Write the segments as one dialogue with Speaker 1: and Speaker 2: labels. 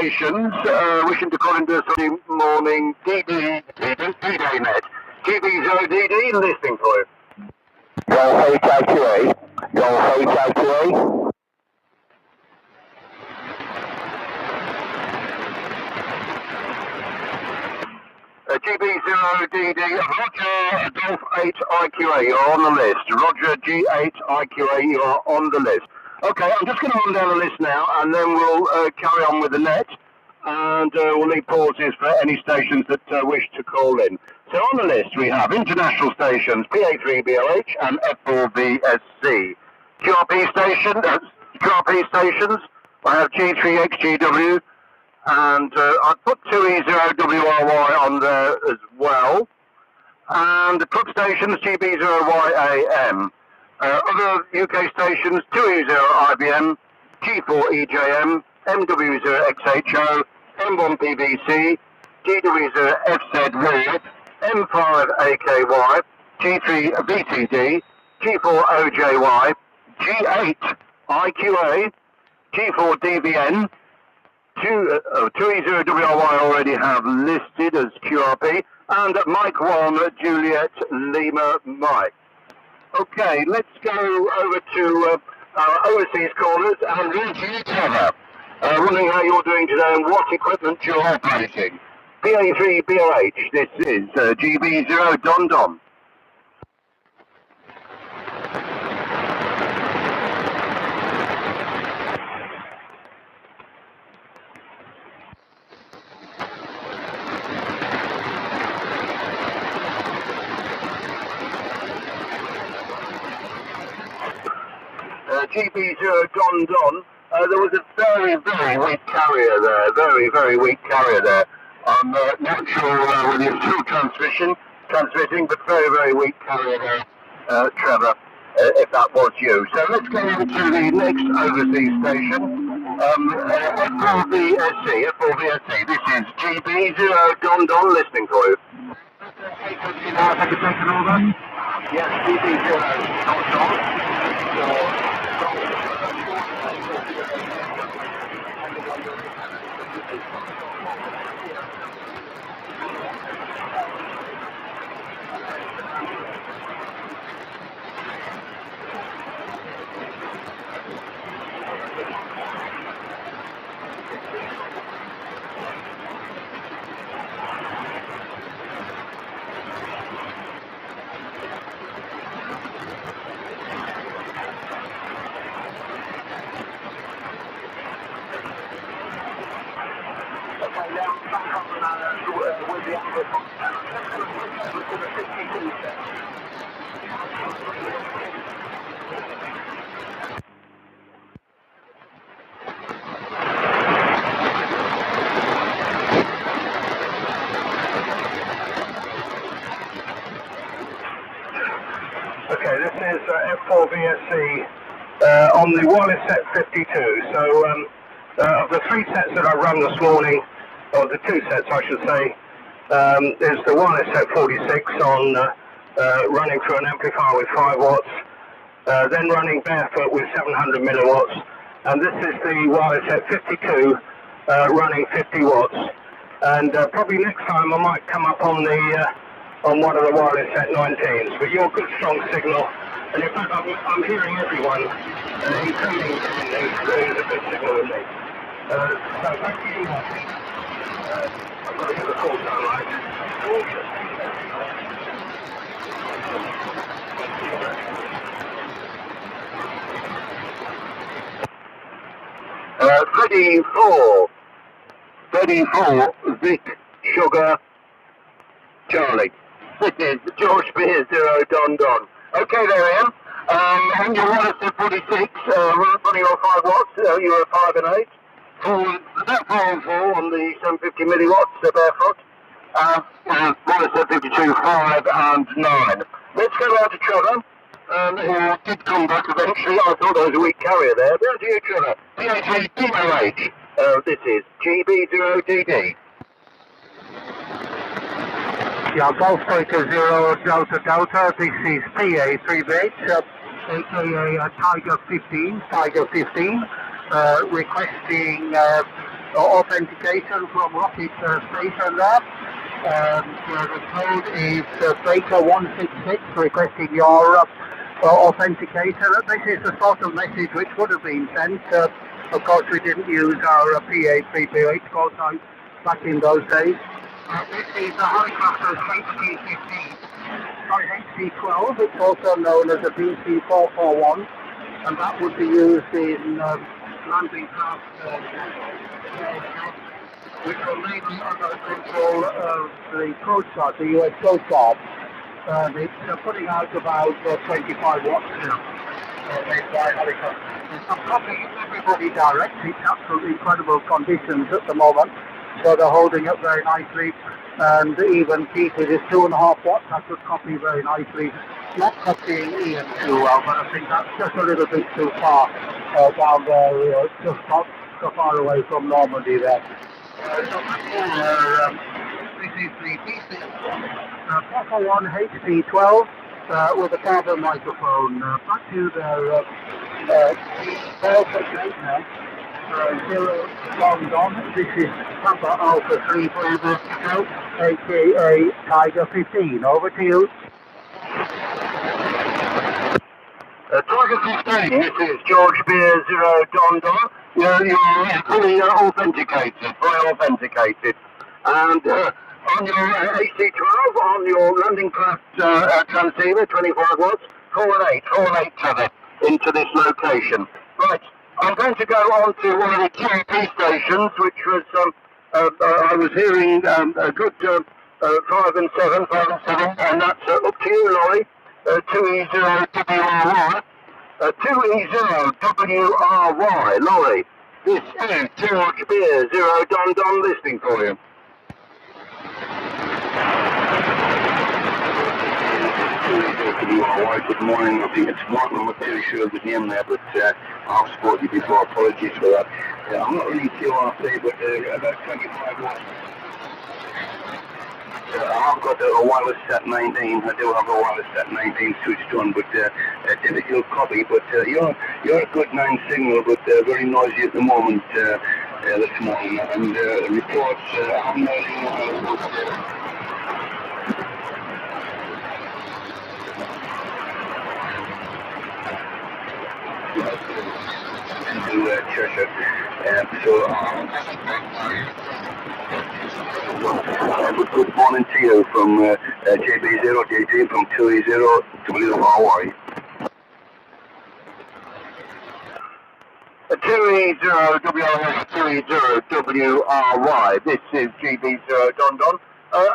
Speaker 1: stations wishing to call into Sunday morning D-Day Net. GB0DD listening for you.
Speaker 2: Your HIQA. Your HIQA.
Speaker 1: GB0DD, Roger Golf 8 IQA, you're on the list. Roger G8 IQA, you are on the list. Okay, I'm just going to run down the list now, and then we'll carry on with the net, and we'll leave pauses for any stations that wish to call in. So on the list we have international stations, PA3BLH and F4VSC. QRP stations, I have G3XGW, and I put 2E0WRY on there as well. And the club stations, GB0YAM. Other UK stations, 2E0IBM, G4EJM, MW0XHO, M1PBC, GW0FZ, M5AKY, G3VTD, G4OJY, G8 IQA, G4DVN, 2E0WRY already have listed as QRP, and Mike 1 Juliet Lima Mike. Okay, let's go over to our overseas callers and review each other. Wondering how you're doing today and what equipment you're operating. PA3BLH, this is GB0 Don Don. GB0 Don Don, there was a very, very weak carrier there, very weak carrier there. I'm not sure whether it's still transmitting, but very weak carrier there, Trevor, if that was you. So let's go over to the next overseas station, F4VSC, this is GB0 Don Don listening for you. Now, if I could take an order? Yes, GB0 Don Don. Okay, this is F4VSC on the wireless set 52. So of the three sets that I run this morning, or the two sets I should say, there's the wireless set 46 on running through an amplifier with 5 watts, then running barefoot with 700 milliwatts, and this is the wireless set 52 running 50 watts. And probably next time I might come up on the on one of the wireless set 19s, but you're a good strong signal, and in fact I'm hearing everyone, including there's a good signal with me. So back to you, Martin. I've got to get the call down right. 34 Vic Sugar Charlie. This is George Beer 0 Don Don. Okay there, Ian. And your wireless at 46, running on 5 watts, you were 5 and 8. About 4 and 4 on the 750 milliwatts barefoot. Wireless at 52, 5 and 9. Let's go out to Trevor, who did come back eventually. I thought there was a weak carrier there. Down to you, Trevor. PA3BLH. This is GB0DD.
Speaker 3: Yeah, Golf Striker 0 Delta Delta, this is PA3BLH, aka Tiger 15, requesting authentication from Rocket Station there. The code is Baker166 requesting your authentication. This is the sort of message which would have been sent. Of course, we didn't use our PA3PH call sign back in those days. This is the helicopter's HC12. It's also known as a BC441, and that would be used in landing craft which were mainly under the control of the Coast Guard, the US Coast Guard. It's putting out about 25 watts now. I'm copying everybody direct. It's absolutely incredible conditions at the moment. So they're holding up very nicely, and even keeping it 2.5 watts. I could copy very nicely. Not copying Ian too well, but I think that's just a little bit too far down there. Just not so far away from Normandy there. This is the Proper 1 HP12 with a carbon microphone. Back to their 468 now. 0 London. This is Papa Alpha 3 Bravo, aka Tiger 15. Over to you.
Speaker 1: Tiger 15, this is George Beer 0 Don. You're fully authenticated. And on your AC-12, on your landing craft transceiver, 25 watts, call an 8 tether into this location. Right, I'm going to go on to one of the QEP stations, which was, I was hearing a good 5 and 7, and that's up to you, Laurie, 2E0WRY. 2E0WRY, Laurie. This is George Beer 0 Don listening for you.
Speaker 2: Good morning. I think it's Martin. I'm not too sure of the name there, but I've spoken to you before. Apologies for that. I'm not really sure what I say, but about 25 watts. I've got a wireless set 19. I do have a wireless set 19 switched on, but difficult copy. But you're a good 9 signal, but very noisy at the moment this morning. And reports I'm into Chichester. Good morning to you from JB0JT from 2E0WRY.
Speaker 1: 2E0WRY. This is GB0 Don.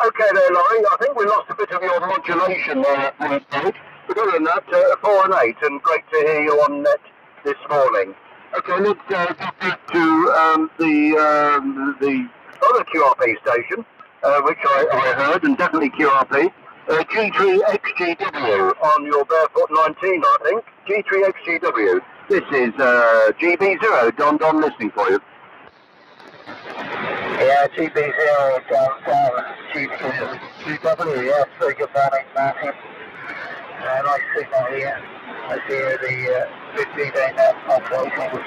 Speaker 1: Okay there, Laurie. I think we lost a bit of your modulation there. But other than that, 4 and 8, and great to hear you on net this morning. Okay, let's get back to the other QRP station, which I heard, and definitely QRP. G3XGW on your Barefoot 19, I think. G3XGW. This is GB0 Don listening for you.
Speaker 3: Yeah, GB0 Don, G3XGW. Yes, very good morning, Martin. Nice signal here. I see the 15-day net operation was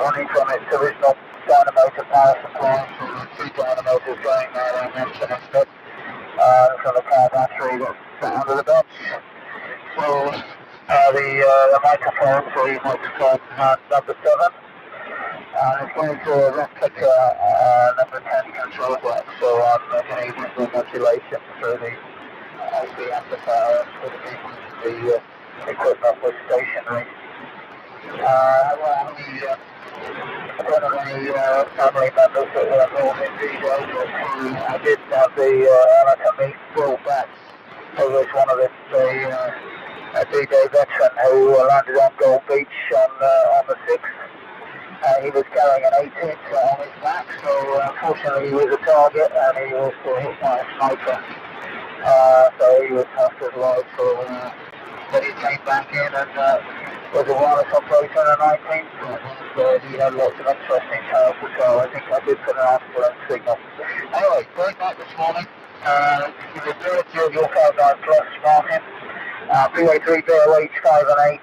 Speaker 3: running from its original dynamotor power supply, so the 2 dynamos going there and then connected from the car battery that's sat under the bench. So the microphone, so you microphone number 7. It's going to a replica number 10 control block, so I'm enabling the modulation through the AC amplifier for the people the equipment was stationary. One of the family members that were involved in D-Day, I did have the anatomy brought back. He was one of the D-Day veteran who landed on Gold Beach on the 6th. He was carrying an 8-inch on his back, so unfortunately he was a target and he was hit by a sniper. So he was hospitalised but he came back in and was a wireless operator on the 19th. So he had lots of interesting tales to tell. I think I did put an ambulance signal. Anyway, going back this morning, the majority of your 59 plus, Martin, PA3 BLH 5 and 8,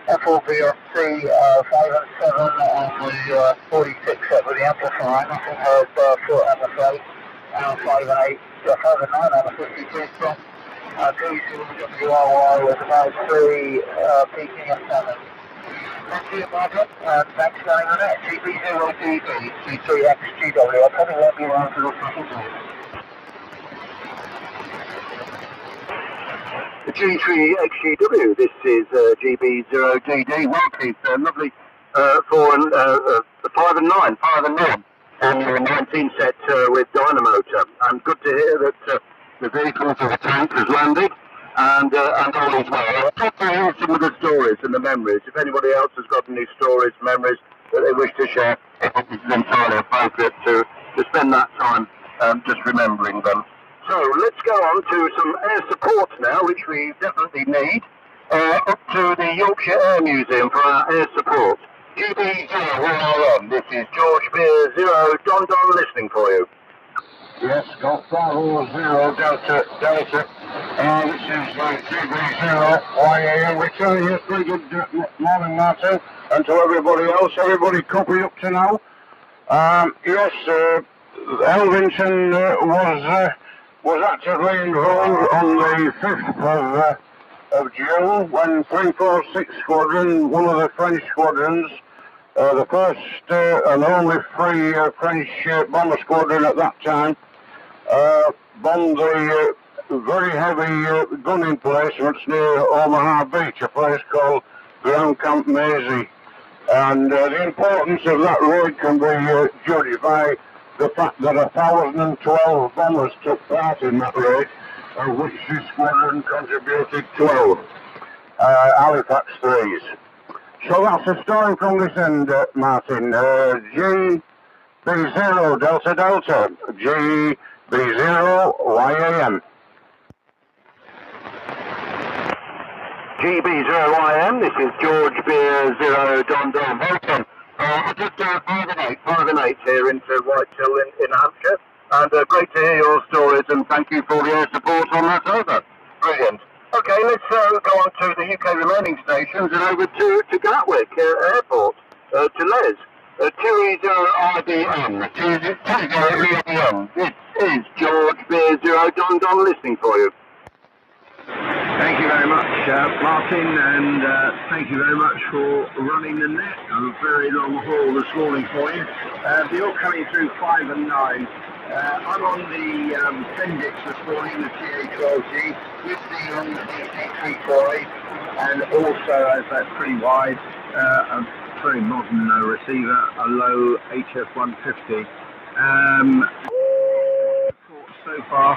Speaker 3: F4BFC 5 and 7 on the 46 set with the amplifier, nothing heard foot I'm afraid, 5 and 8, 5 and 9 on the 52 set, PCWRY with about 3, peaking at 7. Thank you, Margaret, and thanks for going on that. GB0DB, C3XGW, I probably won't be around for the second time.
Speaker 2: G3XGW, this is GB0DD. Well, Keith, lovely for a 5 and 9, 5 and 9 on the 19 set with Dynamo. And good to hear that the vehicle for the tank has landed and all is well. I'd like to hear some of the stories and the memories. If anybody else has got any stories, memories that they wish to share, I think this is entirely appropriate to spend that time just remembering them. So let's go on to some air support now, which we definitely need, up to the Yorkshire Air Museum for our air support. GB0, this is George Beer 0, Don listening for you.
Speaker 1: Yes, Golf Bravo 0 Delta. This is GB0 YAM returning here. Pretty good morning, Martin, and to everybody else. Everybody copy up to now. Yes, Elvington was actively involved on the 5th of June when 346 Squadron, one of the French squadrons, the first and only free French bomber squadron at that time, bombed the very heavy gunning placements near Omaha Beach, a place called Ground Camp Maisie. And the importance of that raid can be judged by the fact that 1,012 bombers took part in that raid, of which this squadron contributed 12 Halifax 3s. So that's the story from this end, Martin. GB0 Delta, GB0 YAM.
Speaker 2: GB0YM, this is George Beer 0 Don. Welcome. Just 5 and 8 here into Whitehall in Hampshire, and great to hear your stories, and thank you for the air support on that over. Brilliant. Okay, let's go on to the UK remaining stations and over to Gatwick Airport, to Les. 2E0RBM, 2E0RBM. This is George Beer 0 Don listening for you.
Speaker 1: Thank you very much, Martin, and thank you very much for running the net. A very long haul this morning for you. You're coming through 5 and 9. I'm on the Bendix this morning, the TA12G, with the DC348, and also, as that's pretty wide, a very modern receiver, a low HF150. So far,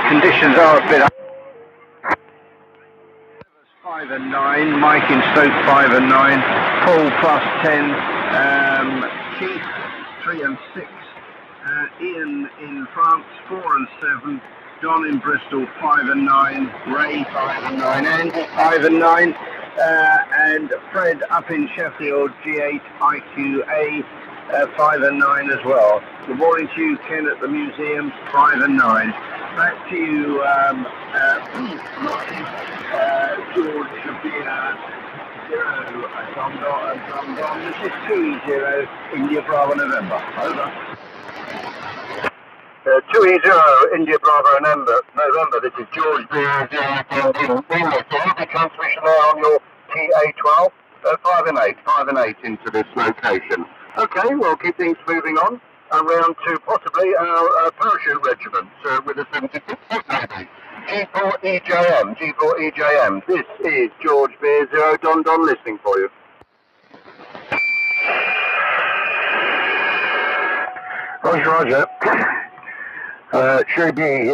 Speaker 1: conditions are a bit 5 and 9, Mike in Stoke 5 and 9, Paul plus 10, Keith 3 and 6, Ian in France 4 and 7, John in Bristol 5 and 9, Ray 5 and 9, Andy 5 and 9, and Fred up in Sheffield G8 IQA 5 and 9 as well. Good morning to you, Ken, at the museum 5 and 9. Back to you, Martin. George Beer 0 Don. This is 2E0 India Bravo November. Over.
Speaker 2: 2E0 India Bravo November. This is George Beer 0 Don. The transmission there on your TA12. 5 and 8 into this location. Okay, we'll keep things moving on. And round to possibly our parachute regiment with a 76 maybe. G4EJM. This is George Beer 0 Don listening for you.
Speaker 1: Roger. Should be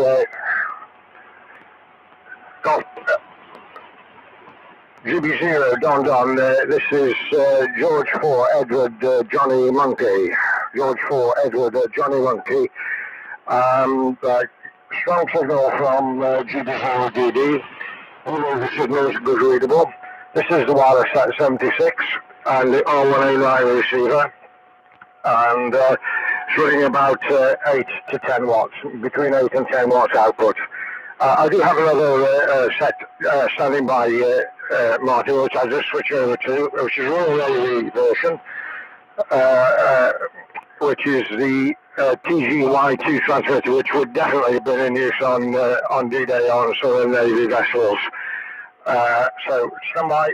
Speaker 1: GB0 Don. This is George 4 Edward Johnny Monkey. George 4 Edward Johnny Monkey. Strong signal from GB0DD. All of the signals are good readable. This is the wireless at 76 and the R1A9 receiver. And it's running about 8 to 10 watts, between 8 and 10 watts output.
Speaker 3: I do have another set standing by, Martin, which I just switch over to, which is Royal Navy version, which is the TGY2 transmitter, which would definitely have been in use on D-Day on Southern Navy vessels. So stand by.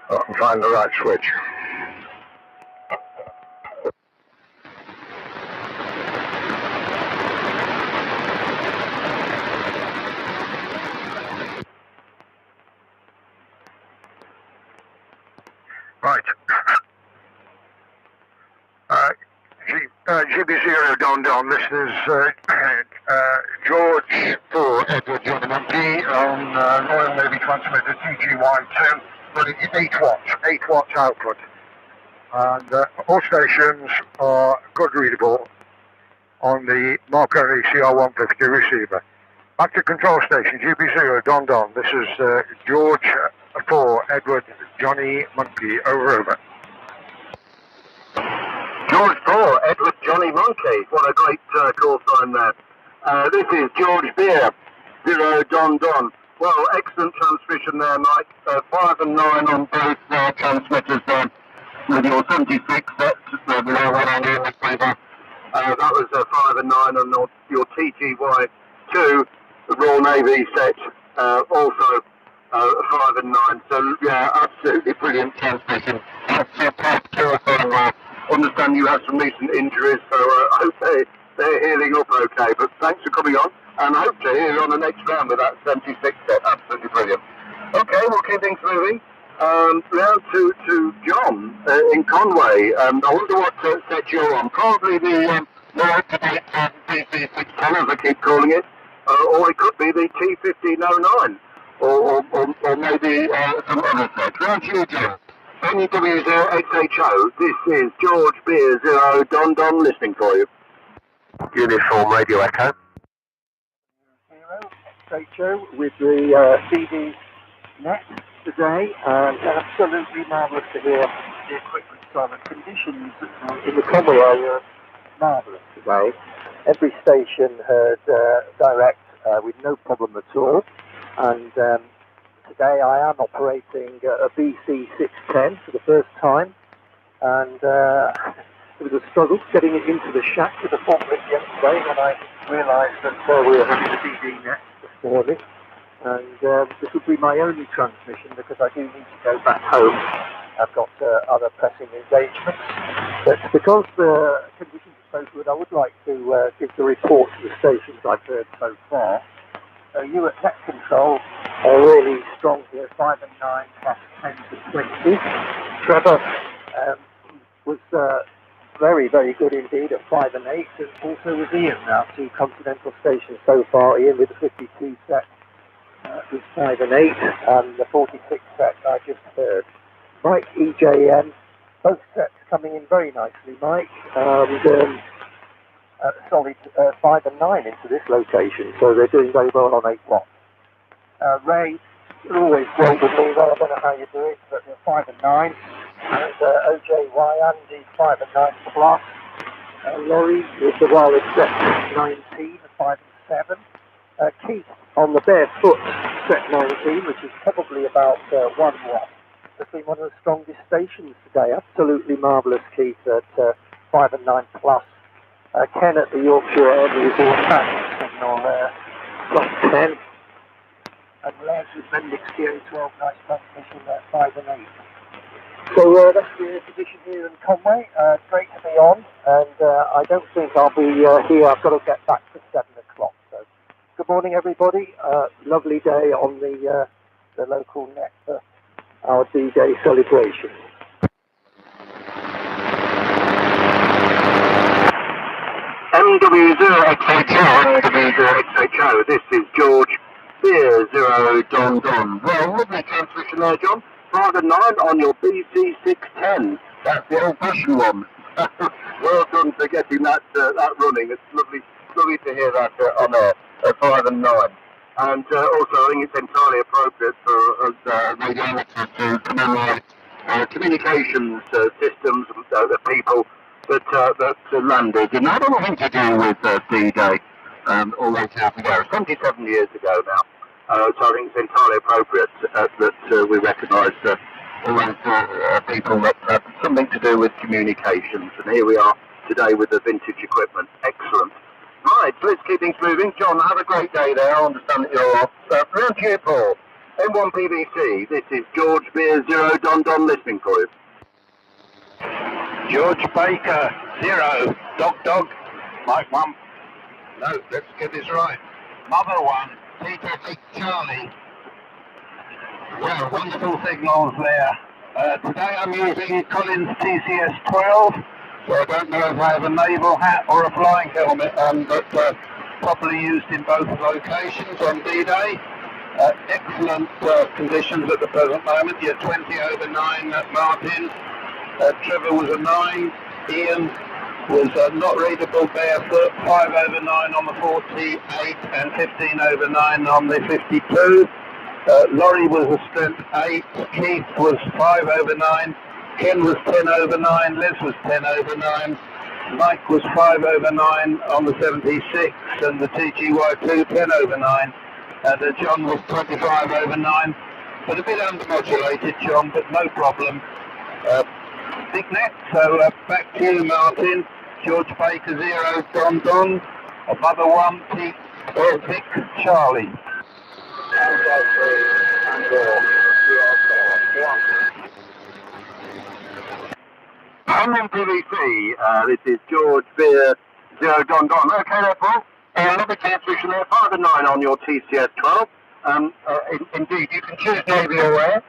Speaker 3: Oh, I can find the right switch. Right. GB0 Don, this is George 4 Edward John Monkey on Royal Navy transmitter TGY2, but it's 8 watts output. And all stations are good readable on the Marco CR150 receiver. Back to control station, GB0 Don, this is George 4 Edward Johnny Monkey, over.
Speaker 1: George 4, Edward Johnny Monkey. What a great call sign there. This is George Beer, 0 Don. Well, excellent transmission there, Mike. 5 and 9 on both transmitters there. With your 76 sets, below 100 in the favour. That was 5 and 9 on your TGY2, the Royal Navy set, also 5 and 9. So, yeah, absolutely brilliant transmission. Understand you had some recent injuries, so I hope they're healing up okay. But thanks for coming on, and I hope to hear you on the next round with that 76 set. Absolutely brilliant. Okay, we'll keep things moving. Round to John in Conway. I wonder what set you're on. Probably the more up-to-date BC610, as I keep calling it, or it could be the T1509, or maybe some other set. Round to you, John. NW0XHO, this is George Beer 0 Don listening for you.
Speaker 3: Uniform Radio Echo. 0XHO with the CD Net today, and absolutely marvellous to hear the equipment on. The conditions in the Conway area are marvellous today. Every station heard direct with no problem at all, and today I am operating a BC610 for the first time, and it was a struggle getting it into the shack with the forklift yesterday when I realised that we were having a DD net this morning, and this will be my only transmission because I do need to go back home. I've got other pressing engagements, but because the conditions are so good, I would like to give the report to the stations I've heard so far. You at Net Control are really strong here, 5 and 9 plus 10 to 20. Trevor was very, very good indeed at 5 and 8, and also with Ian now, 2 continental stations so far. Ian with the 52 set with 5 and 8, and the 46 set I just heard. Mike, EJM, both sets coming in very nicely, Mike, and solid 5 and 9 into this location, so they're doing very well on 8 watts. Ray, you're always great with me, Ray, I don't know how you do it, but they're 5 and 9, and OJY Andy 5 and 9 plus, Laurie with the wireless set 19, 5 and 7, Keith on the barefoot set 19, which is probably about 1 watt. Has been one of the strongest stations today, absolutely marvellous Keith at 5 and 9 plus. Ken at the Yorkshire Army is all back signal there, plus 10. And Les with Bendix CA12, nice transmission there, 5 and 8. So that's the position here in Conway. Great to be on, and I don't think I'll be here. I've got to get back for 7 o'clock. So good morning, everybody. Lovely day on the local net for our D-Day celebration.
Speaker 1: NW0XHO, this is George Beer 0 Don. Well, lovely transmission there, John. 5 and 9 on your BC610. That's the old-fashioned one. Well done for getting that running. It's lovely to hear that on there, 5 and 9. And also, I think it's entirely appropriate for us radiometers to commemorate communications systems, the people that landed. Didn't have anything to do with D-Day. all those years ago, 27 years ago now. So I think it's entirely appropriate that we recognise all those people that have something to do with communications. And here we are today with the vintage equipment. Excellent. Right, so let's keep things moving. John, have a great day there. I understand that you're off. Round here, Paul. M1 PVC. This is George Beer 0 Don Don listening for you.
Speaker 2: George Baker, 0, Dog, Mike 1. No, let's get this right. Mother 1, Peter Big Charlie. Well, wonderful signals there. Today I'm using Collins TCS 12, so I don't know if I have a naval hat or a flying helmet on, but properly used in both locations on D-Day. Excellent conditions at the present moment. You're 20 over 9 at Martin. Trevor was a 9. Ian was not readable barefoot, 5 over 9 on the 48 and 15 over 9 on the 52. Laurie was a strength 8. Keith was 5 over 9. Ken was 10 over 9. Les was 10 over 9. Mike was 5 over 9 on the 76 and the TGY2 10 over 9. And John was 25 over 9. But a bit undermodulated, John, but no problem. Big net, so back to you, Martin. George Baker 0, Don Don. Mother 1, Pete, Vic, Charlie.
Speaker 1: I'm on PVC. This is George Beer 0 Don Don. Okay there, Paul. Another transmission there, 5 and 9 on your TCS 12. Indeed, you can choose Navy or Air.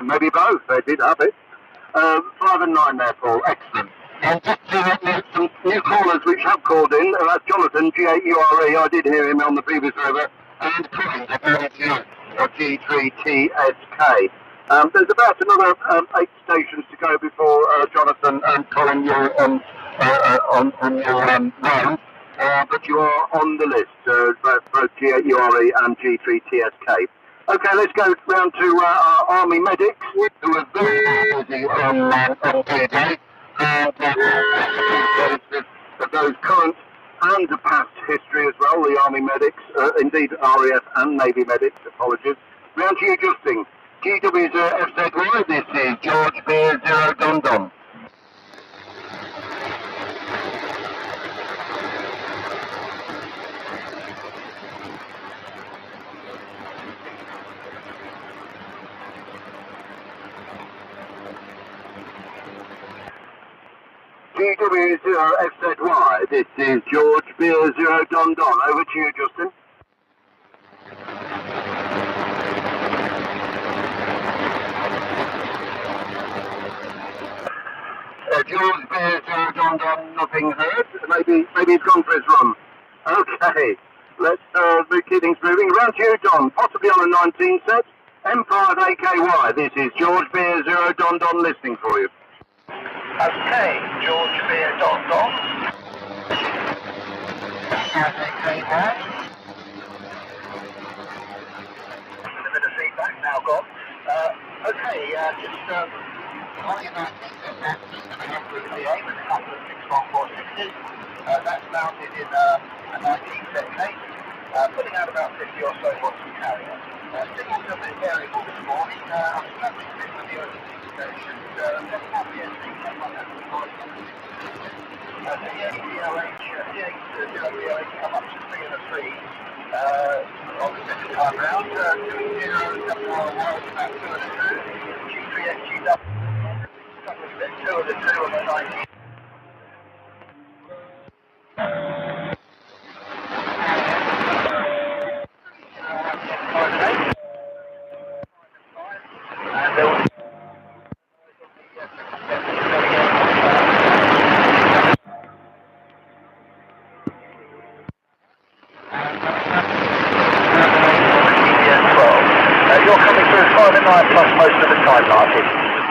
Speaker 1: Maybe both, they did have it. 5 and 9 there, Paul. Excellent. And just to let some new callers which have called in, that's Jonathan, G8URE, I did hear him on the previous over, and Collins, G3TSK. There's about another 8 stations to go before Jonathan and Colin, you're on your round, but you are on the list, both G8URE and G3TSK. Okay, let's go round to our Army medics, who are very busy on D-Day, and of those current and past history as well, the Army medics, indeed RAF and Navy medics, apologies. Round to you, Justin. GW's FZY, this is George Beer 0 Don Don. GW0 FZY, this is George Beer 0 Don Don. Over to you, Justin. George Beer 0 Don Don, nothing heard. Maybe he's gone for his run. Okay, let's keep things moving. Round to you, Don, possibly on a 19 set. M5AKY, this is George Beer 0 Don Don listening for you.
Speaker 3: Okay, George Beer Don Don. AKY. A bit of feedback now gone. Okay, just organizing that system through the VA with a couple of 6146s. That's mounted in a 19 set case, putting out about 50 or so watts of carrier. Signals are a bit variable this morning. I was travelling through the early stations, the ADLH come up to 3 and a 3 on the second time round. 2 0 double about 2 and a 2. G3XGW, couple of bits, 2 and a 2 on the 19. And there was you're coming through 5 and 9 plus most of the time, Martin.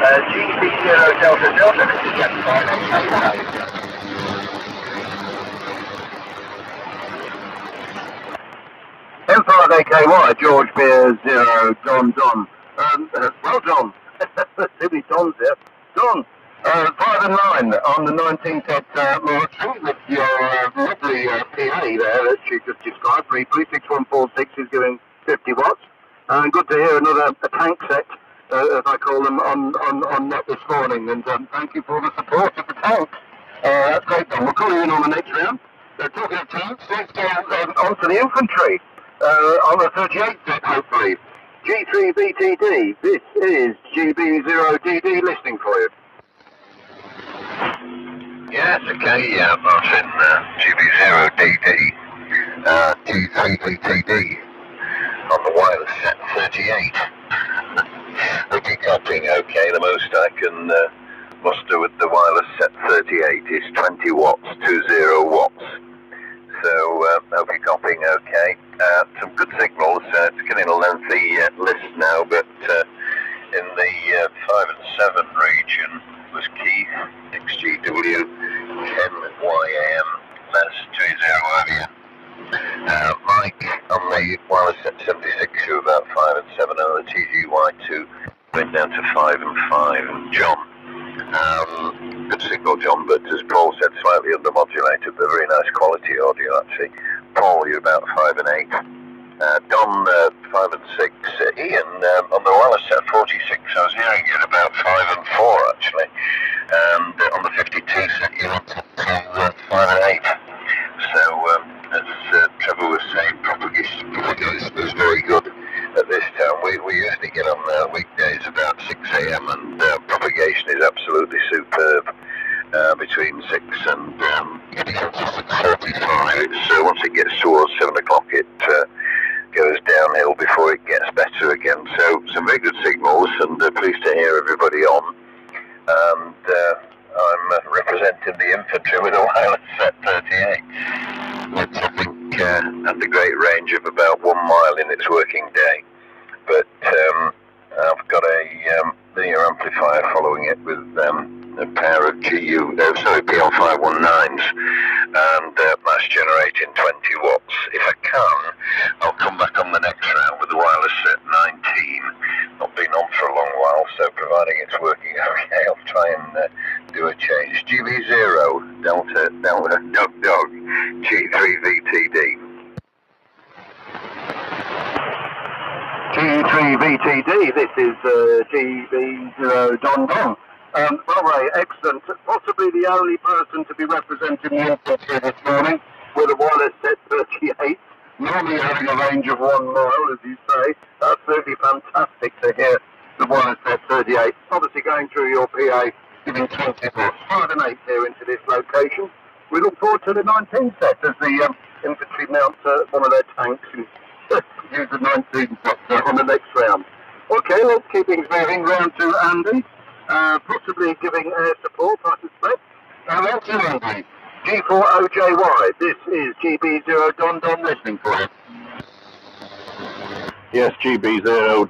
Speaker 3: GB0 Delta Delta, this is Captain 5.
Speaker 1: M5AKY, George Beer 0 Don Don. Well done. Too many Dons here. Don,
Speaker 3: 5 and 9 on the 19th at Military with your lovely PA there that she just described briefly. 6146 is giving 50 watts. And good to hear another tank set, as I call them, on net this morning. And thank you for the support of the tanks. That's great, Don. We'll call you in on the next round. Talking of tanks, let's go on to the infantry on the 38 set, hopefully. G3BTD, this is GB0DD listening for you.
Speaker 2: Yes, okay, yeah, Martin, GB0DD, G3BTD on the wireless set 38. Rookie copying, okay, the most I can muster with the wireless set 38 is 20 watts, 20 watts. So, hope you're copying okay. Some good signals. It's getting a lengthy list now, but in the 5 and 7 region was Keith, XGW, Ken, YAM, Les, 20 Mike on the wireless set 76 to about 5 and 7, and the TGY2 went down to 5 and 5. And John, good signal, John, but as Paul said, slightly undermodulated, but very nice quality audio actually. Paul, you're about 5 and 8. Don, 5 and 6. Ian, on the wireless set 46, I was hearing you at about 5 and 4 actually. And on the 52 set, you're up to 5 and 8. So, as Trevor was saying, propagation was very good at this time. We usually get on weekdays about 6 a.m. and propagation is absolutely superb. Between 6 and 6:35. It's once it gets towards 7 o'clock, it goes downhill before it gets better again. So some very good signals, and pleased to hear everybody on. And I'm representing the infantry with a wireless set 38. Which I think had a great range of about 1 mile in its working day. But I've got a linear amplifier following it with a pair of PL519s and mass generating 20 watts. If I can, I'll come back on the next round with the wireless at 19. Not been on for a long while, so providing it's working okay, I'll try and do a change. GB0 Delta Dog G3VTD.
Speaker 3: G3VTD, this is GB0 Don. Well, Ray, excellent. Possibly the only person to be representing the infantry this morning with a wireless set 38. Normally having a range of 1 mile, as you say. Absolutely fantastic to hear the wireless set 38. Obviously going through your PA, giving 20 watts. 5 and 8 here into this location. We look forward to the 19 set as the infantry mounts one of their tanks and use the 19 set on the next round. Okay, let's keep things moving round to Andy. Possibly giving air support, I suspect. Round to Andy. G4OJY. This is GB0 Don listening for you.
Speaker 1: Yes, GB0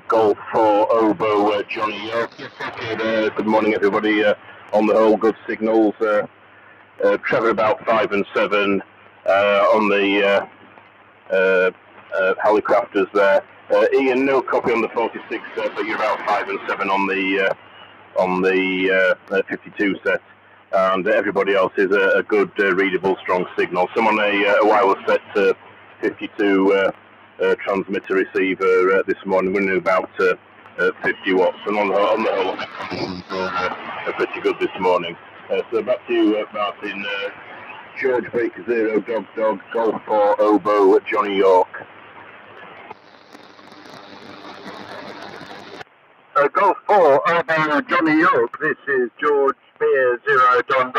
Speaker 1: Golf 4 Obo Johnny York. Good morning, everybody. On the whole, good signals. Trevor about 5 and 7 on the helicopters there. Ian, no copy on the 46, but you're about 5 and 7 on the 52 set, and everybody else is a good, readable, strong signal. Some on a wireless set 52 transmitter receiver this morning, running about 50 watts, and on the whole, pretty good this morning. So back to you, Martin. George Baker 0 Golf 4 Obo Johnny York.
Speaker 3: Golf 4 Obo Johnny York. This is George Beer 0 Don.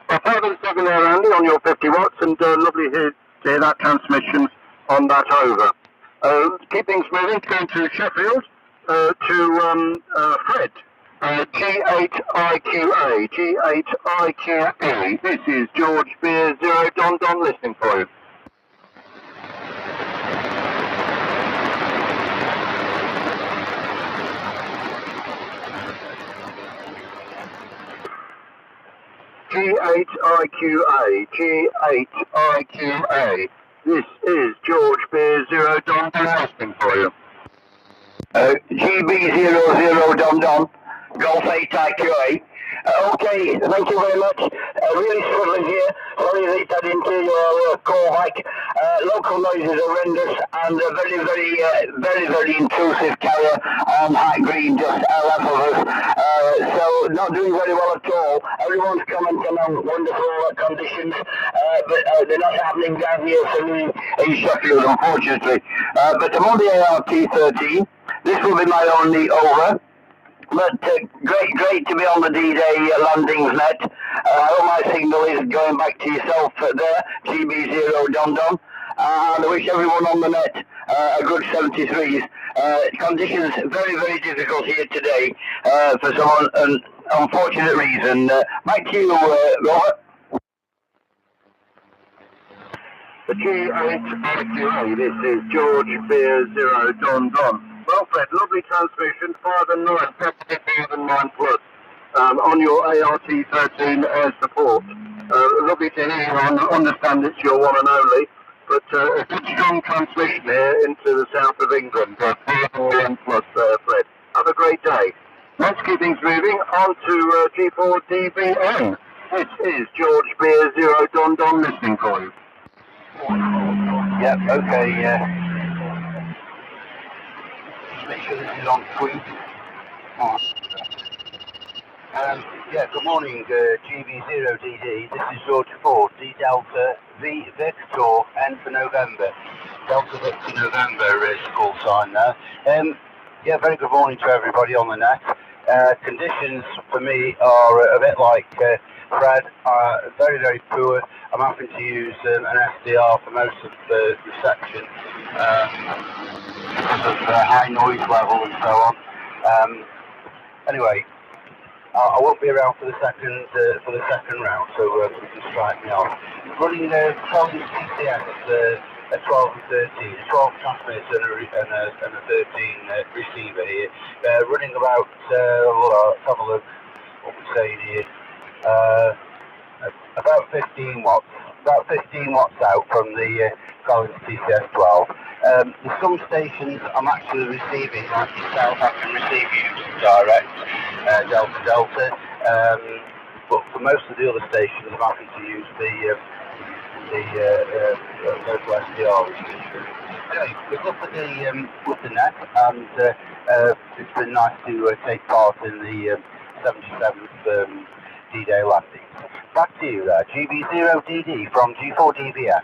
Speaker 3: Well, 5 and 7 there, Andy, on your 50 watts, and lovely to hear that transmission on that over. Keep things moving, going to Sheffield, to Fred. G8IQA. G8IQA. This is George Beer 0 Don listening for you. G8IQA. G8IQA. This is George Beer 0 Don listening for you.
Speaker 4: GB00 Don, Golf 8 IQA,
Speaker 3: Okay, thank you very much. Really struggling here. Sorry that I didn't hear your call back. Local noise is horrendous and a very intrusive carrier on high green just left of us. So not doing very well at all. Everyone's commenting on wonderful conditions, but they're not happening down here for me in Sheffield, unfortunately. But I'm on the ART-13. This will be my only over. But great to be on the D-Day landings net. I hope my signal is going back to yourself there, GB0 Don Don. And I wish everyone on the net a good 73s. Conditions very difficult here today for some unfortunate reason. Back to you, Robert.
Speaker 2: The G8RQA, this is George Beer 0 Don Don. Well, Fred, lovely transmission, 5 and 9, 5 and 9 plus, on your ART-13 air support. Lovely to hear you understand it's your one and only, but a good strong transmission here into the south of England, 5 and 9 plus, Fred. Have a great day. Let's keep things moving on to G4DBN. This is George Beer 0 Don Don listening for you.
Speaker 3: Yep, okay, make sure this is on tweet. Good morning, GB0DD. This is George Ford, D Delta V Victor, N for November. Delta Victor November is call sign now. Very good morning to everybody on the net. Conditions for me are a bit like Fred, very poor. I'm having to use an SDR for most of the section because of high noise level and so on. Anyway, I won't be around for the second round, so you can strike me off. Running Croydon TCS at 12 and 13, 12 transmitter and a 13 receiver here. Running about, let's have a look what we're saying here. About 15 watts. About 15 watts out from the Collins TCS 12. There's some stations I'm actually receiving, like yourself, I can receive you direct, Delta. But for most of the other stations, I'm having to use the local SDR receiver. Anyway, good luck with the net, and it's been nice to take part in the 77th D-Day landing. Back to you there, GB0DD from G4DBS.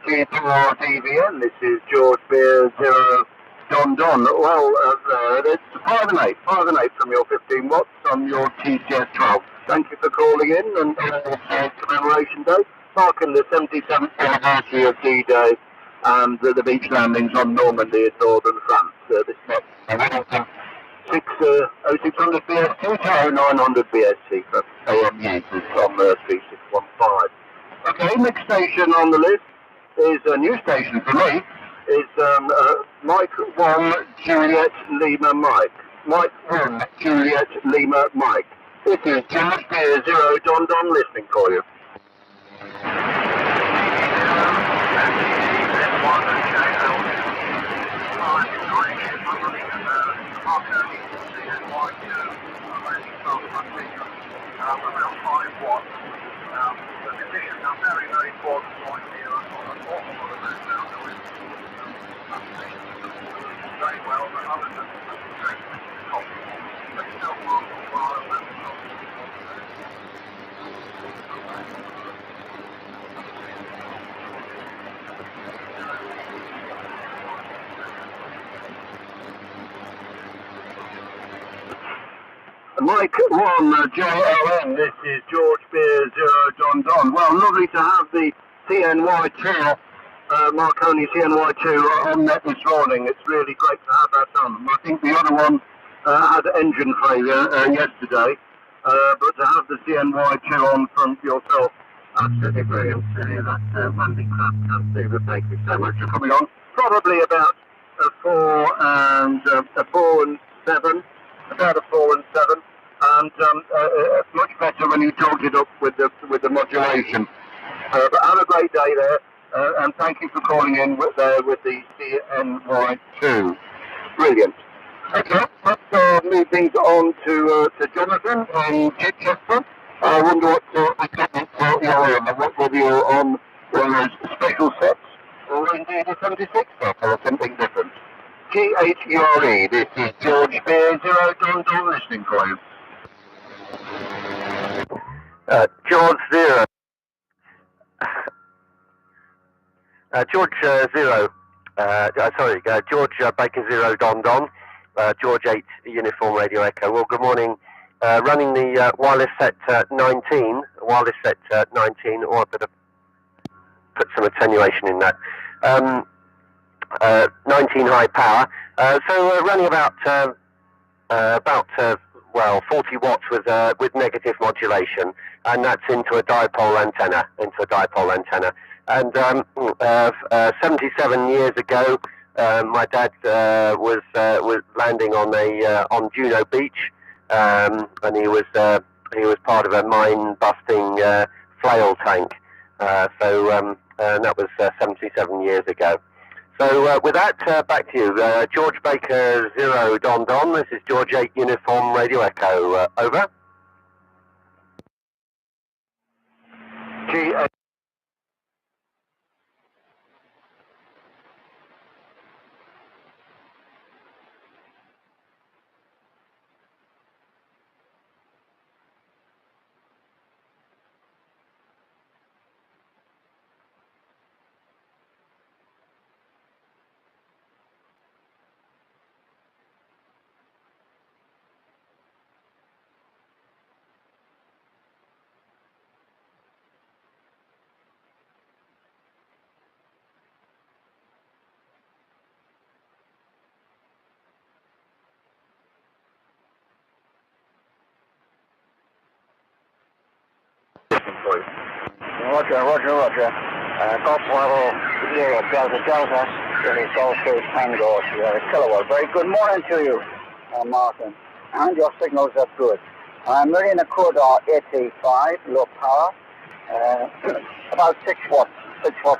Speaker 2: G4DBN, this is George Beer 0 Don Don. Well, it's 5 and 8 from your 15 watts on your TCS 12. Thank you for calling in and Commemoration Day, marking the 77th anniversary of D-Day and the beach landings on Normandy in northern France. This next 600 BST to 900 BST for AM users on 3615. Okay, next station on the list is a new station for me. Is Mike 1 Juliet Lima Mike. Mike 1 Juliet Lima Mike. This is George Beer 0 Don Don listening for you.
Speaker 1: About 5 watts. The conditions are very poor this morning here. I've got an awful lot of background noise. Very well, but other than very comfortable. But still far away.
Speaker 2: Mike 1 JLN, this is George Beer 0 Don Don. Well, lovely to have the CNY2, Marconi CNY2 on net this morning. It's really great to have that on. I think the other one had engine failure yesterday, but to have the CNY2 on from yourself, absolutely brilliant. That's landing class can do, but thank you so much for coming on. Probably about a 4 and 7. About a 4 and 7, and much better when you talked it up with the modulation. But have a great day there, and thank you for calling in with the CNY2. Brilliant.
Speaker 3: Okay, let's move things on to Jonathan in Chichester. I wonder what equipment you're in, and whether you're on one of those special sets, or indeed a 76 set, or something different. GHURE, this is George Beer, 0 Don listening for you.
Speaker 4: George 0. George 0. George Baker 0 Don. George 8 Uniform Radio Echo. Well, good morning. Running the wireless set 19. Wireless set 19. Or I better put some attenuation in that. 19 high power. So running about 40 watts with negative modulation, and that's into a dipole antenna. And 77 years ago, my dad was landing on Juno Beach, and he was part of a mine busting flail tank. And that was 77 years ago. So with that, back to you. George Baker 0 Don. This is George 8 Uniform Radio Echo. Over.
Speaker 3: G8. Roger. Golf level 0 Delta, Billy Golf 3 Tango, kilowatt. Very good morning to you, Martin. And your signals are good. I'm running a Corridor 85, low power, about 6 watts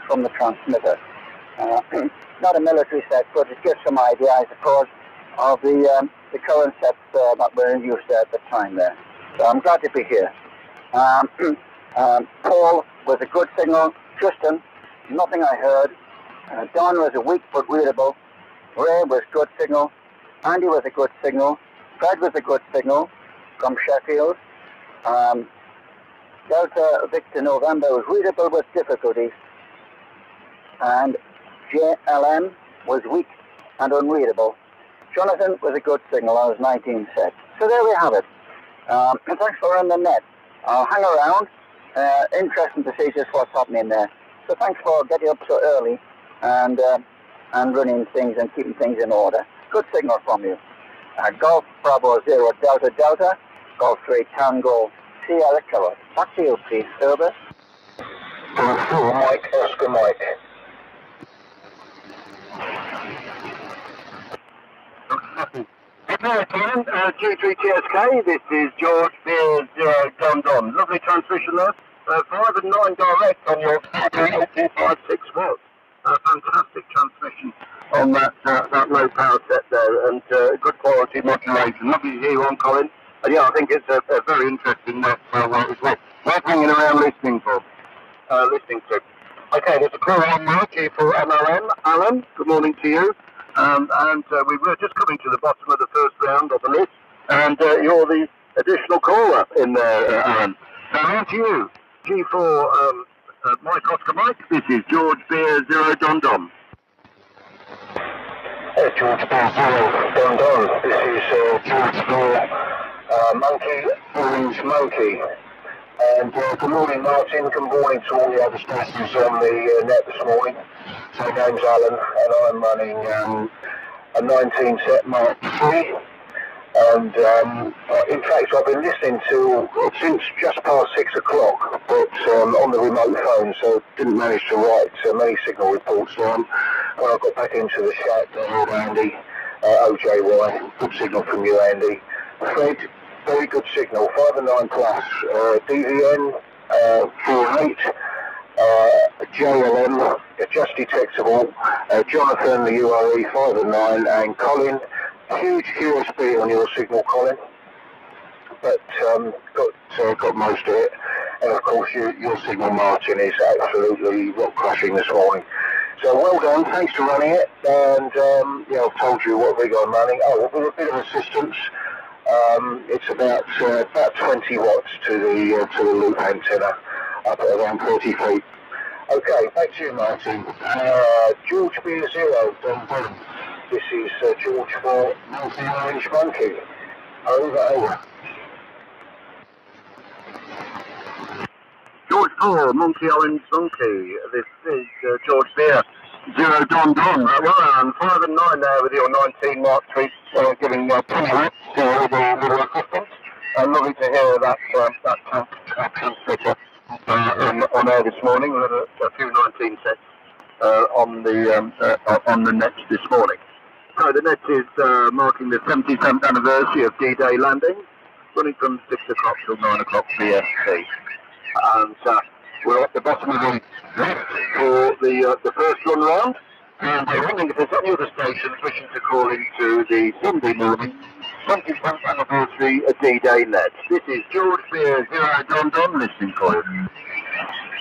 Speaker 3: from the transmitter. Not a military set, but it gives some idea, I suppose, of the current sets that were in use at the time there. So I'm glad to be here. Paul was a good signal. Tristan, nothing I heard. Don was a weak but readable. Ray was good signal. Andy was a good signal. Fred was a good signal from Sheffield. Delta Victor November was readable with difficulties. And JLM was weak and unreadable. Jonathan was a good signal. I was 19 set. So there we have it. And thanks for running the net. I'll hang around. Interesting to see just what's happening there. So thanks for getting up so early and running things and keeping things in order. Good signal from you. Golf Bravo 0 Delta, Golf 3 Tango Sierra Kilo. Back to you, please, Herbert. Mike, Oscar Mike. Good morning, G3TSK. This is George Beer 0 Don. Lovely transmission there. 5 and 9 direct on your 8456 watts. Fantastic transmission on that low power set there, and good quality modulation. Lovely to hear you on, Colin. Yeah, I think it's a very interesting net worth hanging around listening to. Okay, there's a call on now, G for MLM. Alan, good morning to you. And we were just coming to the bottom of the first round of the list, and you're the additional caller in there, Alan. So on to you. G4 Mike Oscar Mike, this is George Beer 0 Don. Hey, George Beer 0 Don. This is George Beer Monkey Orange Monkey. And good morning, Martin. Good morning to all the other stations on the net this morning. So my name's Alan, and I'm running a 19 set Mark III. And in fact, I've been listening to since just past 6 o'clock, but on the remote phone, so didn't manage to write many signal reports down. When I got back into the chat, Andy, OJY, good signal from you, Andy. Fred, very good signal, 5 and 9 plus, DVN 48, JLM, just detectable, Jonathan, the URE 5 and 9, and Colin, huge QSB on your signal, Colin, but got most of it. And of course, your signal, Martin, is absolutely rock crushing this morning. So well done, thanks for running it. And I've told you what rig I'm running. Oh, with a bit of assistance, it's about 20 watts to the loop antenna, up at around 30 feet. Okay, back to you, Martin. George Beer Zero, Don. This is George for Monkey Orange Monkey. Over.
Speaker 1: George 4, Monkey Orange Monkey. This is George Beer, 0 Don. Well, I'm 5 and 9 there with your 19 Mark 3, giving 20 whips to the little assistance. Lovely to hear that transmitter on air this morning. We had a few 19 sets on the net this morning. So the net is marking the 77th anniversary of D-Day landing, running from 6 o'clock till 9 o'clock BST. And we're at the bottom of the list for the first run round. And we're wondering if there's any other stations wishing to call into the Sunday morning 77th anniversary of D-Day net. This is George Beer 0 Don listening for you.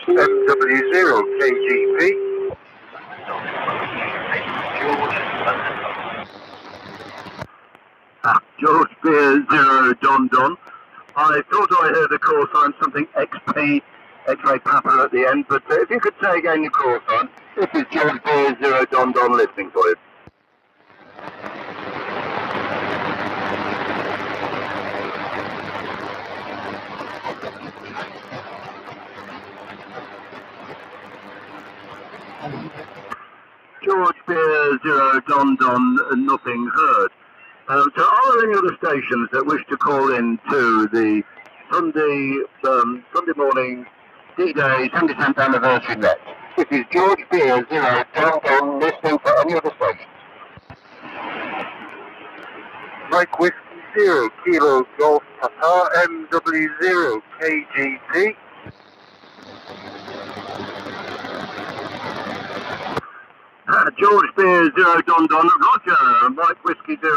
Speaker 1: MW0 KGP. George Beer 0 Don. I thought I heard the call sign something XP, X-ray Papa at the end, but if you could say again your call sign. This is George Beer 0 Don listening for you. George Beer 0 Don, nothing heard. So are there any other stations that wish to call in to the Sunday morning D-Day 77th anniversary net? This is George Beer 0 Don listening for any other station. Mike Whiskey 0 Kilo Golf Papa MW0 KGP. George Beer 0 Don, Roger, Mike Whiskey 0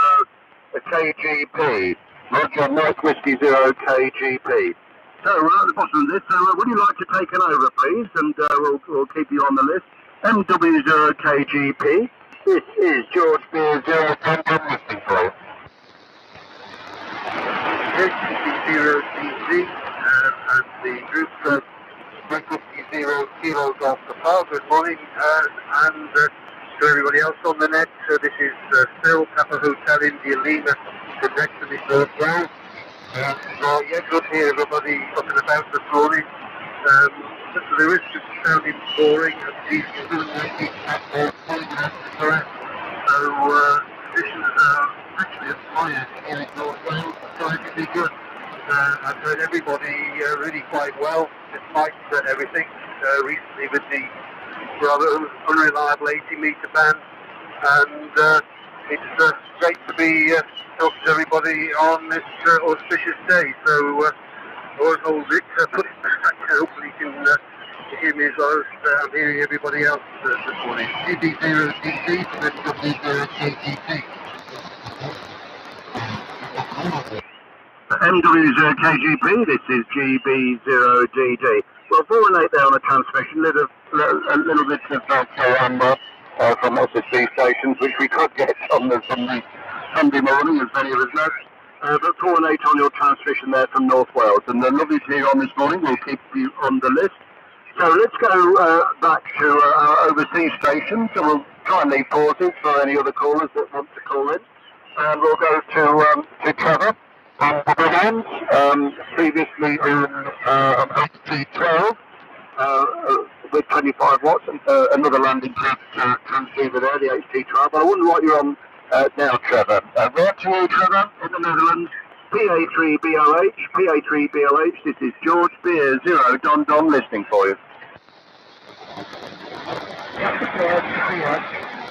Speaker 1: KGP. Roger, Mike Whiskey 0 KGP. So we're at the bottom of this, so would you like to take an over, please? And we'll keep you on the list. MW0 KGP. This is George Beer 0 Don listening for you. HTC0 CC and the group Mike Whiskey 0 Kilo Golf Papa. Good morning, and to everybody else on the net. This is Phil, Papa Hotel India Lima, direct to this Northwell. Yeah, good to hear everybody up and about this morning. At the risk of sounding boring, these correct. So conditions are actually at my end here in Northwell, surprisingly good. I've heard everybody really quite well, despite everything. Recently with the rather unreliable 80-metre ban, and it's great to be talking to everybody on this auspicious day. So I won't hold it, put it back. Hopefully you can hear me as well as I'm hearing everybody else this morning. GB0DG from MW0KGP. MW0KGP, this is GB0DD. Well, 4 and 8 there on the transmission, a little bit of from SSB stations, which we could get on the Sunday morning, as many of us know. But 4 and 8 on your transmission there from North Wales. And lovely to hear on this morning, we'll keep you on the list. So let's go back to our overseas stations, and we'll try and leave pauses for any other callers that want to call in. And we'll go to Trevor. Previously on HT12 with 25 watts, and another landing transceiver there, the HT12. But I wonder what you're on now, Trevor. Right to you, Trevor, in the Netherlands. PA3BLH, this is George Beer 0 Don listening for you.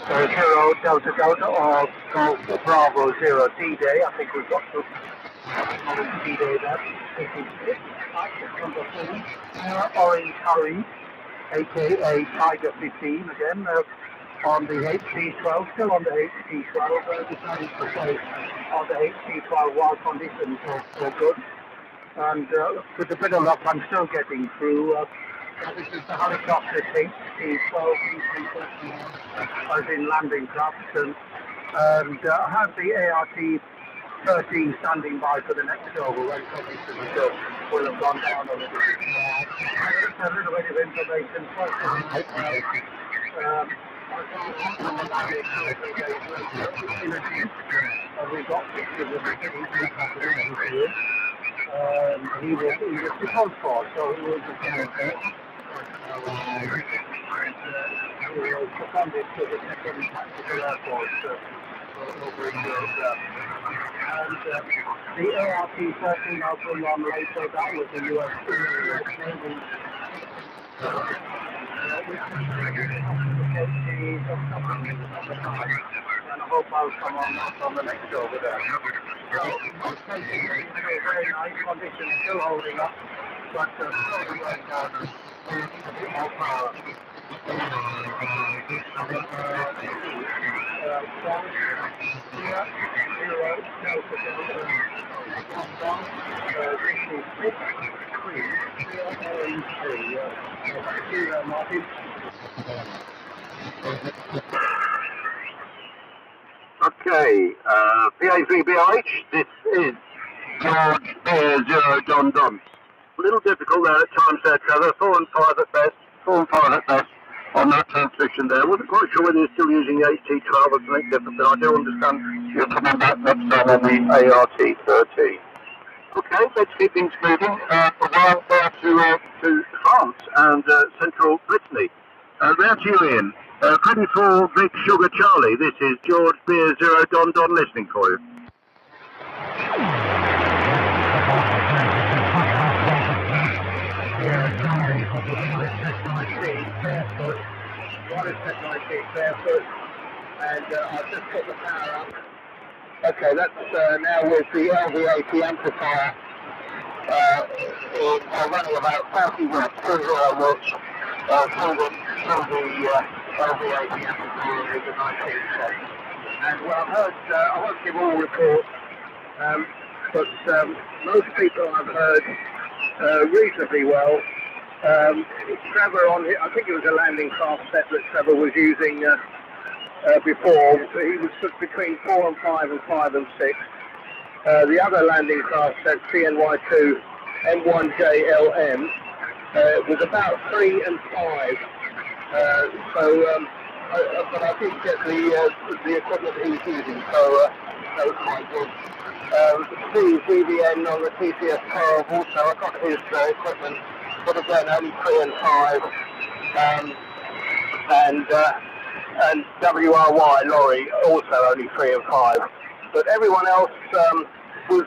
Speaker 1: Zero Delta Delta or Golf Bravo 0 D-Day. I think we've got to D-Day there. This is number 3, Orange Harry, aka Tiger 15 again.
Speaker 3: on the HC12, still on the HC12, decided to say on the HC12 while conditions are good. And with a bit of luck, I'm still getting through. This is the helicopter HC12 as in landing craft, and I have the ART 13 standing by for the next over when conditions will have gone down a little bit. It's a little bit of information. We've got pictures of the he was supposed for, so he was seconded to the second tactical airport over in Europe. And the ART-13 I'll bring on later, that was the US Navy. And I hope I'll come on the next over there. Very nice condition, still holding up, but slowly going down a bit more power.
Speaker 1: Okay, PA3BH, this is George Beer 0 Don Don. A little difficult there at times there, Trevor. 4 and 5 at best. 4 and 5 at best on that transmission there. Wasn't quite sure whether you're still using the HT12 or something different, but I do understand you're coming back next time on the ART-13. Okay, let's keep things moving. A while there to France and central Brittany. There to you, Ian. Ready for Big Sugar Charlie. This is George Beer 0 Don Don listening for you.
Speaker 3: Barefoot, and I've just put the power up. Okay, that's now with the LV80 amplifier running about 30 watts, 30 watts through the LV80 amplifier with the 19 set. And well, I've heard, I won't give all reports, but most people I've heard reasonably well. Trevor I think it was a landing craft set that Trevor was using before. He was between 4 and 5 and 5 and 6. The other landing craft set, CNY2 M1JLM, was about 3 and 5. But I did get the equipment he was using, so that was quite good. Steve VVN on the TCS 12 also, I got his equipment, but again only 3 and 5, and WRY Lorry also only 3 and 5. But everyone else was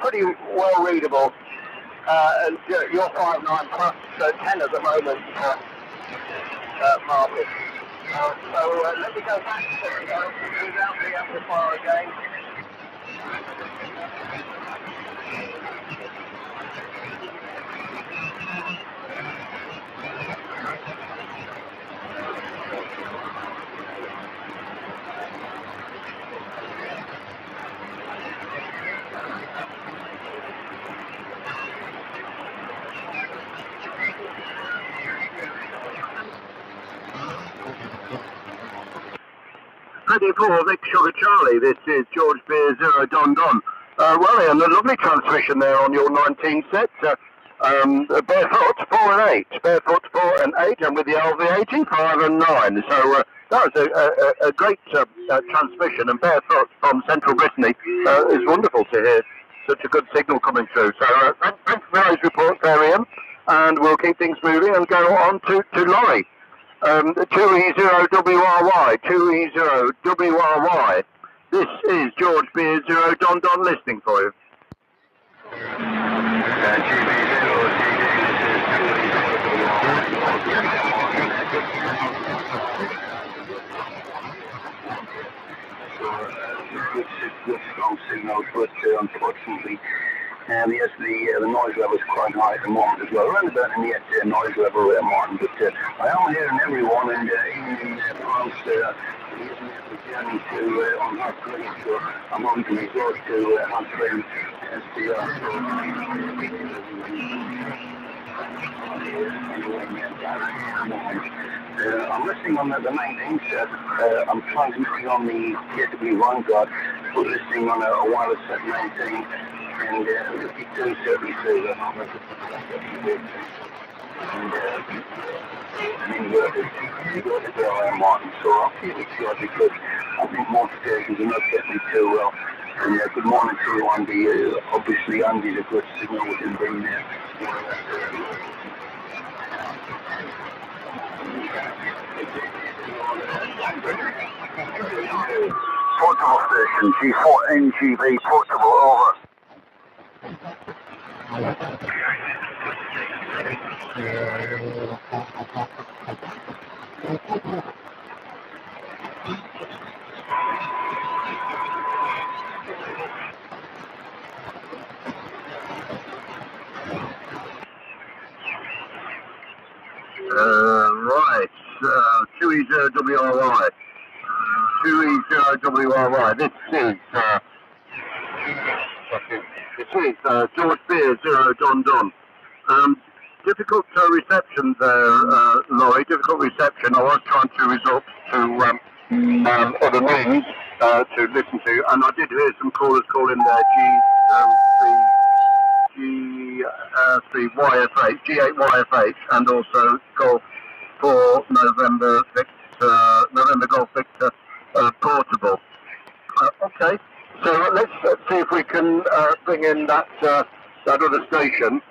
Speaker 3: pretty well readable, and your 5.9 plus 10 at the moment, Marcus. So let me go back without the amplifier again.
Speaker 1: Ready for Vic Sugar Charlie. This is George Beer 0 Don Don. Well, Ian, a lovely transmission there on your 19 set. Barefoot 4 and 8. Barefoot 4 and 8, and with the LV80 5 and 9. So that was a great transmission, and Barefoot from central Brittany is wonderful to hear such a good signal coming through. So thanks for those reports there, Ian, and we'll keep things moving and go on to Laurie. 2E0WRY, 2E0WRY. This is George Beer 0 Don Don listening for you.
Speaker 2: Good strong signal, but unfortunately Yes, the noise level is quite high at the moment as well. Around about a net noise level there, Martin. But I am hearing everyone, and even in France, using the journey to on Hot Green, so I'm having to resort to Hot Green SDR. I'm listening on the 19th. I'm transmitting on the KW1 guard, but listening on a wireless set 19 and 52 receiver. And inverted Martin, so I'll keep it short because I think most stations are not getting me too well. And good morning to you, Andy. Obviously, Andy's a good signal with him being there. Portable station, G4NGB portable, over.
Speaker 5: Right, 2E0WRY. 2E0WRY. This is George Beer, 0 Don Don. Difficult reception there, Laurie, difficult reception. I was trying to resort to other names to listen to, and I did hear some callers calling there G8YFH, G8YFH, and also Golf 4 November Golf Victor portable. Okay, so let's see if we can bring in that other station,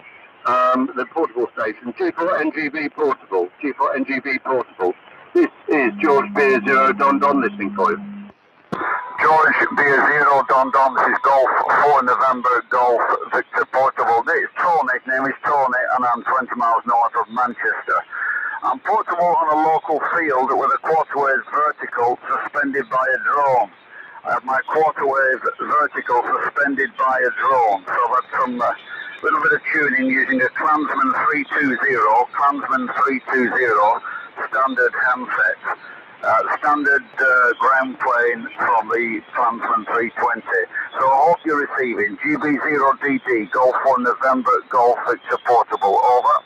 Speaker 5: the portable station, G4NGB portable, G4NGB portable. This is George Beer 0 Don Don listening for you.
Speaker 3: George Beer 0 Don Don, this is Golf 4 November Golf Victor portable. This is Tony, name is Tony, and I'm 20 miles north of Manchester. I'm portable on a local field with a quarter wave vertical suspended by a drone. I have my quarter wave vertical suspended by a drone, so that's some little bit of tuning using a Clansman 320 standard handset. Standard ground plane from the Clansman 320. So I hope you're receiving GB0DD Golf 1 November Golf Victor portable, over.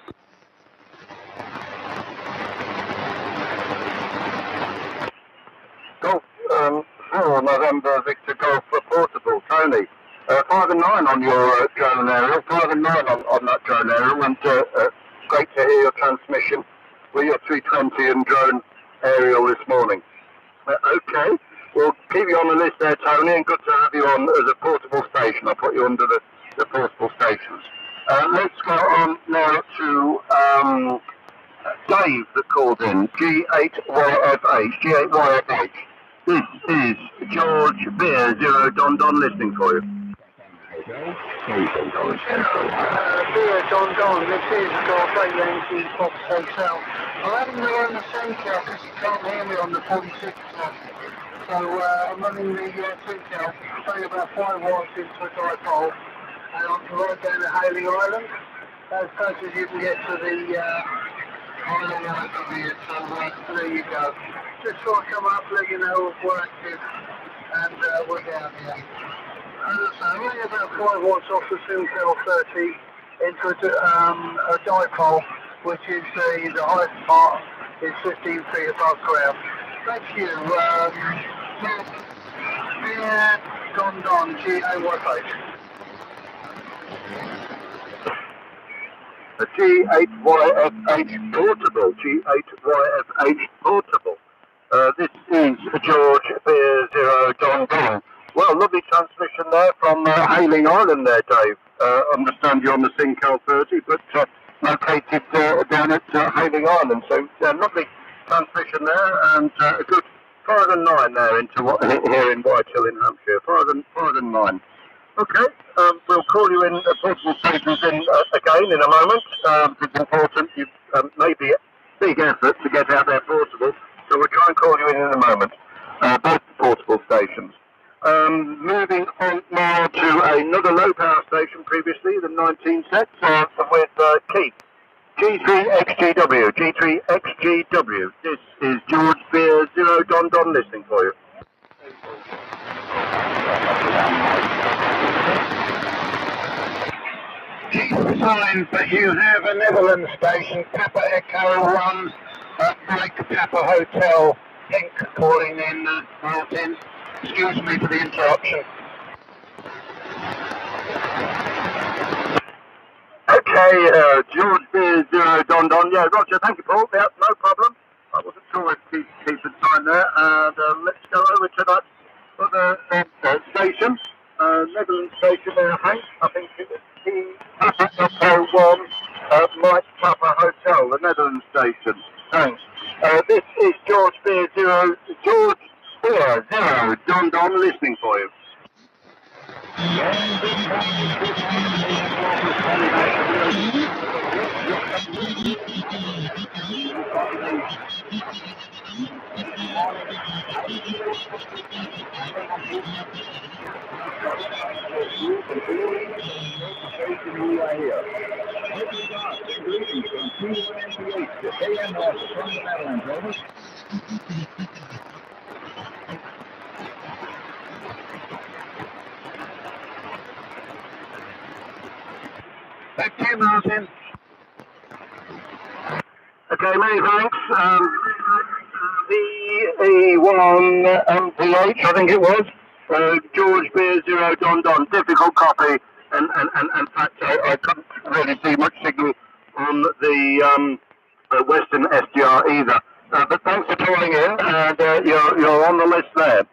Speaker 5: Golf 4 November Victor Golf portable, Tony. 5 and 9 on your drone aerial, 5 and 9 on that drone aerial, and great to hear your transmission with your 320 and drone aerial this morning. Okay, we'll keep you on the list there, Tony, and good to have you on as a portable station. I'll put you under the portable stations. Let's go on now to Dave that called in, G8YFH. This is George Beer 0 Don Don listening for you.
Speaker 6: Beer Don Don, this is Golf 8 Yankee Fox Hotel. I'm having to run the Senkel because you can't hear me on the 46 one. So I'm running the Senkel, only about 5 watts into a dipole, and I'm right down to Hailing Island, as close as you can get to the Hailing Island from here, so there you go. Just thought I'd come up, let you know we're active, and we're down here. As I say, I'm only about 5 watts off the Senkel 30 into a dipole, which is the highest part is 15 feet above ground. Thank you. Beer Don Don, G8YFH.
Speaker 5: The G8YFH portable, G8YFH portable. This is George Beer 0 Don Don. Well, lovely transmission there from Hailing Island there, Dave. Understand you're on the Senkel 30, but located down at Hailing Island. So lovely transmission there, and a good 5 and 9 there into here in Whitehill in Hampshire. 5 and 9. Okay, we'll call you in portable stations again in a moment. It's important. You've made the big effort to get out there portable, so we'll try and call you in a moment. Both portable stations. Moving on now to another low power station previously GW. This is George Beer Zero Don Don listening for you.
Speaker 3: Keep the signs that you have a Netherlands station, Papa Echo 1 at Mike Papa Hotel, Pink calling in Martin. Excuse me for the interruption.
Speaker 5: Okay, George Beer Zero Don Don. Yeah, Roger, thank you, Paul. Yeah, no problem. I wasn't sure if to keep the time there. And let's go over to that other station, Netherlands station there, I think it was P01 Mike Papa Hotel, the Netherlands station. Thanks. This is George Beer Zero Don Don listening for you.
Speaker 3: Back to you, Martin.
Speaker 5: Okay, many thanks. The E1 MPH, I think it was. George Beer Zero Don Don. Difficult copy, and in fact, I couldn't really see much signal on the Western SDR either. But thanks for calling in, and you're on the list there.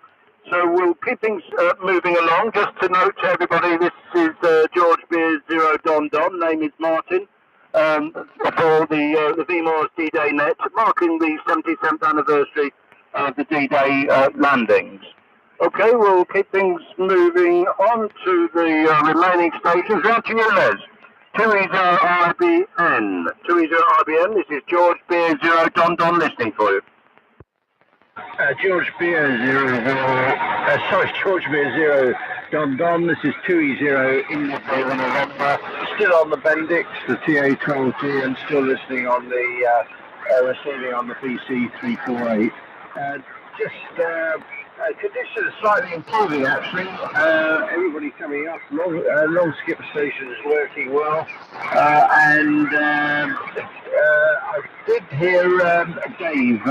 Speaker 5: So we'll keep things moving along. Just to note to everybody, this is George Beer Zero Don Don. Name is Martin. For the VMOS D-Day Net, marking the 77th anniversary of the D-Day landings. Okay, we'll keep things moving on to the remaining stations. Right to you, Les. 2E0 IBN. 2E0 IBN, this is George Beer Zero Don Don listening for you.
Speaker 3: George Beer Zero Don Don. This is 2E0 in November. Still on the Bendix, the TA12T, and still listening on the receiving on the BC 348. Conditions are slightly improving actually. Everybody coming up. Long skip station is working well, and I did hear Dave.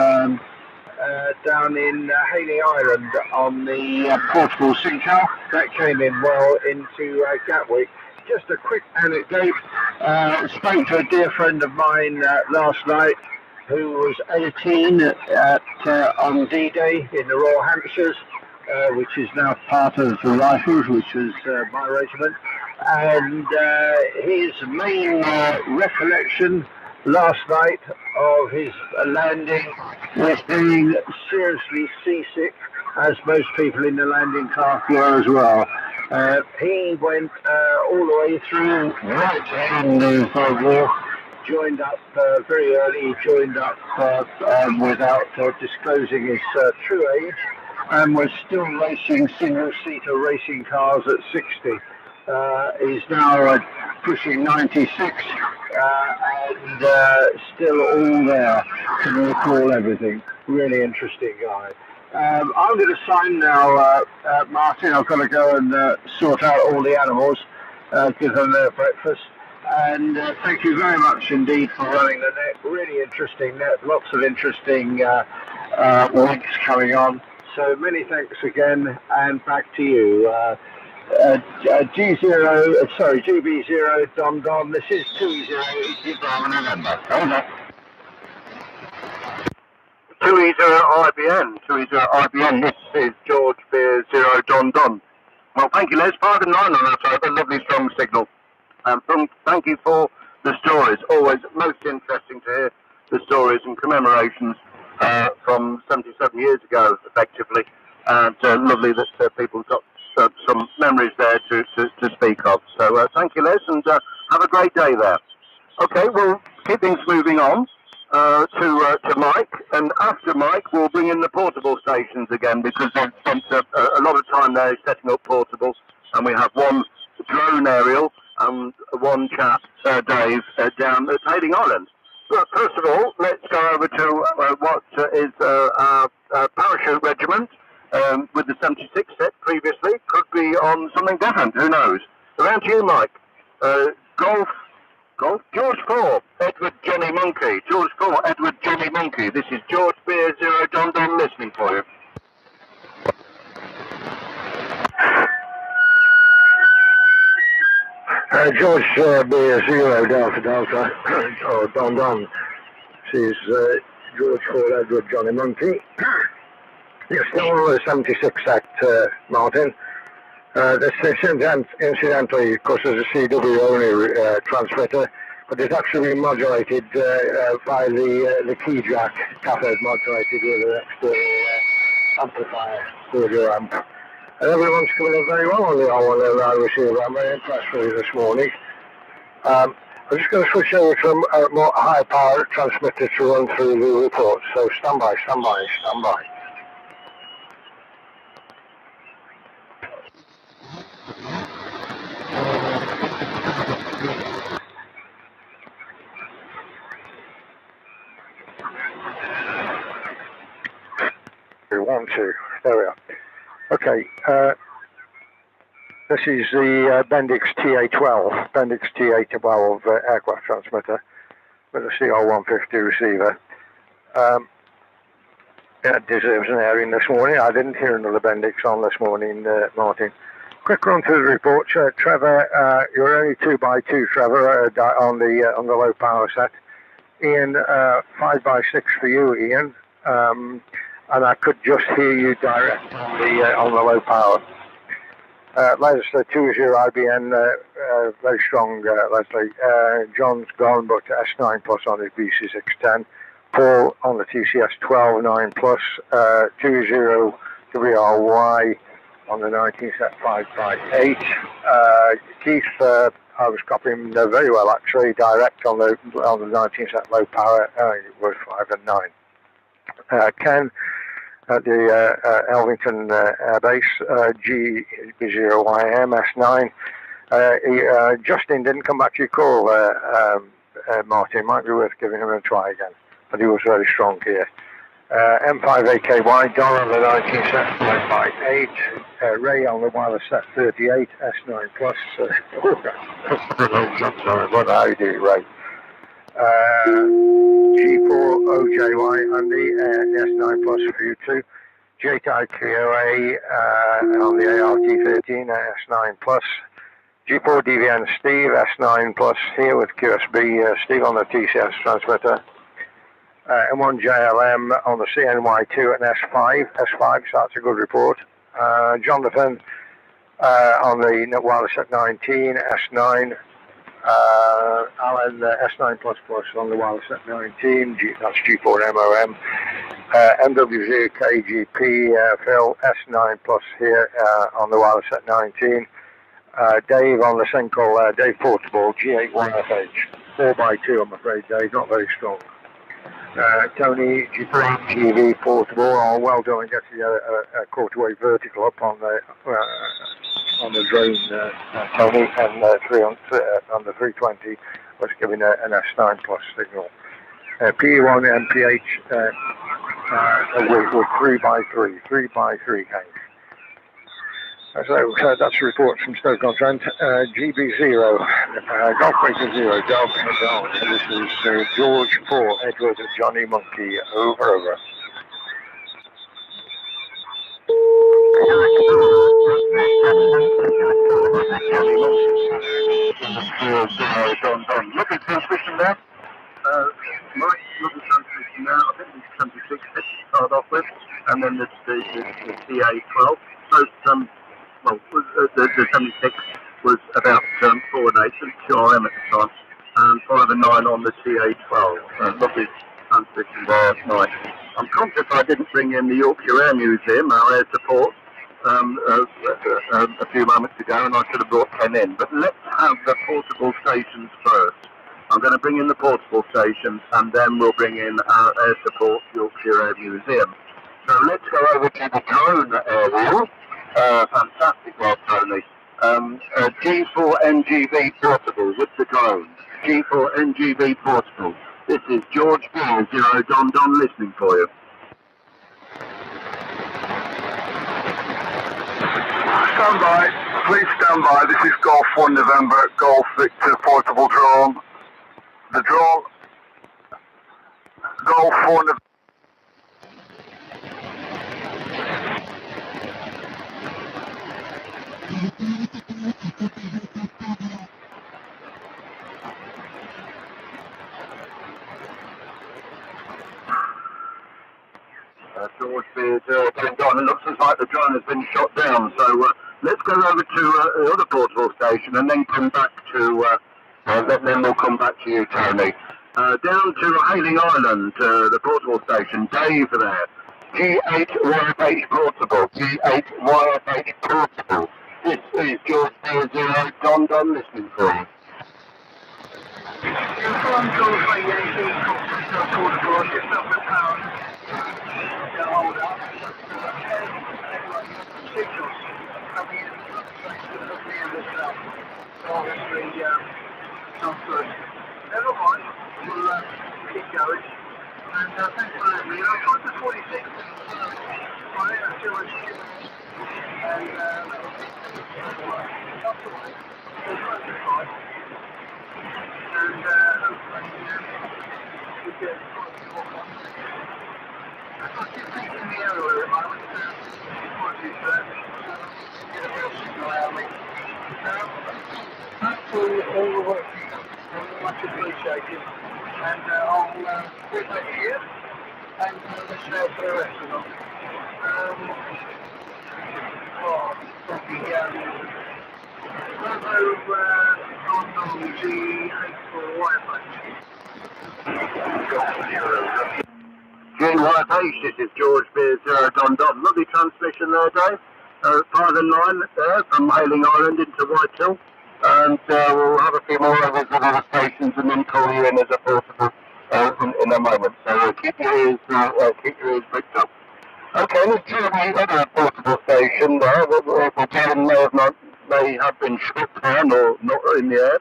Speaker 3: Down in Hayling Island on the portable Sincar. That came in well into Gatwick. Just a quick anecdote. Spoke to a dear friend of mine last night who was 18 on D-Day in the Royal Hampshires, which is now part of the Rifles, which was my regiment. And his main recollection last night of his landing was being seriously seasick, as most people in the landing craft were as well. He went all the way through right to the end of the war, joined up very early, joined up without disclosing his true age, and was still racing single-seater racing cars at 60. He's now pushing 96 and still all there, can recall everything. Really interesting guy. I'm going to sign now, Martin. I've got to go and sort out all the animals, give them their breakfast. And thank you very much indeed for running the net. Really interesting net. Lots of interesting links coming on. So many thanks again, and back to you. GB0 Don Don. This is 2E0 November. Over.
Speaker 5: 2E0 IBN. 2E0 IBN. This is George Beer Zero Don Don. Well, thank you, Les. 5 and 9 on that side. A lovely strong signal. Thank you for the stories. Always most interesting to hear the stories and commemorations from 77 years ago, effectively. And lovely that people got some memories there to speak of. So thank you, Les, and have a great day there. Okay, we'll keep things moving on to Mike, and after Mike we'll bring in the portable stations again, because they've spent a lot of time there setting up portables, and we have one drone aerial and one chap, Dave, down at Hayling Island. Well, first of all, let's go over to what is our parachute regiment with the 76 set previously. Could be on something different, who knows? Around to you, Mike. Golf, George 4, Edward Johnny Monkey. George 4, Edward Johnny Monkey. This is George Beer 0 Don Don listening for you.
Speaker 3: George Beer 0 Delta Delta, or Don Don. This is George 4 Edward Johnny Monkey. You're still on the 76 set, Martin. This is incidentally, of course, there's a CW only transmitter, but it's actually modulated by the key jack, cathode modulated with an external amplifier, audio amp. And everyone's coming up very well on the R109 receiver. I'm very impressed with it this morning. I'm just going to switch over to a more high power transmitter to run through the reports. So stand by. One, two. There we are. Okay. This is the Bendix TA12, Bendix TA12 aircraft transmitter with a CR150 receiver. It deserves an airing this morning. I didn't hear another Bendix on this morning, Martin. Quick run through the report. Trevor, you're only 2x2, Trevor, on the low power set. Ian, 5x6 for you, Ian. And I could just hear you direct on the low power. Leslie 20 IBN, very strong, Leslie. John's gone, but S9 plus on his BC610. Paul on the TCS 12 9 plus, 20 WRY on the 19 set 5x8. Keith, I was copying very well actually, direct on the 19 set low power. It was 5 and 9. Ken at the Elvington Air Base, G0YM S9. Justin didn't come back to your call, Martin. Might be worth giving him a try again, but he was very strong here. M5AKY, Don on the 19 set 5x8, Ray on the wireless set 38, S9 plus. What are you doing, Ray? G4OJY Andy, S9 plus for you too. J-Type on the ART13, S9 plus. G4DVN Steve, S9 plus here with QSB, Steve on the TCS transmitter. M1JLM on the CNY2 and S5, so that's a good report. Jonathan on the wireless at 19, S9. Alan, S9 plus on the wireless at 19, that's G4MOM. MW0KGP, Phil, S9 plus here on the wireless at 19. Dave on the Senko, Dave Portable, G81FH, 4x2 I'm afraid, Dave, not very strong. Tony, G3GV Portable, oh, well done, getting a quarter-wave vertical up on the drone, Tony, and on the 320 was giving an S9 plus signal. P1 MPH with 3x3, Hank. So that's a report from Stoke-on-Trent. GB0, Golf Breaker 0, Dog, and this is George 4, Edward Johnny Monkey, over.
Speaker 5: Look at transmission there. Right, look at transmission now. I think it's 76 to start off with, and then the CA12. So, well, the 76 was about 4 and 8 at 2RM at the time, and 5 and 9 on the CA12. Lovely transmission there tonight. I'm conscious I didn't bring in the Yorkshire Air Museum, our air support, a few moments ago, and I should have brought 10 in. But let's have the portable stations first. I'm going to bring in the portable stations, and then we'll bring in our air support Yorkshire Air Museum. So let's go over to the drone area. Fantastic, well, Tony. G4NGV portable with the drone. G4NGV portable. This is George Beer, 0 Don listening for you.
Speaker 7: Stand by, please stand by. This is Golf 1 November, Golf Victor Portable Drone. The drone, Golf 1 November.
Speaker 5: George Beard going on. It looks as like the drone has been shot down. So let's go over to the other portable station and then come back to. Then we'll come back to you, Tony. Down to Hailing Island, the portable station. Dave there. G8YFH portable. G8YFH portable. This is George Beard, 0 Don listening for you.
Speaker 6: From Golf Yankee, portable, just up the pound. Hold up. Signals coming in this stuff. Obviously, not good. Never mind, we'll keep going. And thanks for letting me. I've got the 46. Right, that's too much. And not to worry. There's lots of time. And hopefully we get quite a few more content. I've got 2 feet in the air at the moment. Apologies for that. Get a real signal out of me. Thanks for all the work you've done. Much appreciated. And I'll put that here and let's share for the rest of them.
Speaker 5: GYH, this is George Beard, 0 Don. Lovely transmission there, Dave. 5 and 9 there from Hailing Island into Whitehall. And we'll have a few more of those other stations and then call you in as a portable in a moment. So keep your ears picked up. Okay, let's try the other portable station there. The may have been shut down or not in the air.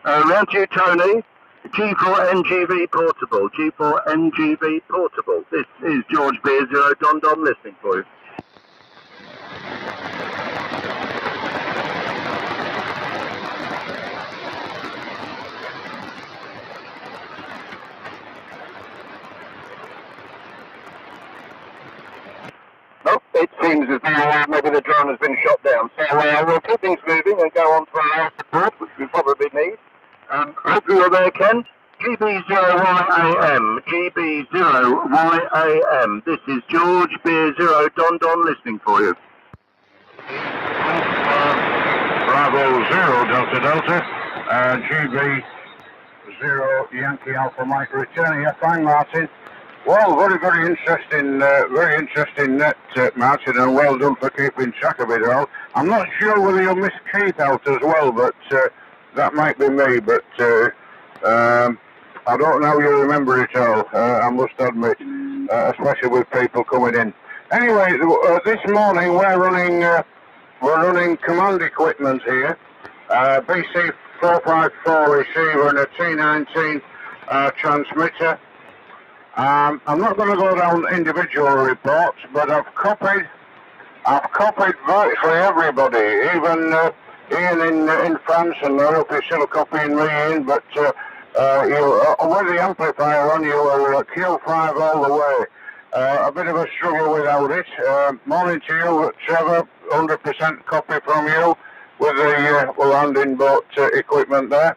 Speaker 5: Round to you, Tony. G4NGV portable. G4NGV portable. This is George Beard, 0 Don listening for you. Nope, it seems as though maybe the drone has been shot down. So we'll keep things moving and go on to our air support, which we probably need. Hopefully you're there, Ken. GB0YAM. GB0YAM. This is George Beard, 0 Don listening for you.
Speaker 8: Bravo 0 Delta Delta. GB0 Yankee Alpha Mike returning. Yeah, fine, Martin. Well, very interesting net, Martin, and well done for keeping track of it all. I'm not sure whether you'll miss Keith out as well, but that might be me, but I don't know you remember it all, I must admit, especially with people coming in. Anyway, this morning we're running command equipment here, BC 454 receiver and a T19 transmitter. I'm not going to go down individual reports, but I've copied virtually everybody, even Ian in France, and I hope he's still copying me in, but with the amplifier on, you were Q5 all the way. A bit of a struggle without it. Morning to you, Trevor, 100% copy from you with the landing boat equipment there.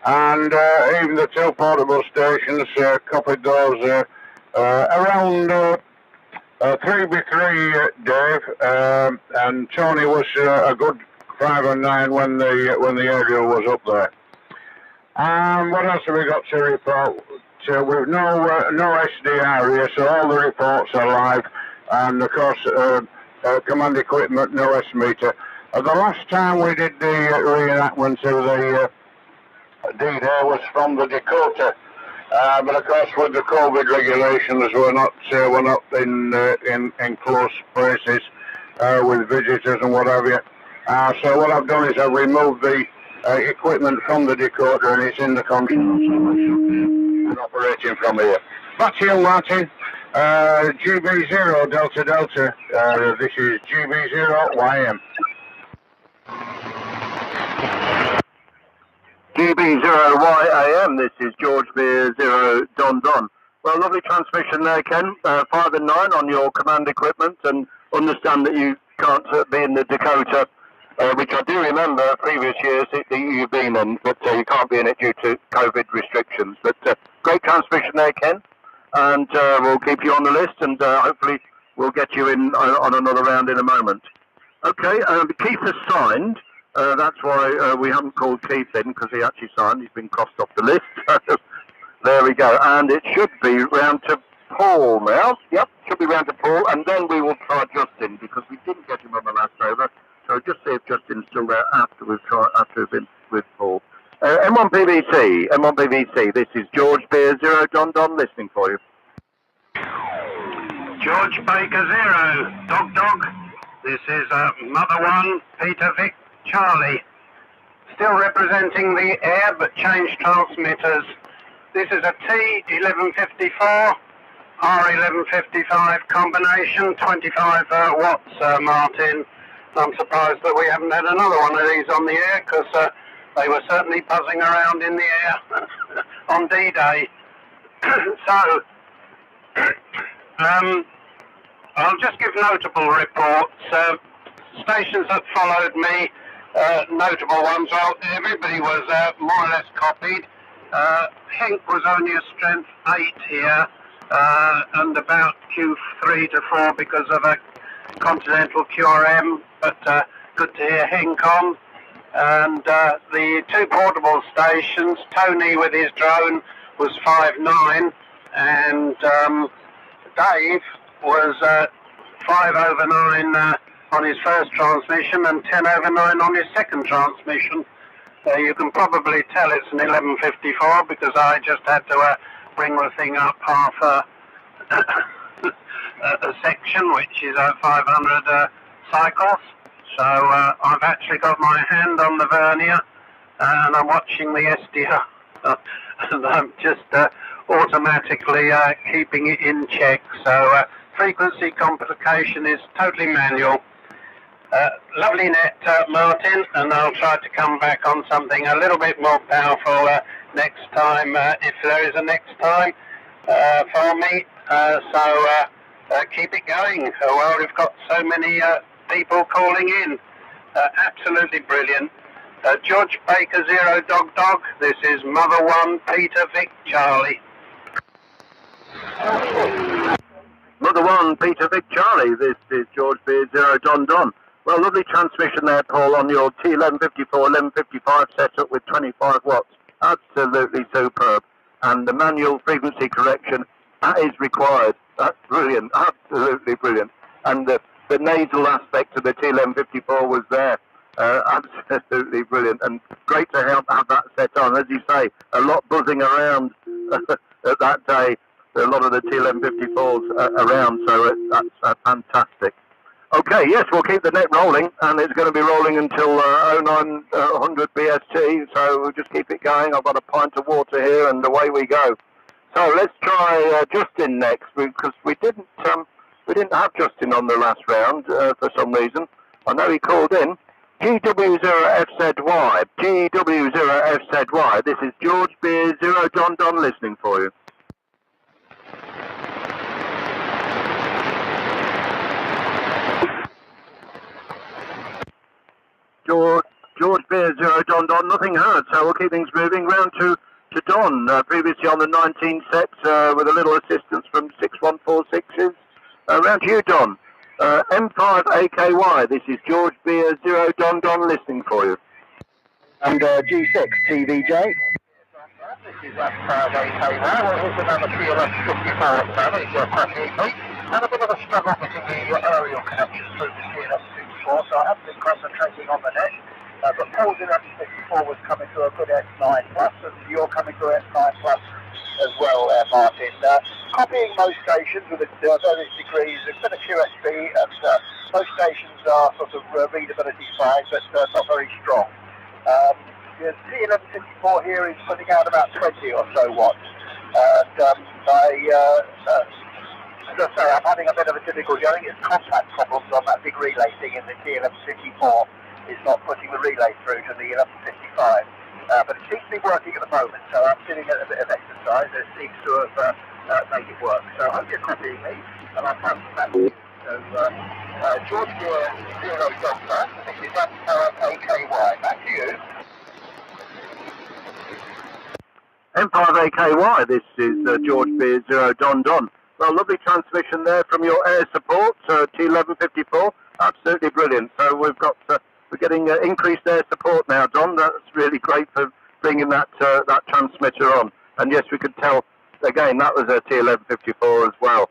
Speaker 8: And even the 2 portable stations, copied those around 3x3, Dave, and Tony was a good 5 and 9 when the aerial was up there. What else have we got to report? We've no SDR here, so all the reports are live, and of course command equipment, no S-meter. The last time we did the reenactment of the D-Day was from the Dakota, but of course with the COVID regulations we're not in close places with visitors and what have you. So what I've done is I've removed the equipment from the Dakota and it's in the control. operating from here. Back to you, Martin. GB0 Delta Delta. This is GB0 YM.
Speaker 5: GB0YAM, this is George Beer 0 Don Don. Well, lovely transmission there, Ken. 5 and 9 on your command equipment, and understand that you can't be in the Dakota, which I do remember previous years that you've been in, but you can't be in it due to COVID restrictions. But great transmission there, Ken, and we'll keep you on the list, and hopefully we'll get you in on another round in a moment. Okay, Keith has signed. That's why we haven't called Keith in, because he actually signed. He's been crossed off the list. There we go. And it should be round to Paul now. Yep, should be round to Paul. And then we will try Justin, because we didn't get him on the last over. So just see if Justin's still there after we've been with Paul. M1 PVC. This is George Beer 0 Don Don listening for you.
Speaker 1: George Baker 0, Dog. This is Mother 1, Peter Vic Charlie. Still representing the air, but changed transmitters. This is a T1154, R1155 combination, 25 watts, Martin. I'm surprised that we haven't had another one of these on the air, because they were certainly buzzing around in the air on D-Day. So, I'll just give notable reports. Stations that followed me, notable ones, well, everybody was more or less copied. Henk was only a strength 8 here, and about Q3 to 4 because of a Continental QRM, but good to hear Henk on. And the 2 portable stations, Tony with his drone was 5.9, and Dave was 5 over 9 on his first transmission and 10 over 9 on his second transmission. You can probably tell it's an 1154 because I just had to bring the thing up half a section, which is 500 cycles. So I've actually got my hand on the vernier and I'm watching the SDR and I'm just automatically keeping it in check. So frequency complication is totally manual. Lovely net, Martin, and I'll try to come back on something a little bit more powerful next time, if there is a next time for me. So keep it going. Well, we've got so many people calling in. Absolutely brilliant. George Baker 0 Dog. This is Mother 1 Peter Vic Charlie.
Speaker 5: Mother 1 Peter Vic Charlie. This is George Beer 0 Don. Well, lovely transmission there, Paul, on your T1154, 1155 setup with 25 watts. Absolutely superb. And the manual frequency correction, that is required. That's brilliant. Absolutely brilliant. And the nasal aspect of the T1154 was there. Absolutely brilliant. And great to have that set on. As you say, a lot buzzing around at that day. A lot of the T1154s around, so that's fantastic. Okay, yes, we'll keep the net rolling, and it's going to be rolling until 0900 BST, so we'll just keep it going. I've got a pint of water here, and away we go. So let's try Justin next, because we didn't have Justin on the last round for some reason. I know he called in. GW0FZY, GW0FZY. This is George Beer 0 Don listening for you. George Beer 0 Don, nothing heard, so we'll keep things moving. Round to Don, previously on the 19 set with a little assistance from 6146s. Round to you, Don. M5AKY, this is George Beer 0 Don listening for you.
Speaker 3: And G6 TVJ. This is M5AKY, well, here's the number 354 at the moment, it's your passing EP. And a bit of a struggle getting the aerial connections through the CNS64, so I haven't been concentrating on the net. But Paul's 1154 was coming through a good S9 plus, and you're coming through S9 plus as well, Martin. Copying most stations with various degrees. There's been a QSB, and most stations are sort of readability fine, but not very strong. The T1154 here is putting out about 20 or so watts. I'm having a bit of a difficulty. I think it's contact problems on that big relay thing in the T1154. It's not putting the relay through to the 1155. But it seems to be working at the moment, so I'm giving it a bit of exercise. It seems to have made it work. So I hope you're copying me, and I'll come back to you. So, George Gear 0 Delta, this is M5AKY. Back to you.
Speaker 5: M5AKY, this is George Beer 0 Don Don. Well, lovely transmission there from your air support, T1154. Absolutely brilliant. So we're getting increased air support now, Don. That's really great for bringing that transmitter on. And yes, we could tell again that was a T1154 as well.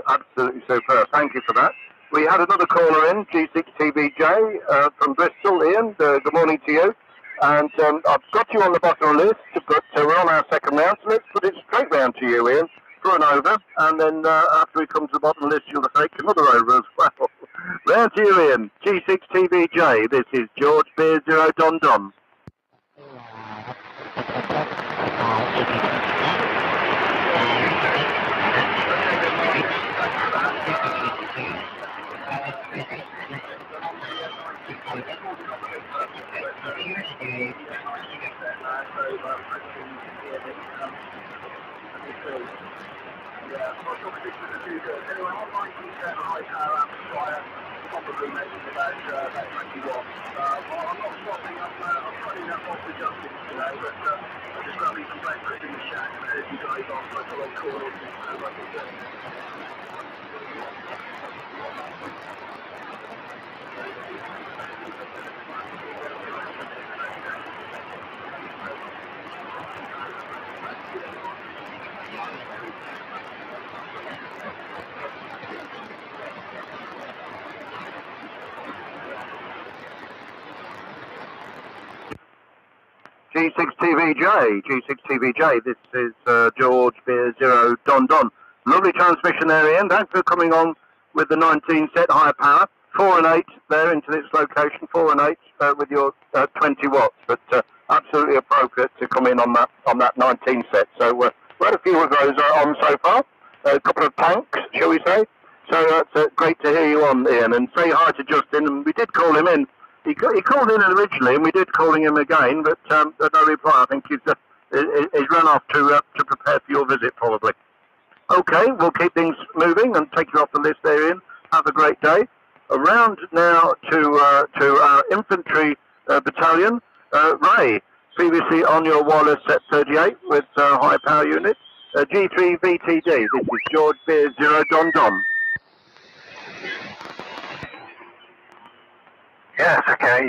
Speaker 5: Absolutely superb. Thank you for that. We had another caller in, G6TVJ from Bristol. Ian, good morning to you. And I've got you on the bottom of the list, but we're on our second round, so let's put it straight round to you, Ian, for an over, and then after we come to the bottom of the list, you'll take another over as well. Round to you, Ian. G6TVJ, this is George Beer 0 Don Don. G6TVJ, this is George Beer 0 Don Don. Lovely transmission there, Ian. Thanks for coming on with the 19 set higher power. 4 and 8 there into its location, 4 and 8 with your 20 watts, but absolutely appropriate to come in on that 19 set. So we had a few of those on so far, a couple of tanks, shall we say. So it's great to hear you on, Ian, and say hi to Justin. And we did call him in. He called in originally, and we did calling him again, but no reply. I think he's run off to prepare for your visit, probably. Okay, we'll keep things moving and take you off the list there, Ian. Have a great day. Around now to our infantry battalion. Ray, previously on your wireless set 38 with high power unit. G3 VTD, this is George Beer 0 Don Don.
Speaker 2: Yes, okay,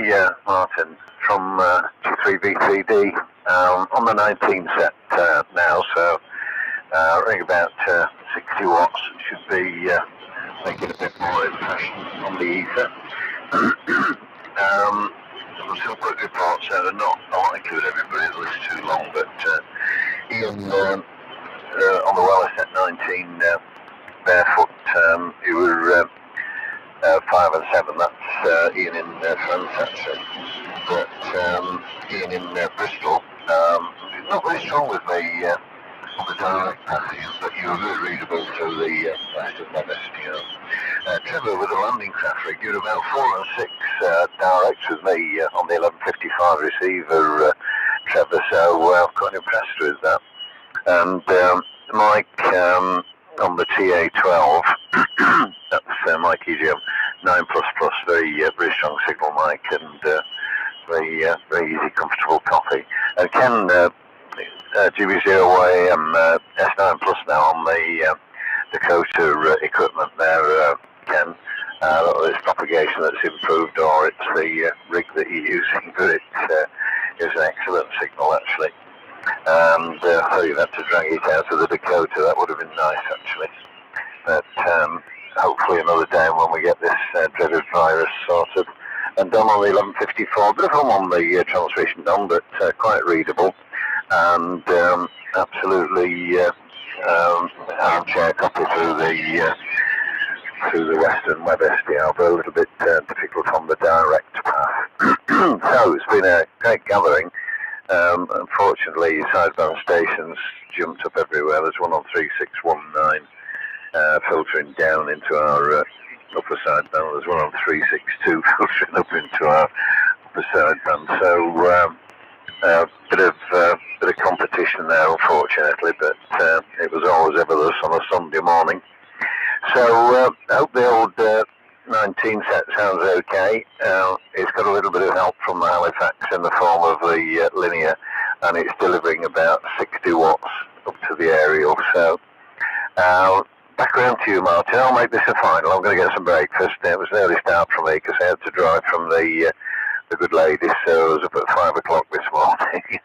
Speaker 2: Martin, from G3 VTD on the 19 set now, so running about 60 watts, should be making a bit more impression on the ether. Some quick reports, so not include everybody, the list too long, but Ian on the wireless set 19 barefoot, you were 5 and 7, that's Ian in France actually, but Ian in Bristol, not very strong with me on the direct passes, but you were very readable to the rest of my best, you know. Trevor with the landing craft rig, you were about 4 and 6 direct with me on the 1155 receiver, Trevor, so I'm quite impressed with that. And Mike on the TA12, that's Mike EGM 9++, very strong signal, Mike, and very easy, comfortable copy. And Ken, GB0AM S9 Plus now on the Dakota equipment there, Ken. It's propagation that's improved, or it's the rig that you're using, but it is an excellent signal actually. And so you've had to drag it out of the Dakota. That would have been nice actually. But hopefully another day when we get this dreaded virus sorted. And done on the 1154, bit of hum on the transmission done, but quite readable. And absolutely armchair copy through the Western Web SDR, but a little bit difficult on the direct path. So it's been a great gathering.
Speaker 8: Unfortunately, sideband stations jumped up everywhere. There's one on 3619 filtering down into our upper sideband. There's one on 362 filtering up into our upper sideband. So bit of competition there, unfortunately, but it was always ever thus on a Sunday morning. So I hope the old 19 set sounds okay. It's got a little bit of help from the Halifax in the form of the linear, and it's delivering about 60 watts up to the aerial. So back around to you, Martin. I'll make this a final. I'm going to get some breakfast. It was an early start for me because I had to drive from the good lady, so I was up at 5 o'clock this morning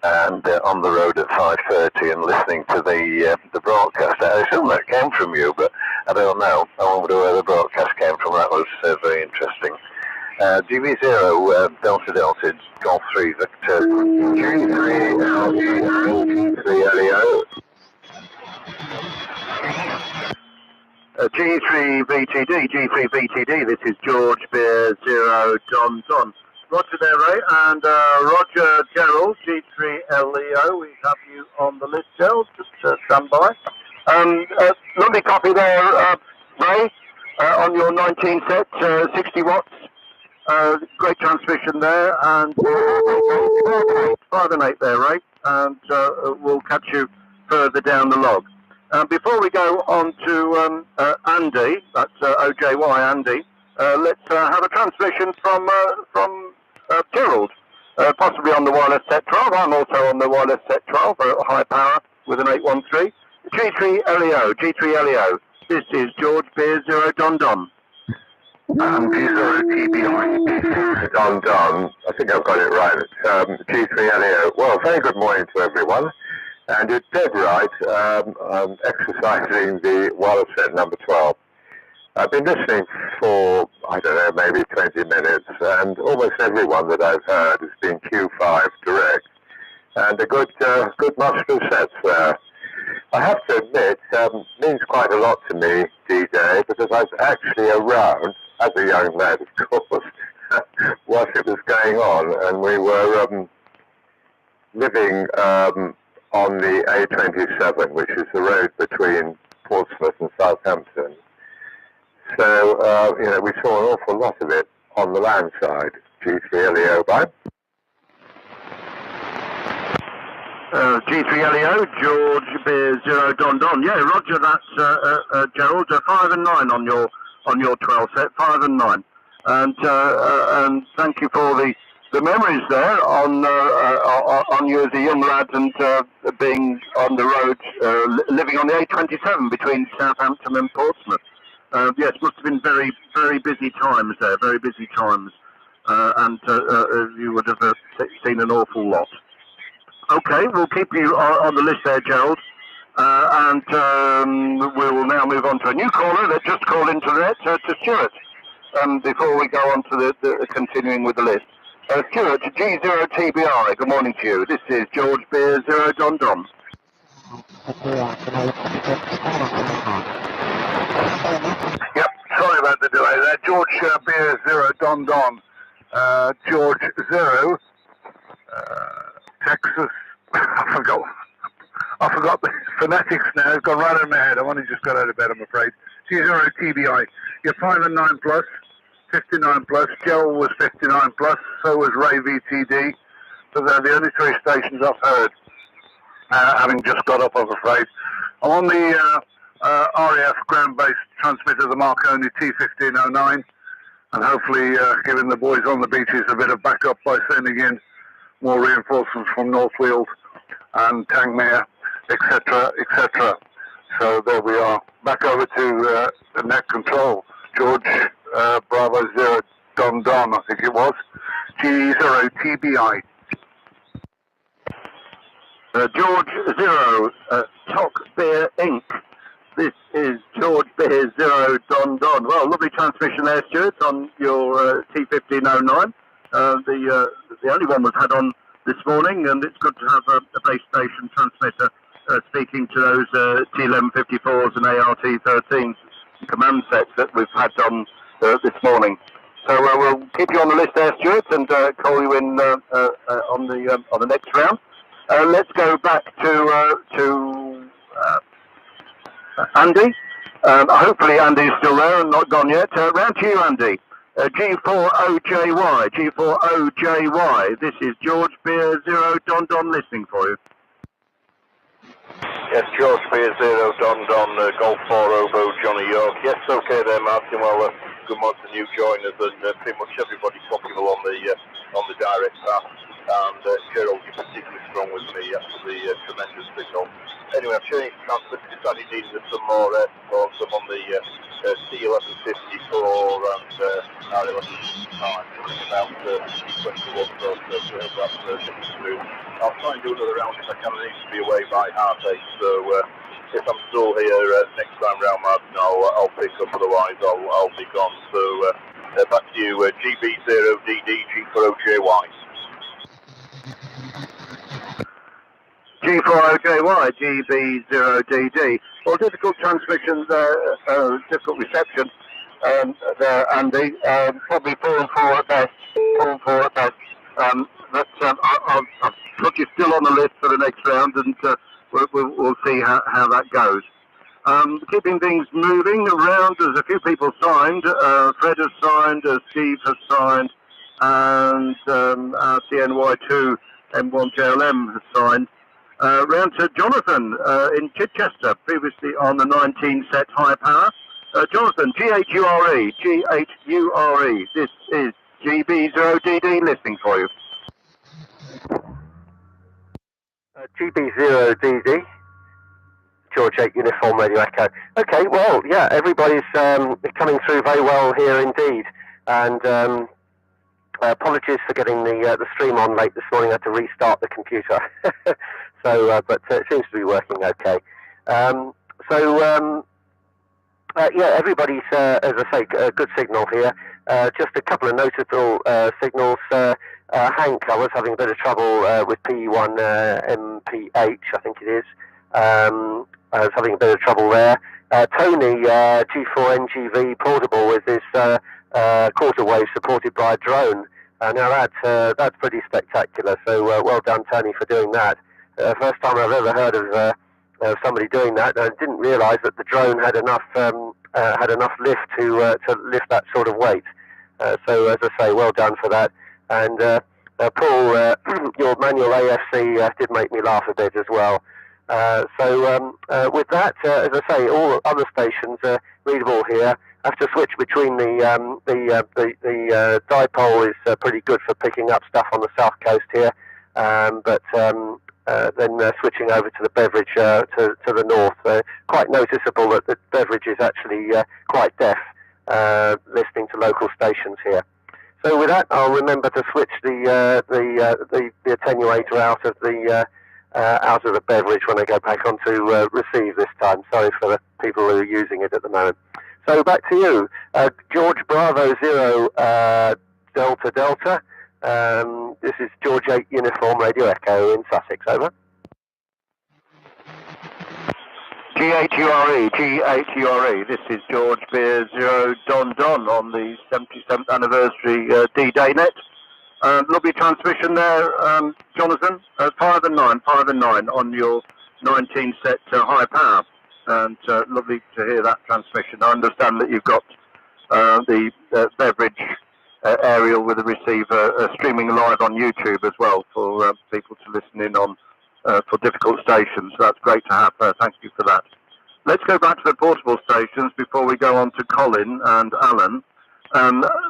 Speaker 8: and on the road at 5:30 and listening to the broadcast. I assume that came from you, but I don't know. I wonder where the broadcast came from. That was very interesting. GB0 Delta Delta Golf 3 Victor G3 Leo.
Speaker 5: G3 VTD, this is George Beer 0 Don Don. Roger there, Ray, and Roger Gerald, G3 Leo, we have you on the list, Gerald, just stand by. Lovely copy there, Ray, on your 19 set, 60 watts, great transmission there, and 5 and 8 there, Ray, and we'll catch you further down the log. Before we go on to Andy, that's OJY Andy, let's have a transmission from Gerald, possibly on the wireless set 12. I'm also on the wireless set 12, high power with an 813. G3 Leo. This is George Beer 0 Don Don.
Speaker 8: G0 TBI Don Don. I think I've got it right. G3 Leo. Well, very good morning to everyone. And you're dead right. I'm exercising the wireless set number 12. I've been listening for, I don't know, maybe 20 minutes, and almost everyone that I've heard has been Q5 direct, and a good muster of sets there. I have to admit, means quite a lot to me, D-Day, because I was actually around, as a young lad, of course, whilst it was going on, and we were living on the A27, which is the road between Portsmouth and Southampton. So, we saw an awful lot of it on the land side. G3 Leo, bye.
Speaker 5: G3 Leo, George Beer 0 Don Don. Yeah, Roger, that's Gerald. 5 and 9 on your 12 set, 5 and 9. And thank you for the memories there on you as a young lad and being on the road, living on the A27 between Southampton and Portsmouth. Yes, must have been very, very busy times there, very busy times. And you would have seen an awful lot. Okay, we'll keep you on the list there, Gerald. And we will now move on to a new caller that just called into there, to Stuart. Before we go on to the continuing with the list. Stuart, G0 TBI, good morning to you. This is George Beer 0 Don Don.
Speaker 7: Yep, sorry about the delay there. George Beer 0 Don Don. George 0, Texas. I forgot the phonetics now. It's gone right out of my head. I've only just got out of bed, I'm afraid. G0 TBI. You're 5 and 9 plus, 59 plus. Joel was 59 plus, so was Ray VTD. So they're the only 3 stations I've heard. Having just got up, I'm afraid. I'm on the RAF ground-based transmitter, the Marconi T1509, and hopefully giving the boys on the beaches a bit of backup by sending in more reinforcements from North Weald and Tangmere, etc., etc. So there we are. Back over to the net control. George Bravo 0 Don Don, I think it was. G0 TBI.
Speaker 5: George 0, Talk Beer Inc. This is George Beer 0 Don Don. Well, lovely transmission there, Stuart, on your T1509. The only one we've had on this morning, and it's good to have a base station transmitter speaking to those T1154s and ART13s command sets that we've had on this morning. So we'll keep you on the list there, Stuart, and call you in on the next round. Let's go back to Andy. Hopefully Andy's still there and not gone yet. Round to you, Andy. G40JY, G40JY. This is George Beer 0 Don Don listening for you.
Speaker 9: Yes, George Beer 0 Don Don, Golf 4 Obo, Johnny York. Yes, okay there, Martin. Well, good morning to new joiners, and pretty much everybody's popular on the direct path. And Gerald, you're particularly strong with me after the tremendous signal. Anyway, I've changed transfer, decided needed some more support. I'm on the C1154 and R1155, about 21 or so, that's through. I'll try and do another round if I can. I need to be away by 8:30, so if I'm still here next time round, Martin, I'll pick up, otherwise I'll be gone. So back to you, GB0DD G40JY.
Speaker 5: G40JY, GB0DD. Well, difficult transmission there, difficult reception there, Andy. Probably 4 and 4 at best. 4 and 4 at best. But I'll put you still on the list for the next round, and we'll see how that goes. Keeping things moving around, there's a few people signed. Fred has signed, Steve has signed, and CNY2 M1JLM has signed. Round to Jonathan in Chichester, previously on the 19 set high power. Jonathan, G8URE, G8URE. This is GB0DD listening for you.
Speaker 4: GB0DD, George 8 Uniform Radio Echo. Okay, well, yeah, everybody's coming through very well here indeed. And apologies for getting the stream on late this morning. I had to restart the computer. So, but it seems to be working okay. Yeah, everybody's, as I say, a good signal here. Just a couple of notable signals. Hank, I was having a bit of trouble with P1 MPH, I think it is. I was having a bit of trouble there. Tony, G4NGV portable with his quarter wave supported by a drone. Now that's pretty spectacular. So well done, Tony, for doing that. First time I've ever heard of somebody doing that. I didn't realise that the drone had enough lift to lift that sort of weight. So as I say, well done for that. And Paul, your manual AFC did make me laugh a bit as well. With that, as I say, all other stations are readable here. I have to switch between the dipole is pretty good for picking up stuff on the south coast here, but then switching over to the Beverage to the north. Quite noticeable that the Beverage is actually quite deaf, listening to local stations here. So with that, I'll remember to switch the attenuator out of the Beverage when I go back onto receive this time. Sorry for the people who are using it at the moment. So back to you, George Bravo 0 Delta Delta. This is George 8 Uniform Radio Echo in Sussex. Over.
Speaker 5: G8URE, G8URE. This is George Beer 0 Don Don on the 77th anniversary D-Day net. Lovely transmission there, Jonathan. 5 and 9 on your 19 set high power. And lovely to hear that transmission. I understand that you've got the Beverage aerial with the receiver streaming live on YouTube as well for people to listen in on for difficult stations. So that's great to have. Thank you for that. Let's go back to the portable stations before we go on to Colin and Alan.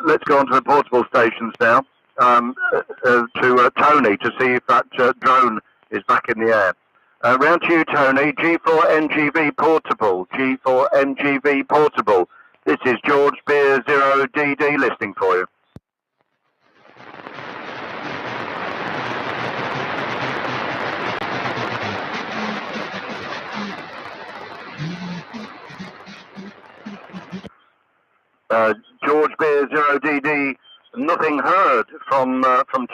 Speaker 5: Let's go on to the portable stations now to Tony to see if that drone is back in the air. Round to you, Tony. G4NGV portable. G4NGV portable. This is George Beer 0DD listening for you. George Beer 0DD, nothing heard from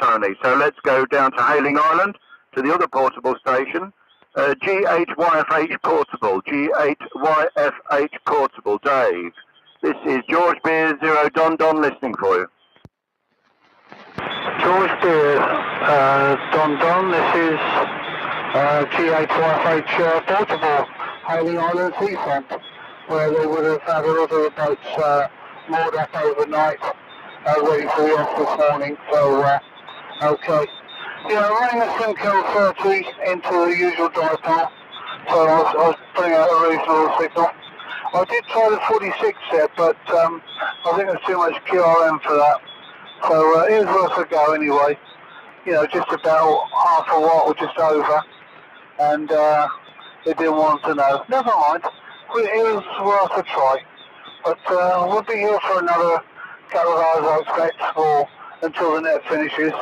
Speaker 5: Tony. So let's go down to Hailing Island to the other portable station. G8YFH portable, G8YFH portable. Dave, This is George Beer, 0 Don Don, listening for you.
Speaker 6: George Beer, Don, this is G8YFH Portable, Hailing Island seafront, where they would have had a lot of the boats moored up overnight, ready for the off this morning, so, okay. Yeah, running a Simco 30 into the usual dive path, so I was putting out a reasonable signal. I did try the 46 there, but I think there's too much QRM for that. So it was worth a go anyway. You know, just about half a watt or just over. And they didn't want to know. Never mind. It was worth a try. But we'll be here for another couple of hours, I expect, or until the net finishes.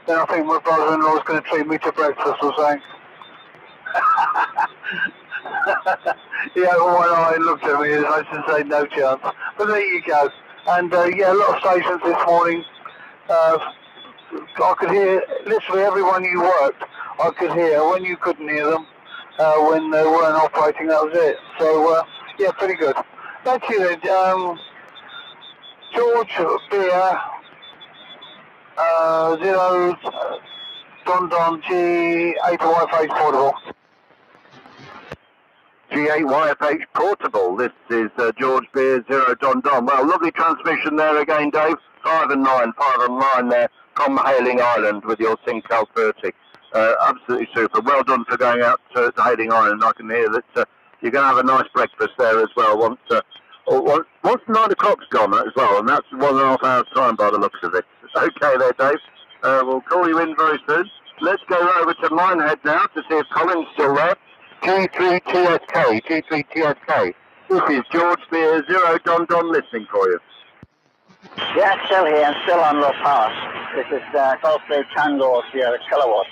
Speaker 6: Then I think my brother-in-law is going to treat me to breakfast or something. Yeah, one eye looked at me and I should say no chance. But there you go. And yeah, a lot of stations this morning. I could hear literally everyone you worked. I could hear when you couldn't hear them, when they weren't operating. That was it. So yeah, pretty good. Thank you then, George Beer, 0 Don G8YFH Portable.
Speaker 5: G8YFH Portable. This is George Beer, 0 Don Don. Well, lovely transmission there again, Dave. 5 and 9 there from Hailing Island with your Simco 30. Absolutely super. Well done for going out to Hailing Island. I can hear that you're going to have a nice breakfast there as well once 9 o'clock's gone as well, and that's 1.5 hours time by the looks of it. Okay there, Dave. We'll call you in very soon. Let's go over to Minehead now to see if Colin's still there. G3TSK. This is George Beer, 0 Don Don, listening for you.
Speaker 3: Yeah, still here and still on low power. This is Golf Tango Sierra Kilowatt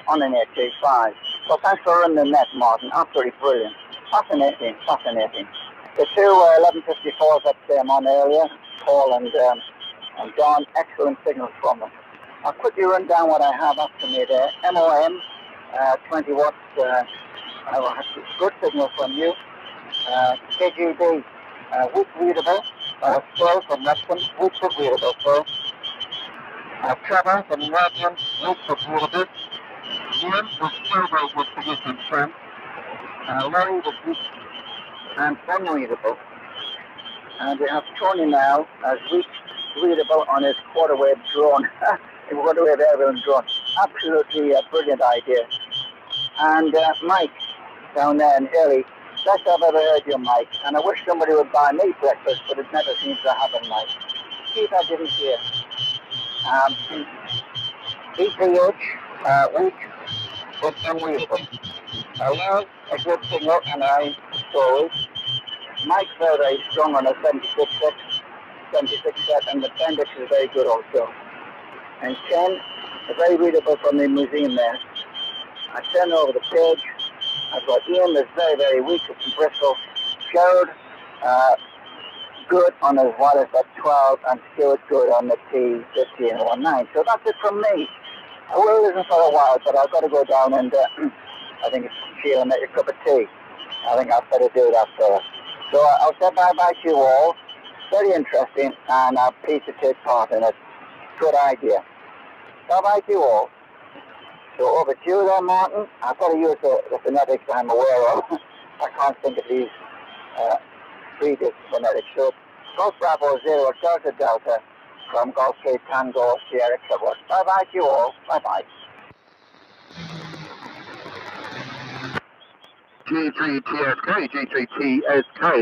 Speaker 3: on an 835. So thanks for running the net, Martin. Absolutely brilliant. Fascinating. The two 1154s that came on earlier, Paul and Don, excellent signals from them. I'll quickly run down what I have after me there. MOM, 20 watts, good signal from you. KGB, weak readable, Pearl from Western, weak readable Pearl. Trevor from Radian, weak readable. Ian was Silver with position friend. Larry was weak and unreadable. And we have Tony now as weak readable on his quarter-wave drone. Quarter-wave airborne drone. Absolutely a brilliant idea. And Mike down there in Early, best I've ever heard you, Mike. And I wish somebody would buy me breakfast, but it never seems to happen, Mike. Keith, I didn't hear. EPH, weak, but unreadable. Well, a good signal, and I saw Mike's very strong on a 76 set, and the appendix is very good also. And Ken, very readable from the museum there. I send over the page. I've got Ian that's very, very weak from Bristol. Gerald, good on his wireless at 12, and Stuart good on the T15 and 19. So that's it from me. I will listen for a while, but I've got to go down and I think it's Sheila make a cup of tea. I think I'd better do that first. So I'll say bye-bye to you all. Very interesting, and I'm pleased to take part in it. Good idea. Bye-bye to you all. So over to you there, Martin. I've got to use the phonetics I'm aware of. I can't think of these previous phonetics. So Golf Bravo 0 Delta Delta from Golf Cape Tango Sierra Kilowatt. Bye-bye to you all. Bye-bye.
Speaker 5: G3TSK.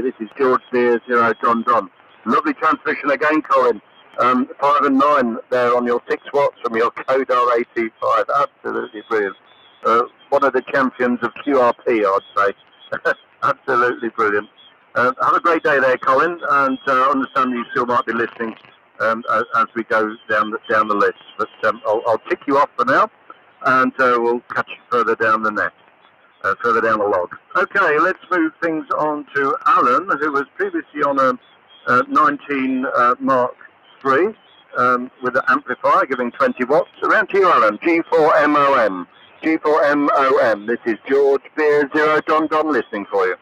Speaker 5: This is George Beer, 0 Don Don. Lovely transmission again, Colin. 5 and 9 there on your 6 watts from your Kodar 85. Absolutely brilliant. One of the champions of QRP, I'd say. Absolutely brilliant. Have a great day there, Colin, and I understand you still might be listening as we go down the list. But I'll tick you off for now, and we'll catch you further down the net. Further down the log. Okay, let's move things on to Alan, who was previously on a 19 Mark III with the amplifier giving 20 watts. Around to you, Alan. G4MOM. This is George Beer, 0 Don Don, listening for you.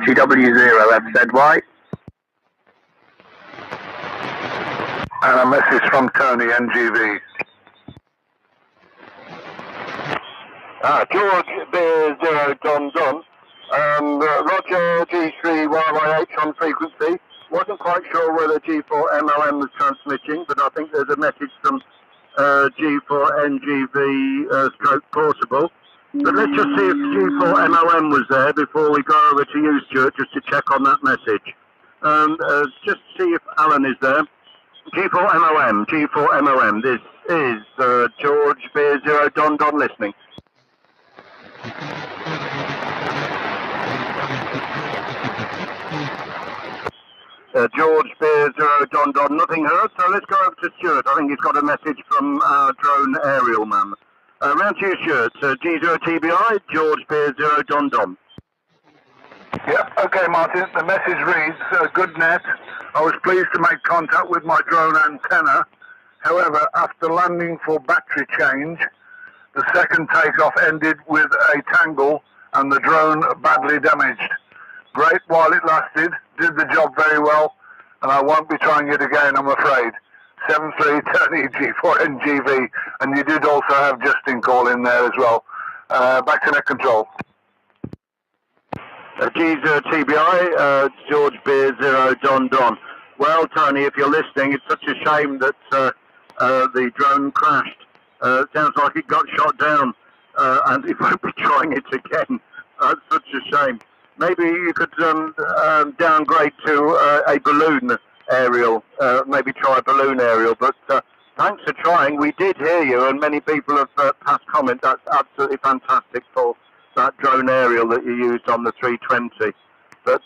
Speaker 5: GW0 FZY. And a message from Tony, NGV.
Speaker 8: George Beer 0 Don Don. Roger G3YYH on frequency. Wasn't quite sure whether G4MLM was transmitting, but I think there's a message from G4NGV stroke portable. But let's just see if G4MLM was there before we go over to you, Stuart, just to check on that message. Just see if Alan is there. G4MLM, this is George Beer 0 Don Don listening. George Beer 0 Don Don, nothing heard, so let's go over to Stuart. I think he's got a message from our drone aerial man. Round to you, Stuart. G0TBI, George Beer 0 Don Don.
Speaker 7: Yeah, okay, Martin. The message reads, good net. I was pleased to make contact with my drone antenna. However, after landing for battery change, the second takeoff ended with a tangle and the drone badly damaged. Great while it lasted, did the job very well, and I won't be trying it again, I'm afraid. 73 Tony G4NGV, and you did also have Justin call in there as well. Back to net control.
Speaker 8: G0TBI, George Beer 0 Don Don. Well, Tony, if you're listening, it's such a shame that the drone crashed. Sounds like it got shot down, and it won't be trying it again. That's such a shame. Maybe you could downgrade to a balloon aerial, maybe try a balloon aerial, but thanks for trying. We did hear you, and many people have passed comment. That's absolutely fantastic for that drone aerial that you used on the 320. But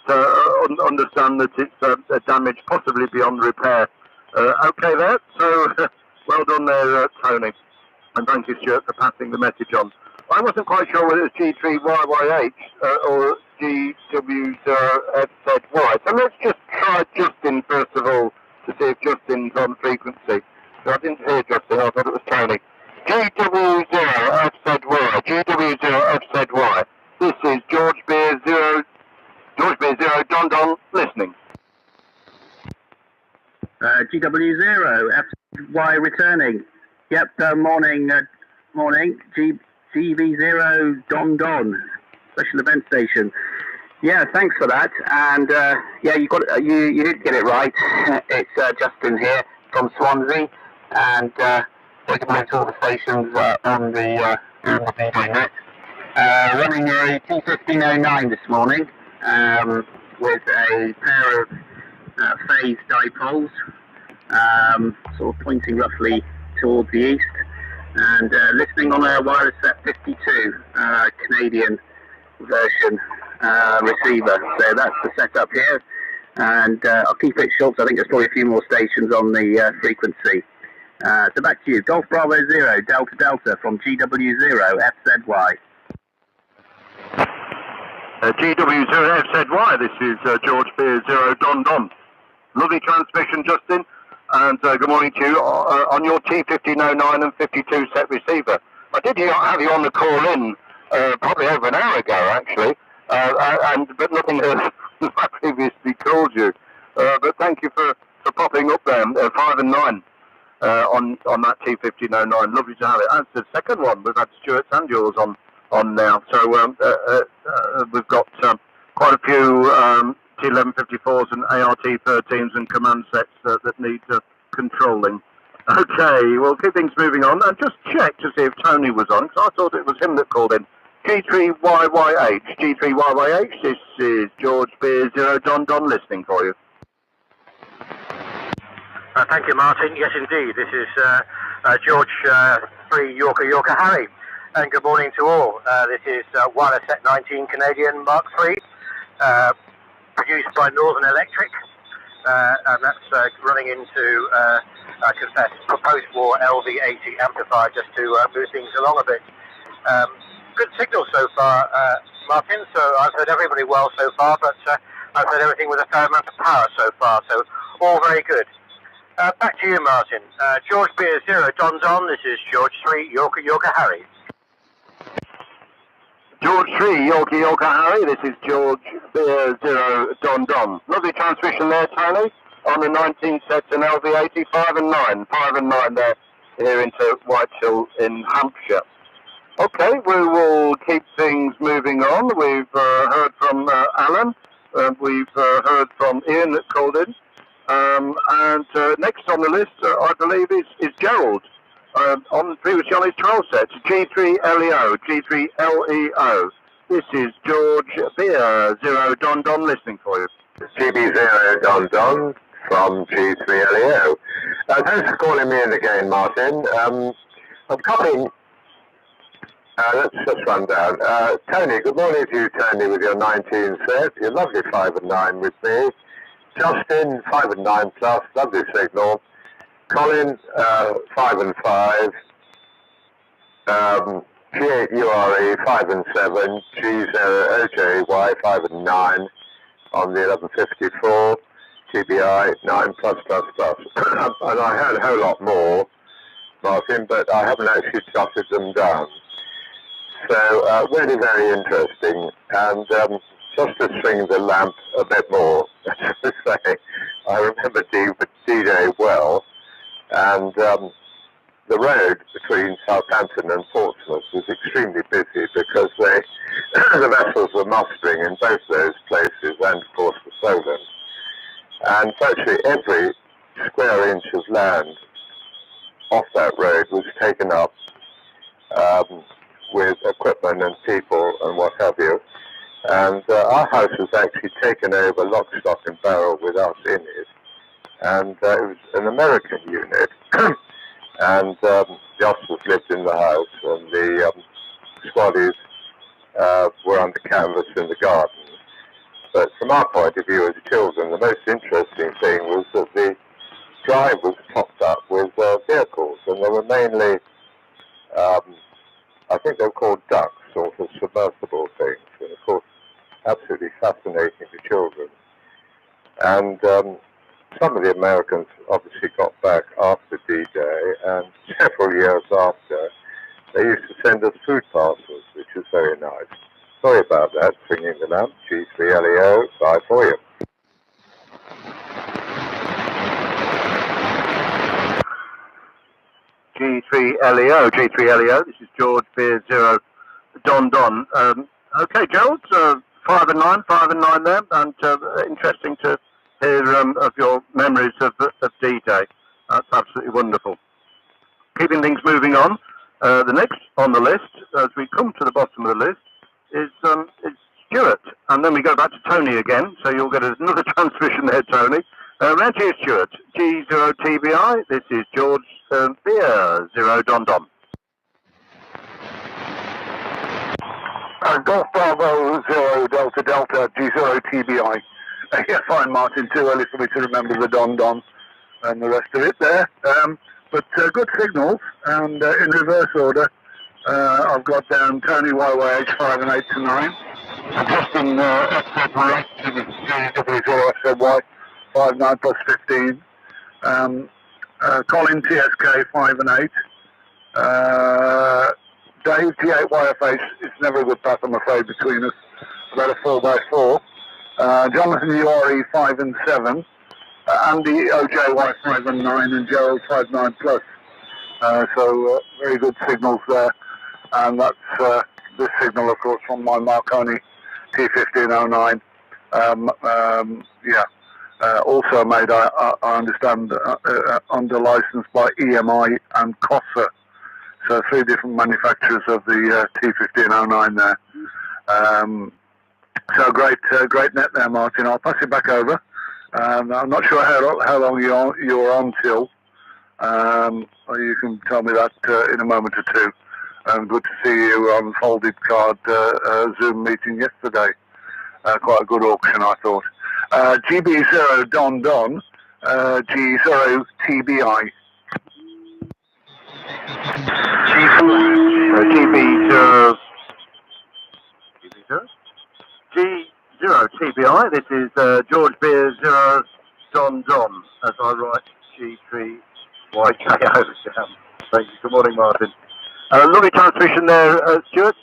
Speaker 8: understand that it's damage possibly beyond repair. Okay there, so well done there, Tony. And thank you, Stuart, for passing the message on. I wasn't quite sure whether it was G3YYH or GW0FZY. So let's just try Justin first of all to see if Justin's on frequency. So I didn't hear Justin, I thought it was Tony. GW0FZY, GW0FZY. This is George Beer 0 Don Don listening.
Speaker 5: GW0 FZY returning. Yep, morning. GV0 Don Don, special event station. Yeah, thanks for that. And yeah, you did get it right. It's Justin here from Swansea, and recommend all the stations on the Beverage Net. Running a T1509 this morning with a pair of phased dipoles, sort of pointing roughly towards the east. And listening on a wireless set 52 Canadian version receiver. So that's the setup here, and I'll keep it short. So I think there's probably a few more stations on the frequency. So back to you, Golf Bravo 0 Delta Delta from GW0 FZY.
Speaker 8: GW0 FZY. This is George Beer 0 Don Don. Lovely transmission, Justin. And good morning to you on your T1509 and 52 set receiver. I did have you on the call in probably over an hour ago, actually, but nothing else I previously called you. But thank you for popping up there, 5 and 9 on that T1509. Lovely to have it. That's the second one. We've had Stuart's and yours on now. So we've got quite a few T1154s and ART13s and command sets that need controlling. Okay, we'll keep things moving on. And just check to see if Tony was on, because I thought it was him that called in. G3YYH, this is George Beer 0 Don Don listening for you.
Speaker 10: Thank you, Martin. Yes, indeed. This is George 3 Yorker Harry. And good morning to all. This is Wireless Set 19 Canadian Mark III. Produced by Northern Electric, and that's running into, I confess, post-war LV80 amplifier just to move things along a bit. Good signal so far, Martin, so I've heard everybody well so far, but I've heard everything with a fair amount of power so far, so all very good. Back to you, Martin. George Beer 0 Don Don, this is George 3 Yorker Harry.
Speaker 5: George 3, Yorker Harry, this is George Beer 0 Don Don. Lovely transmission there, Tony, on the 19 sets in LV80, 5 and 9. 5 and 9 there, here into Whitehall in Hampshire. Okay, we will keep things moving on. We've heard from Alan, we've heard from Ian that called in, and next on the list, I believe, is Gerald. Previously on his 12 sets, G3LEO, G3LEO. This is George Beer 0 Don Don listening for you.
Speaker 4: GB0 Don Don from G3LEO. Thanks for calling me in again, Martin. I'm calling. Let's just run down. Tony, good morning to you, Tony, with your 19 set. Your lovely 5 and 9 with me. Justin, 5 and 9 plus, lovely signal. Colin, 5 and 5. G8 URE, 5 and 7. G0 OJY, 5 and 9 on the 1154. TBI, 9 plus plus plus. And I had a whole lot more, Martin, but I haven't actually jotted them down. So, really very interesting. And just to swing the lamp a bit more, just to say, I remember D-Day well. And the road between Southampton and Portsmouth was extremely busy because the vessels were mustering in both those places and, of course, the Solent. And virtually every square inch of land off that road was taken up with equipment and people and what have you. And our house was actually taken over lock, stock and barrel with us in it. And it was an American unit, and the officers lived in the house, and the squaddies were under canvas in the garden. But from our point of view as children, the most interesting thing was that the drive was topped up with vehicles, and they were mainly, I think they were called ducks, sort of submersible things, and of course, absolutely fascinating to children. And some of the Americans obviously got back after D-Day, and several years after, they used to send us food parcels, which was very nice. Sorry about that, swinging the lamp. G3LEO, bye for you.
Speaker 5: G3LEO, this is George Beer 0 Don Don. Okay, Gerald, 5 and 9 there, and interesting to hear of your memories of D-Day. That's absolutely wonderful. Keeping things moving on, the next on the list, as we come to the bottom of the list, is Stuart. And then we go back to Tony again, so you'll get another transmission there, Tony. Round to you, Stuart. G0 TBI, this is George Beer 0 Don Don.
Speaker 7: Golf Bravo 0 Delta Delta G0 TBI. Yeah, fine, Martin. Too early for me to remember the Don Don and the rest of it there. But good signals, and in reverse order, I've got down Tony YYH 5 and 8 to 9. And Justin FZ8 to the GW0 FZY 5 9 plus 15. Colin TSK 5 and 8. Dave T8YFH, it's never a good path, I'm afraid, between us. About a 4x4. Jonathan URE 5 and 7. Andy OJY 5 and 9, and Gerald 5 9 plus. So very good signals there. And that's this signal, of course, from my Marconi T1509. Also made, I understand, under license by EMI and COSA. So 3 different manufacturers of the T1509 there. So great net there, Martin. I'll pass it back over. I'm not sure how long you're on till. You can tell me that in a moment or two. Good to see you on folded card Zoom meeting yesterday. Quite a good auction, I thought. GB0 Don Don, G0 TBI. GB0 G0 TBI. This is George Beer 0 Don Don, as I write G3YKO. Thank you. Good morning, Martin. Lovely transmission there, Stuart.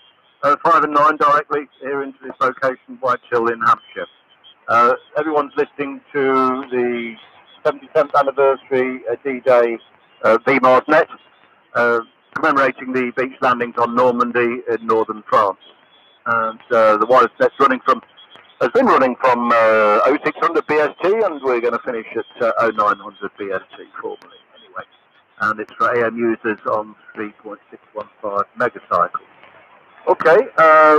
Speaker 5: 5 and 9 directly here into this location, Whitehill in Hampshire. Everyone's listening to the 77th anniversary D-Day VMARS Net, commemorating the beach landings on Normandy in northern France. And the wireless net's has been running from 0600 BST, and we're going to finish at 0900 BST formally anyway. And it's for AM users on 3.615 megacycles. Okay,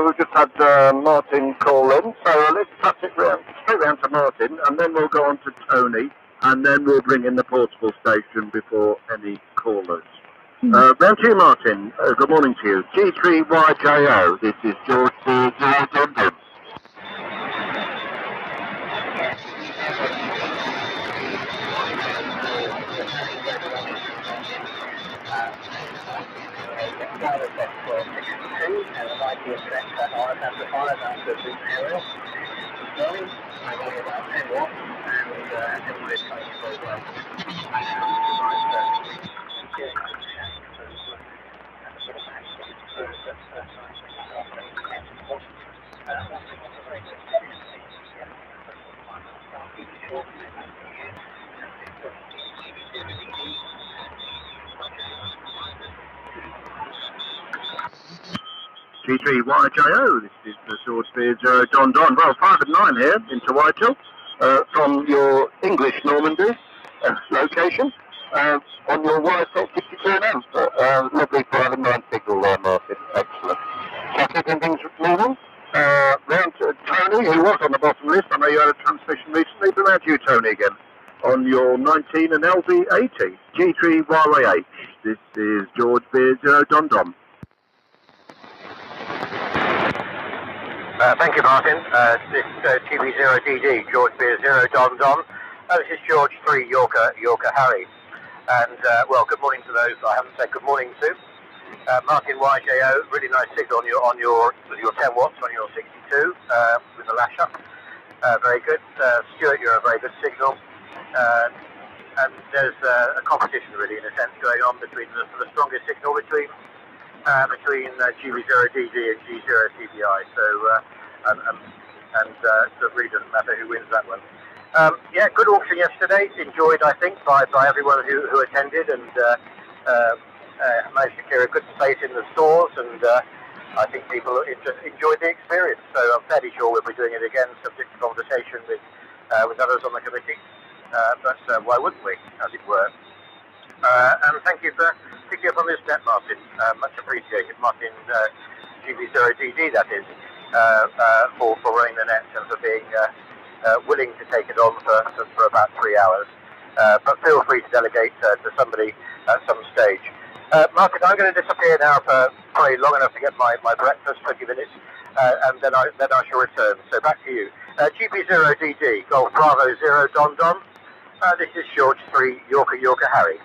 Speaker 5: we've just had Martin call in, so let's pass it straight round to Martin, and then we'll go on to Tony, and then we'll bring in the portable station before any callers. Round to you, Martin. Good morning to you. G3YJO, this is George 0 London. G3YJO, this is George Beard 0 Don. Well, 5 and 9 here into Whitehill from your English Normandy location on your YSL 62 lovely 5 and 9 signal there, Martin. Excellent. Traffic and things moving. Round to Tony, who was on the bottom list. I know you had a transmission recently, but round to you, Tony, again on your 19 and LV80 G3YYH. This is George Beard 0 Don.
Speaker 10: Thank you, Martin. This is GB0DD, George Beer 0 Don. This is George 3 Yorker Harry. And, well, good morning to those I haven't said good morning to. Martin YJO, really nice signal on your 10 watts on your 62 with the lash up. Very good. Stuart, you're a very good signal. And there's a competition, really, in a sense, going on between the strongest signal between GB0DD and G0TBI, so it really doesn't matter who wins that one. Yeah, good auction yesterday, enjoyed I think by everyone who attended, and managed to clear a good space in the stores, and I think people enjoyed the experience, so I'm fairly sure we'll be doing it again, subject to conversation with others on the committee, but why wouldn't we, as it were. And thank you for picking up on this net, Martin. Much appreciated, Martin GB0DD, that is, for running the net and for being willing to take it on for about 3 hours. But feel free to delegate to somebody at some stage. Martin, I'm going to disappear now for probably long enough to get my breakfast, 20 minutes, and then I shall return. So back to you. GB0DD, Golf Bravo 0 Don. This is George 3 Yorker Harry.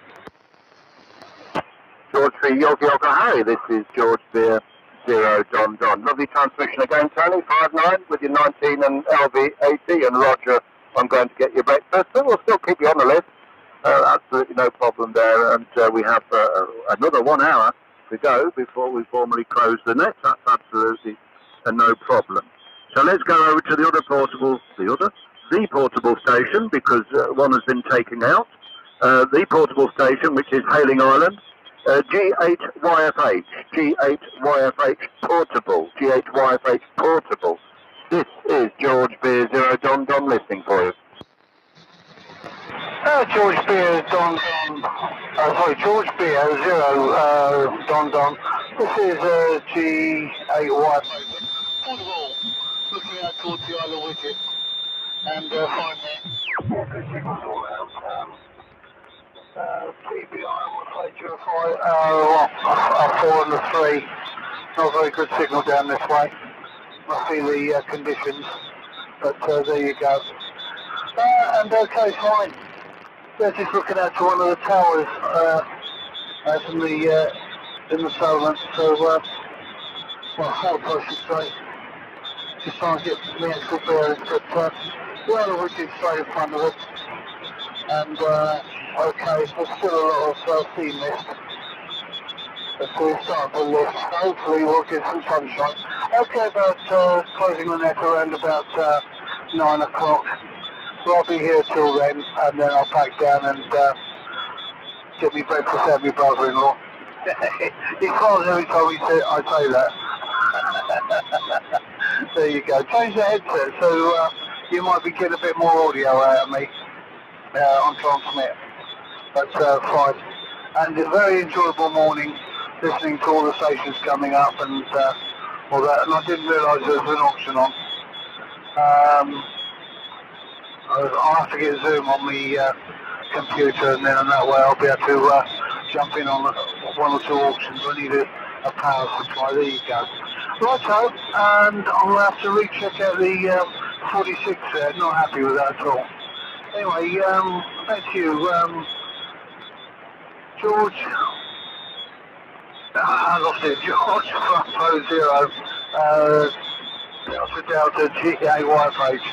Speaker 5: George 3 Yorker Harry, this is George Beer 0 Don. Lovely transmission again, Tony, 5-9 with your 19 and LV80, and Roger, I'm going to get your breakfast, but we'll still keep you on the list. Absolutely no problem there, and we have another 1 hour to go before we formally close the net. That's absolutely no problem. So let's go over to the portable station, because one has been taken out. The portable station, which is Hailing Island, G8YFH portable, G8YFH portable. This is George Beer 0 Don listening for you.
Speaker 6: George Beer George Beer 0 Don. This is G8Y. Looking out towards the Isle of Wicket, and find TBI, I'm 4 and 3. Not a very good signal down this way. Must be the conditions, but there you go. And okay, fine. They're just looking out to one of the towers in the Solent. So, how I should say, just trying to get the actual bearings, but the other wicket straight in front of it. And okay, there's still a lot of sea mist. So we'll start the lift. Hopefully we'll get some sunshine. Okay, about closing the net around about 9 o'clock. So I'll be here till then, and then I'll pack down and get me breakfast out of my brother-in-law. He calls every time I say that. There you go. Change the headset so you might be getting a bit more audio out of me on transmit. That's fine. And a very enjoyable morning listening to all the stations coming up and all that. And I didn't realise there was an auction on. I'll have to get Zoom on the computer, and then in that way I'll be able to jump in on one or two auctions. I need a power supply. There you go. Righto, and I'll have to recheck out the 46 there. Not happy with that at all. Anyway, back to you, George. I lost it. George Bravo 0 Delta GAYFH.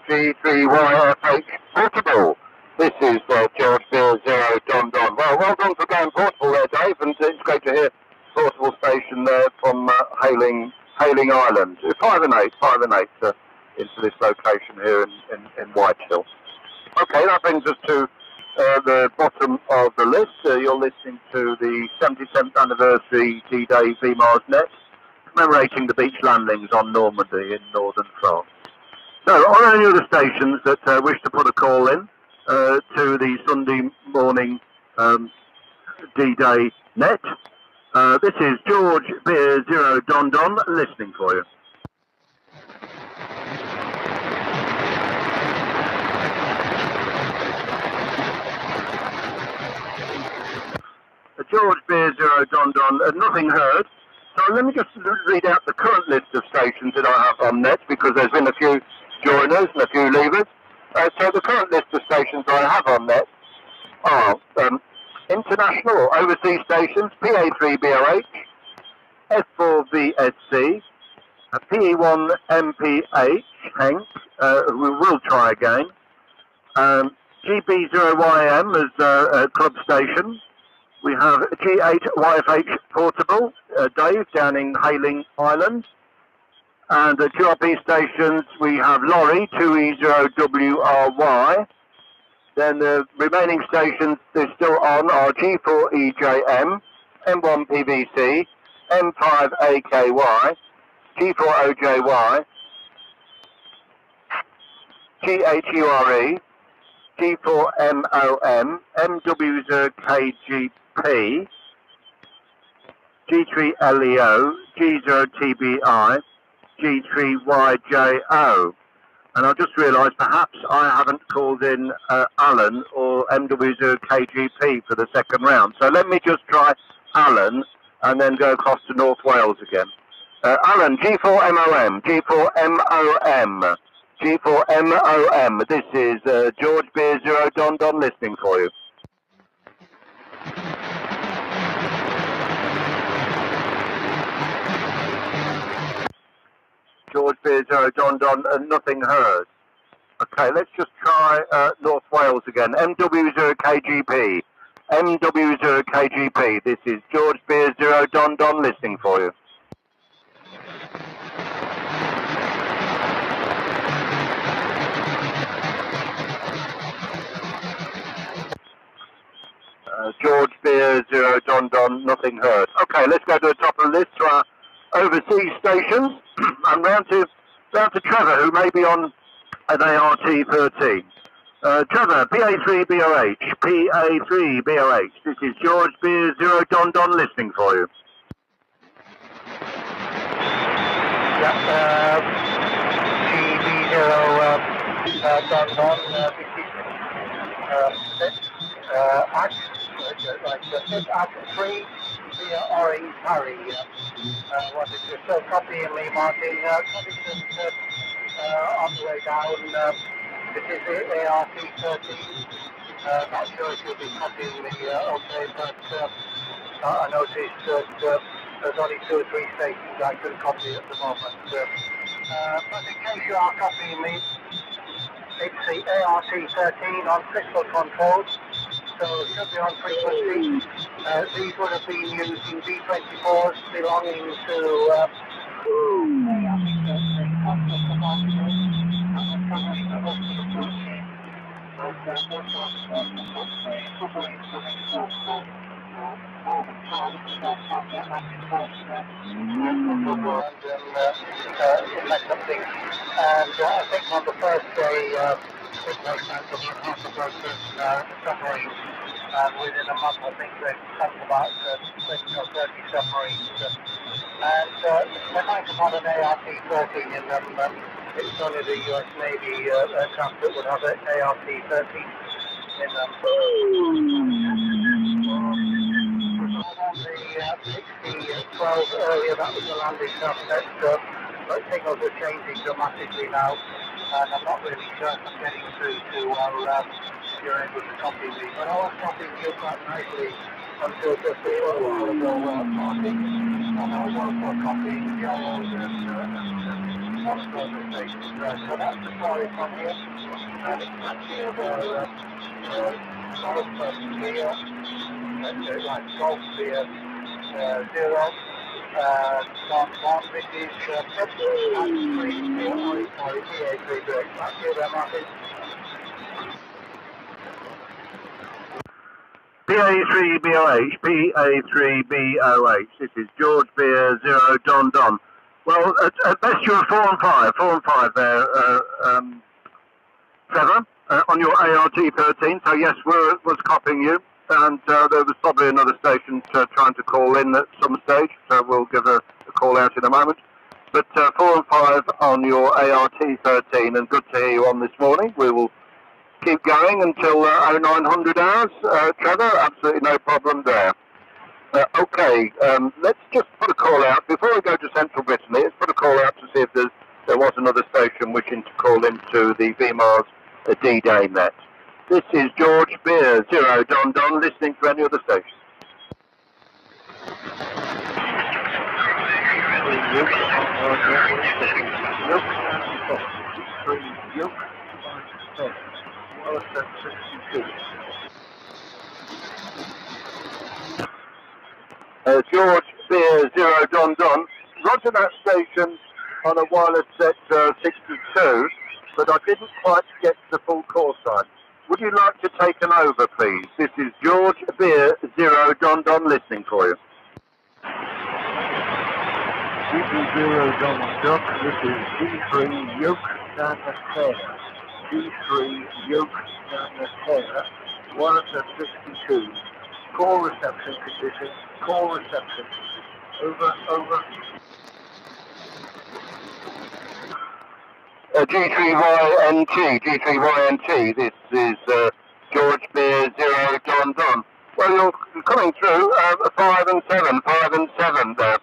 Speaker 8: G3YFH Portable. This is George Beer 0 Don Don. Well done for going portable there, Dave, and it's great to hear portable station there from Hailing Island. 5 and 8 into this location here in Whitehill. Okay, that brings us to the bottom of the list. You're listening to the 77th anniversary D-Day VMARS Net, commemorating the beach landings on Normandy in northern France. So, are any other stations that wish to put a call in to the Sunday morning D-Day Net? This is George Beer 0 Don Don listening for you. George Beer 0 Don Don, nothing heard. So let me just read out the current list of stations that I have on net, because there's been a few joiners and a few leavers. So the current list of stations I have on net are international or overseas stations: PA3BOH, F4VSC, PE1MPH, Hank, we will try again, GB0YM as a club station. We have G8YFH Portable, Dave, down in Hailing Island. And the QRP stations, we have Lorry, 2E0WRY. Then the remaining stations they're still on are G4EJM, M1PVC, M5AKY, G4OJY, G8URE, G4MOM, MW0KGP, G3LEO, G0TBI, G3YJO. And I just realised perhaps I haven't called in Alan or MW0KGP for the second round. So let me just try Alan and then go across to North Wales again. Alan, G4MOM, G4MOM, G4MOM. This is George Beer 0 Don Don listening for you. George Beer 0 Don Don, nothing heard. Okay, let's just try North Wales again. MW0KGP. MW0KGP. This is George Beer 0 Don Don listening for you. George Beer 0 Don Don, nothing heard. Okay, let's go to the top of the list to our overseas stations. And round to Trevor, who may be on an ART13. Trevor, PA3BOH, PA3BOH. This is George Beer 0 Don Don listening for you.
Speaker 6: Yep, GB0 Don Don, Act 3 via Orange Harry. Wanted to still copy me, Martin. Covington on the way down. This is the ART13. Not sure if you'll be copying me, okay, but I noticed that there's only 2 or 3 stations I can copy at the moment. But in case you are copying me, it's the ART13 on crystal controls. so should be on frequency. These would have been using B24s belonging to something. And I think on the first day, it was about half a dozen submarines. And within a month, I think they've come about 20 or 30 submarines. And they might have had an ART-14 in them. It's only the US Navy aircraft that would have an ART-13 in them. The 60-12 earlier, that was the landing subset, but signals are changing dramatically now, and I'm not really sure if I'm getting through to you're able to copy me, but I was copying you quite nicely until just a short while ago, talking, and I was copying the old further stations, so that's the story from here, and it's actually over golf beer, like golf beer 0, this is back here, Martin.
Speaker 5: PA3BOH, PA3BOH. This is George Beer 0 Don Don. Well, at best you're 4 and 5 there, Trevor, on your ART-13. So yes, was copying you, and there was probably another station trying to call in at some stage. So we'll give a call out in a moment. But 4 and 5 on your ART-13, and good to hear you on this morning. We will keep going until 0900 hours, Trevor, absolutely no problem there. Okay, let's just put a call out, before we go to Central Brittany, let's put a call out to see if there was another station wishing to call into the VMARS D-Day Net. This is George Beer 0 Don Don, listening to any other station. George Beer 0 Don Don. Roger that station on a wireless set 62, but I didn't quite get the full call sign. Would you like to take an over, please? This is George Beer 0 Don Don, listening for you.
Speaker 11: G0 Don Duck, this is G3 Yoke down the Taylor. G3 Yoke down the Taylor, wireless at 62. Call reception condition, call reception. Over, over.
Speaker 5: G3YNT, this is George Beer 0 Don Don. Well, you're coming through 5 and 7 there.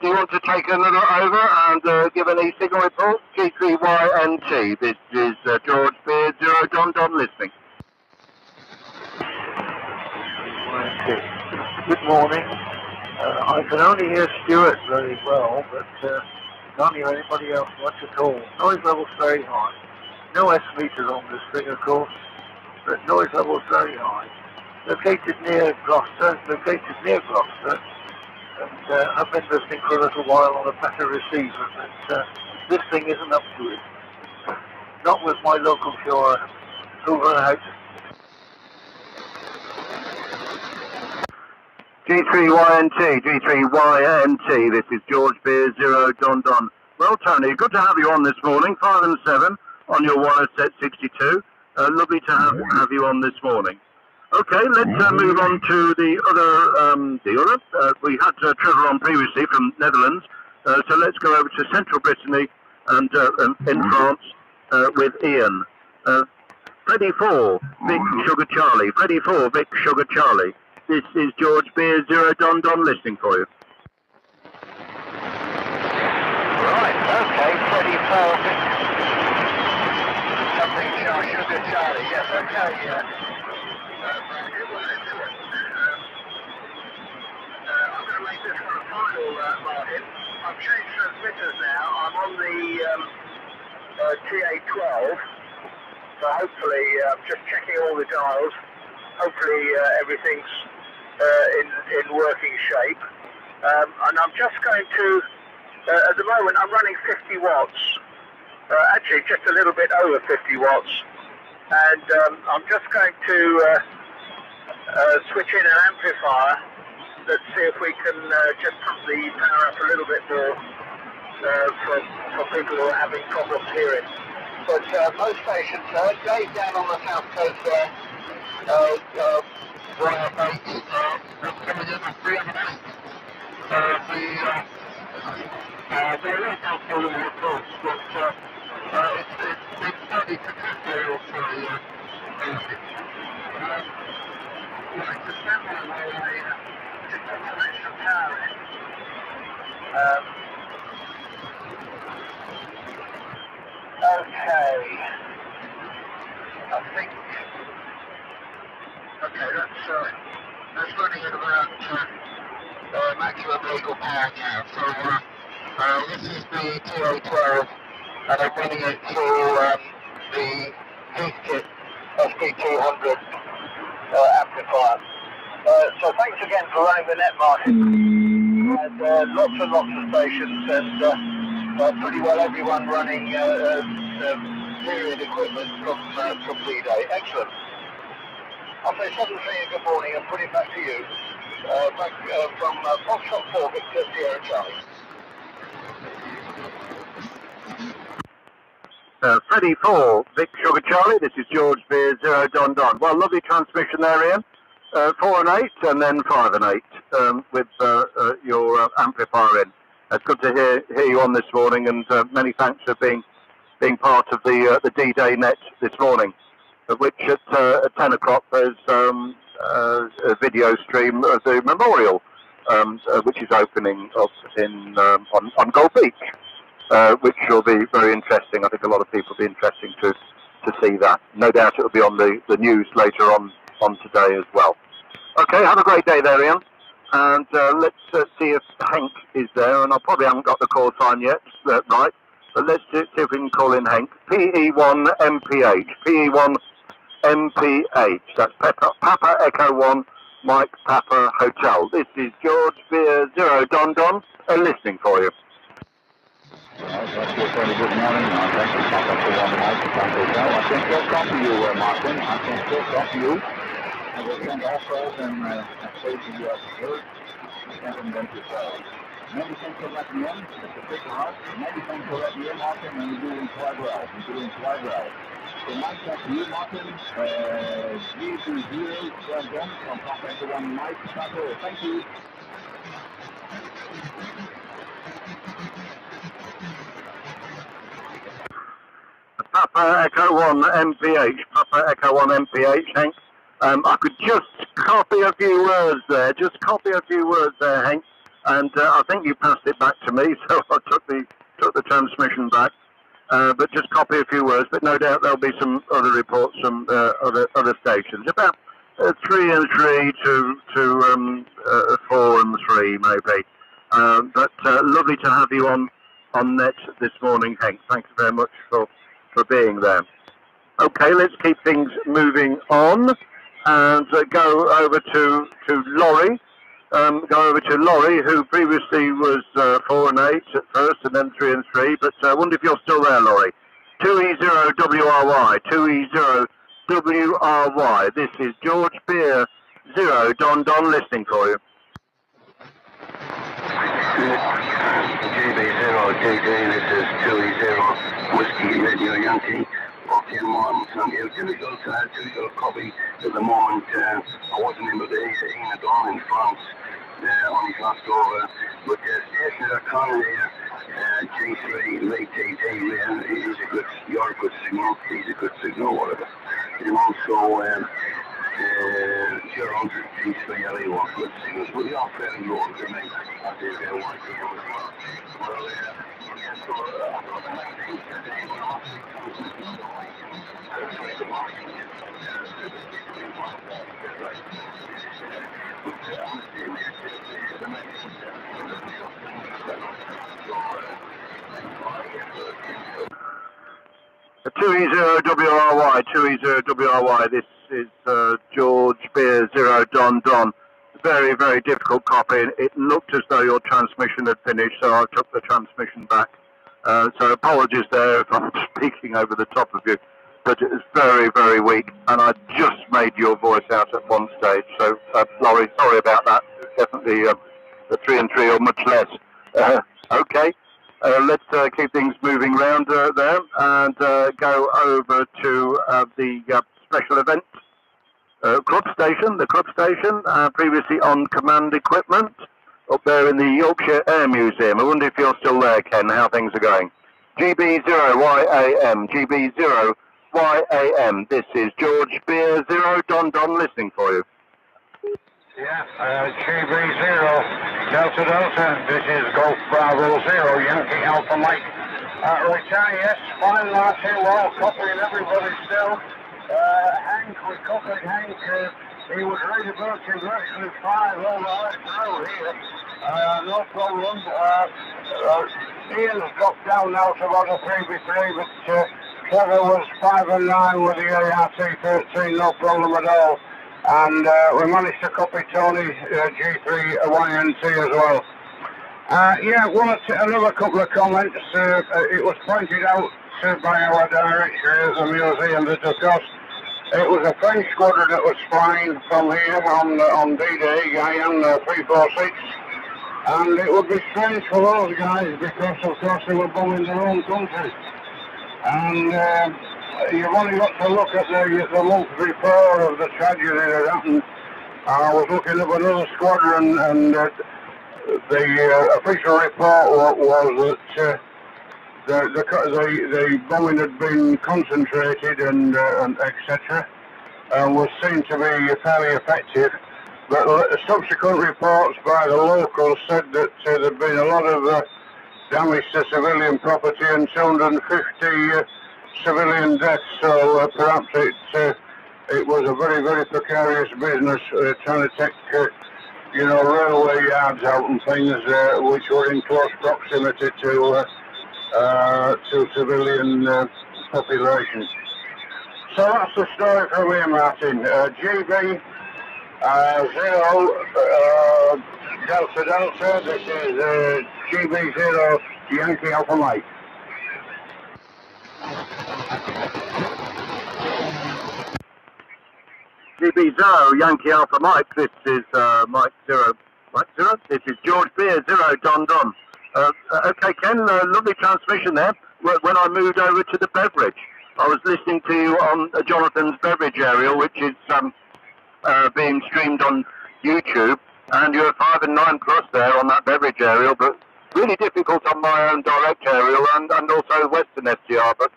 Speaker 5: Do you want to take another over and give an e-signal report? G3YNT, this is George Beer 0 Don Don, listening.
Speaker 11: Good morning. I can only hear Stuart very well, but can't hear anybody else much at all. Noise level's very high. No S meters on this thing, of course, but noise level's very high. Located near Gloucester, and I've been listening for a little while on a better receiver, but this thing isn't up to it. Not with my local shore. Over and out.
Speaker 5: G3YNT, this is George Beer 0 Don Don. Well, Tony, good to have you on this morning, 5 and 7 on your wireless set 62. Lovely to have you on this morning. Okay, let's move on to the other. We had Trevor on previously from Netherlands, so let's go over to Central Brittany and in France with Ian. Freddy 4, Vic Sugar Charlie. Freddy 4, Vic Sugar Charlie. This is George Beer 0 Don Don, listening for you.
Speaker 6: Right, okay, Freddy 4, Vic Sugar Charlie, yes, okay, yeah. I'm going to make this one a final, Martin. I've changed transmitters now. I'm on the TA12, so hopefully I'm just checking all the dials. hopefully everything's in working shape. And I'm just going to, at the moment I'm running 50 watts, actually just a little bit over 50 watts, and I'm just going to switch in an amplifier. Let's see if we can just put the power up a little bit more for people who are having problems hearing. But most stations, Dave down on the south coast there, YF8, coming in at 308. There is absolutely a course, but it's starting to test there also. Right, to stand by while I just put some extra power in. Okay. I think. Okay, that's running at about maximum legal power now. So this is the TA12, and I'm running it through the Heathkit SP200 amplifier. So thanks again for running the net, Martin. And lots and lots of stations, and pretty well everyone running period equipment from D-Day. Excellent. I'll say 7-3 good morning and put it back to you. Back from Foxtrot 4 Victor Sierra Charlie.
Speaker 5: Freddie 4, Vic Sugar Charlie, this is George Beer 0 Don Don. Well, lovely transmission there, Ian. 4 and 8 and then 5 and 8 with your amplifier in. It's good to hear you on this morning, and many thanks for being part of the D-Day net this morning, of which at 10 o'clock there's a video stream of the memorial, which is opening up on Gold Beach. Which will be very interesting. I think a lot of people will be interesting to see that. No doubt it will be on the news later on today as well. Okay, have a great day there, Ian. And let's see if Hank is there. And I probably haven't got the call sign yet, right? But let's see if we can call in Hank. PE1MPH. PE1MPH. That's Papa Echo 1, Mike Papa Hotel. This is George Beer 0 Don Don, listening for you.
Speaker 3: That's a very good morning. Thank you, Papa, for one night to Papa Hotel. I can still copy you, Martin. I can still copy you. I will send offers and say to you as heard. Send them to sell. Many thanks for letting me in. It's a big house. Many thanks for letting me in, Martin, and you're doing quite well. You're doing quite well. So nice talk to you, Martin. 320 again from Papa Echo 1 Mike Papa. Thank you.
Speaker 5: Papa Echo 1 MPH, Papa Echo 1 MPH, Hank. I could just copy a few words there, Hank, and I think you passed it back to me, so I took the transmission back. But just copy a few words, but no doubt there'll be some other reports from other stations. About 3 and 3 to 4 and 3 maybe. But lovely to have you on net this morning, Hank. Thanks very much for being there. Okay, let's keep things moving on and go over to Laurie. Laurie, who previously was 4 and 8 at first and then 3 and 3, but I wonder if you're still there, Laurie. 2E0WRY, 2E0WRY. This is George Beer 0 Don Don listening for you.
Speaker 2: GB0JJ, this is 2E0 Whiskey Radio Yankee. Okay, Martin, thank you. Difficult copy at the moment. I wasn't able to hear it all in France on his last over. But station at Conley, G3, late TD, you're a good signal, he's a good signal, whatever. And also, your 100 G3 LA was good signals, but they are fairly low for me. I did one PM as well. Well, so I've got the 19th today, but I'll
Speaker 5: 2E0WRY, 2E0WRY, this is George Beer 0 Don Don. Very, very difficult copy. It looked as though your transmission had finished, so I took the transmission back. So apologies there if I'm speaking over the top of you, but it was very, very weak, and I just made your voice out at one stage. So, Laurie, sorry about that. Definitely the 3 and 3 or much less. Okay. Let's keep things moving round there and go over to the special event club station, previously on command equipment, up there in the Yorkshire Air Museum. I wonder if you're still there, Ken, how things are going. GB0YAM, GB0YAM. This is George Beer 0 Don Don listening for you.
Speaker 8: Yeah, GB0, Delta Delta, this is Golf Bravo 0, Yankee Alpha Mike. Return, yes, fine last here, well, copying everybody still. Hank, we copied Hank, he was ready virtually 5 all the way through here. No problem. Ian's dropped down now to about a 3v3, but Trevor was 5 and 9 with the ART13, no problem at all. And we managed to copy Tony G3YNT as well. Another couple of comments. It was pointed out by our director at the museum that, of course, it was a French squadron that was flying from here on D-Day, Guyane 346. And it would be strange for those guys because, of course, they were bombing their own country. And you've only got to look at the month before of the tragedy that happened. I was looking up another squadron, and the official report was that the bombing had been concentrated and etc. and was seen to be fairly effective. But subsequent reports by the locals said that there'd been a lot of damage to civilian property and 250 civilian deaths, so perhaps it was a very, very precarious business trying to take, railway yards out and things which were in close proximity to civilian population. So that's the story from here, Martin. GB 0 Delta Delta, this is GB 0 Yankee Alpha Mike. GB0 Yankee Alpha Mike, this is Mike 0, this is George Beer 0 Don Don. Okay, Ken, lovely transmission there. When I moved over to the Beverage, I was listening to you on Jonathan's Beverage aerial, which is being streamed on YouTube, and you're 5 and 9 plus there on that Beverage aerial, but really difficult on my own direct aerial and also Western SDR, but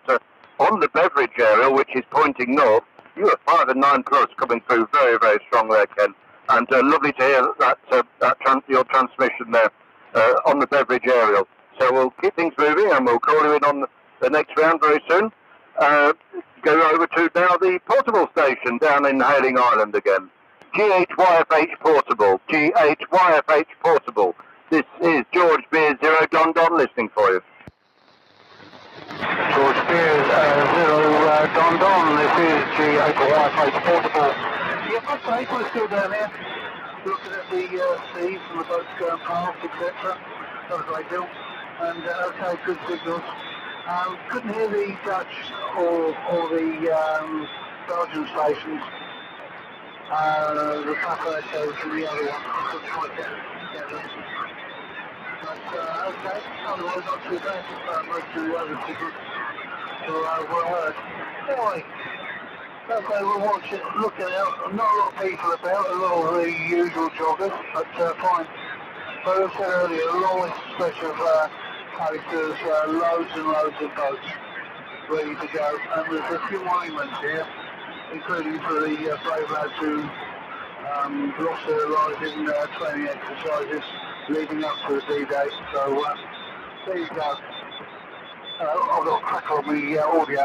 Speaker 8: on the Beverage aerial, which is pointing north, you are 5 and 9 plus coming through very, very strong there, Ken, and lovely to hear your transmission there on the Beverage aerial. So we'll keep things moving and we'll call you in on the next round very soon. Go over to now the portable station down in Hailing Island again. G8YFH Portable. G8YFH Portable. This is George Beer 0 Don Don listening for you.
Speaker 6: George Beer 0 Don Don. This is G8YFH Portable. Yeah, okay, we're still down here. Looking at the sea from the boats going past, etc. That was ideal. And okay, good signals. Couldn't hear the Dutch or the Belgian stations. The Papa shows from the other one. Couldn't quite get them. But okay, otherwise not too bad. Most of the other signals were heard. Anyway, okay, we're watching, looking out. Not a lot of people about, a lot of the usual joggers, but fine. But as I said earlier, a long stretch of coasters, loads and loads of boats ready to go, and there's a few monuments here, including for the brave lads who lost their lives in training exercises leading up to the D-Day. So there you go. I've got a crackle on the audio.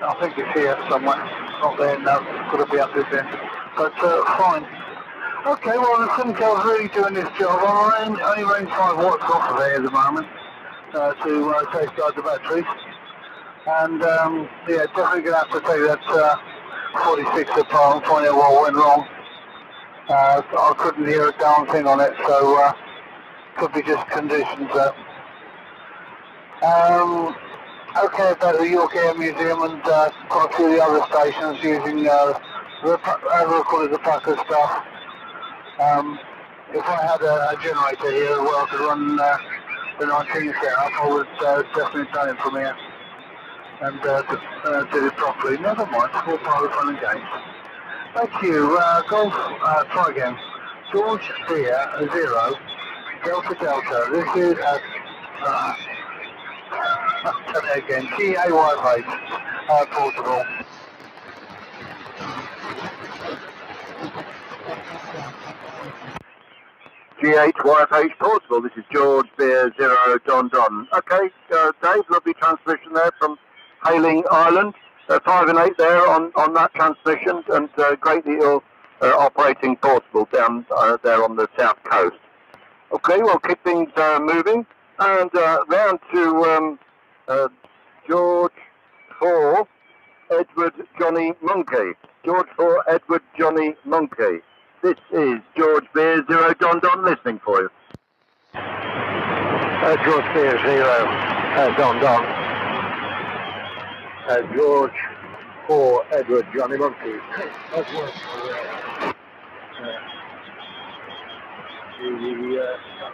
Speaker 6: I think it's here somewhere. Not there, no. Could have been up this end. But fine. Okay, well, I think I was really doing this job. I only ran 5 watts off of there at the moment. to safeguard the batteries. And yeah, definitely going to have to take that 46 apart and find out what went wrong. I couldn't hear a darn thing on it, so could be just conditions there. Okay, about the York Air Museum and quite a few of the other stations using the Packer stuff. If I had a generator here as well to run the 19 setup, I would definitely done it from here and did it properly. Never mind, it's all part of the fun and games. Thank you. Golf, try again. George Beer 0 Delta Delta. This is again GAY8 portable.
Speaker 5: G8YFH Portable, this is George Beer 0 Don Don. Okay, Dave, lovely transmission there from Hailing Island. 5 and 8 there on that transmission, and great that you're operating portable down there on the south coast. Okay, we'll keep things moving, and round to George 4 Edward Johnny Monkey. George 4 Edward Johnny Monkey. This is George Beer 0 Don Don listening for you.
Speaker 10: George Beer 0 Don Don. George 4 Edward Johnny Monkey. That's what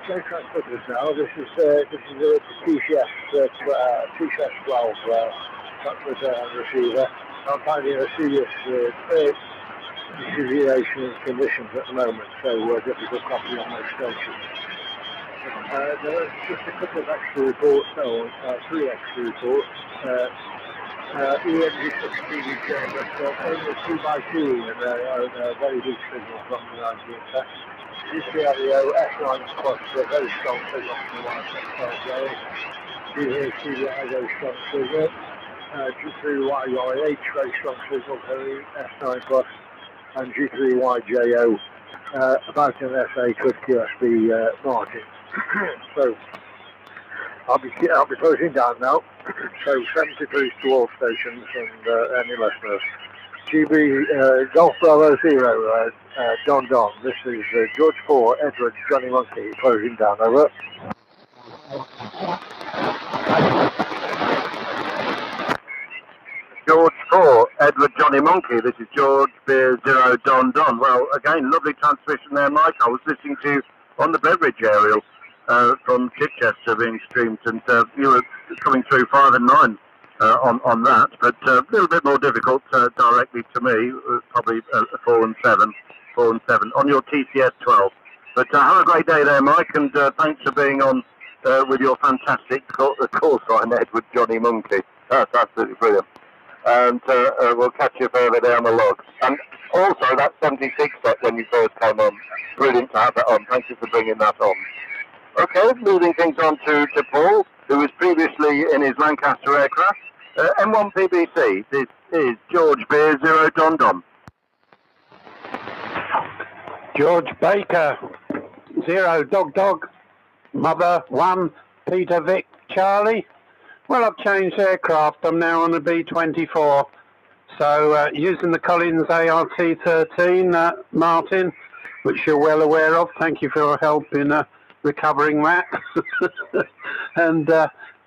Speaker 10: the transmitters now. This is the Chichester 12 transmitter and receiver. I'm finding a serious deterioration in conditions at the moment, so difficult copy on those stations. There are just a couple of extra reports, 3 extra reports. ENG16 but only 2x2 and very weak signal from the 19th test. GCREO S9 Plus, a very strong signal from the 1.5J. GHCDI, very strong signal. G3YYH, very strong signal for the S9 Plus. And G3YJO, about an SA with QSB margin. So I'll be closing down now. So 73 to all stations and any listeners. GB Golf Bravo 0 Don Don. This is George 4 Edward Johnny Monkey closing down. Over.
Speaker 5: George 4 Edward Johnny Monkey. This is George Beer 0 Don Don. Well, again, lovely transmission there, Mike. I was listening to on the Beverage aerial from Chichester being streamed, and you were coming through 5 and 9 on that, but a little bit more difficult directly to me, probably 4 and 7 on your TCS 12. But have a great day there, Mike, and thanks for being on with your fantastic call sign, Edward Johnny Monkey. That's absolutely brilliant. And we'll catch you further down the log. And also that 76 set when you first came on, brilliant to have that on. Thank you for bringing that on. Okay, moving things on to Paul, who was previously in his Lancaster aircraft. M1 PBC, this is George Beer 0 Don Don.
Speaker 12: George Baker 0 Dog Dog, Mother 1 Peter Vic Charlie. Well, I've changed aircraft. I'm now on a B-24. So using the Collins ART-13, Martin, which you're well aware of. Thank you for your help in recovering that. And,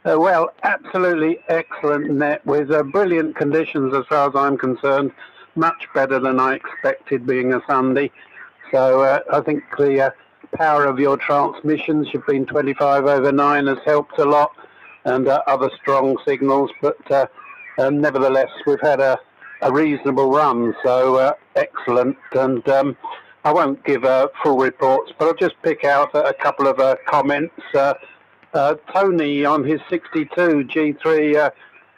Speaker 12: well, absolutely excellent net with brilliant conditions as far as I'm concerned. Much better than I expected being a Sunday. So I think the power of your transmissions, you've been 25/9, has helped a lot. And other strong signals, but nevertheless we've had a reasonable run, so excellent. And I won't give full reports, but I'll just pick out a couple of comments. Tony on his 62 G3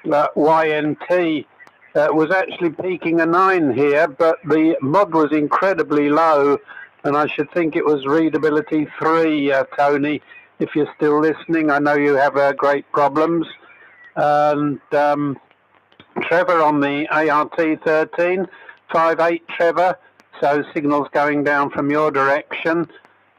Speaker 12: YNT was actually peaking a 9 here, but the mod was incredibly low, and I should think it was readability 3, Tony. If you're still listening, I know you have great problems. And Trevor on the ART-13, 5-8 Trevor, so signals going down from your direction.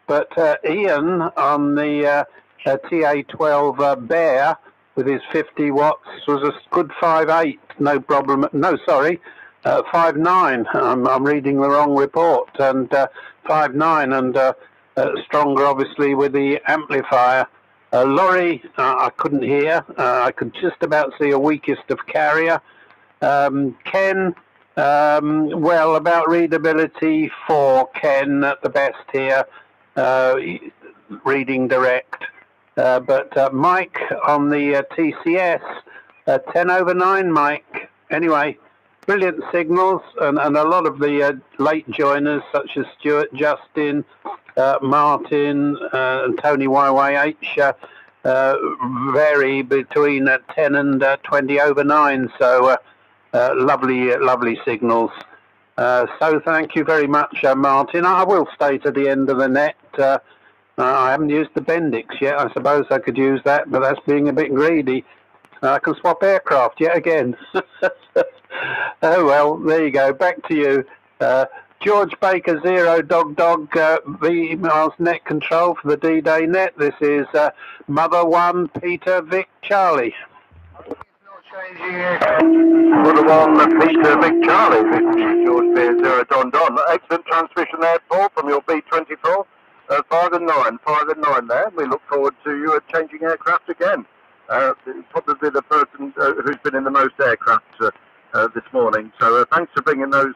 Speaker 12: But Ian on the TA12 Bear with his 50 watts was a good 5.8, no problem. No, sorry, 5.9. I'm reading the wrong report, and 5.9, and stronger obviously with the amplifier. Lorry, I couldn't hear. I could just about see a weakest of carrier. Ken, well, about readability for Ken at the best here, reading direct. But Mike on the TCS, 10/9, Mike. Anyway, brilliant signals, and a lot of the late joiners such as Stuart, Justin, Martin, and Tony YYH vary between 10 and 20/9. So lovely signals. So thank you very much, Martin. I will stay to the end of the net. I haven't used the Bendix yet. I suppose I could use that, but that's being a bit greedy. I can swap aircraft yet again. Oh well, there you go. Back to you. George Baker 0 Dog V miles net control for the D-Day net. This is Mother 1 Peter Vic Charlie.
Speaker 5: Mother 1 Peter Vic Charlie. This is George Beer 0 Don. Excellent transmission there, Paul, from your B24. 5 and 9 there. We look forward to you changing aircraft again. Probably the person who's been in the most aircraft this morning. So thanks for bringing those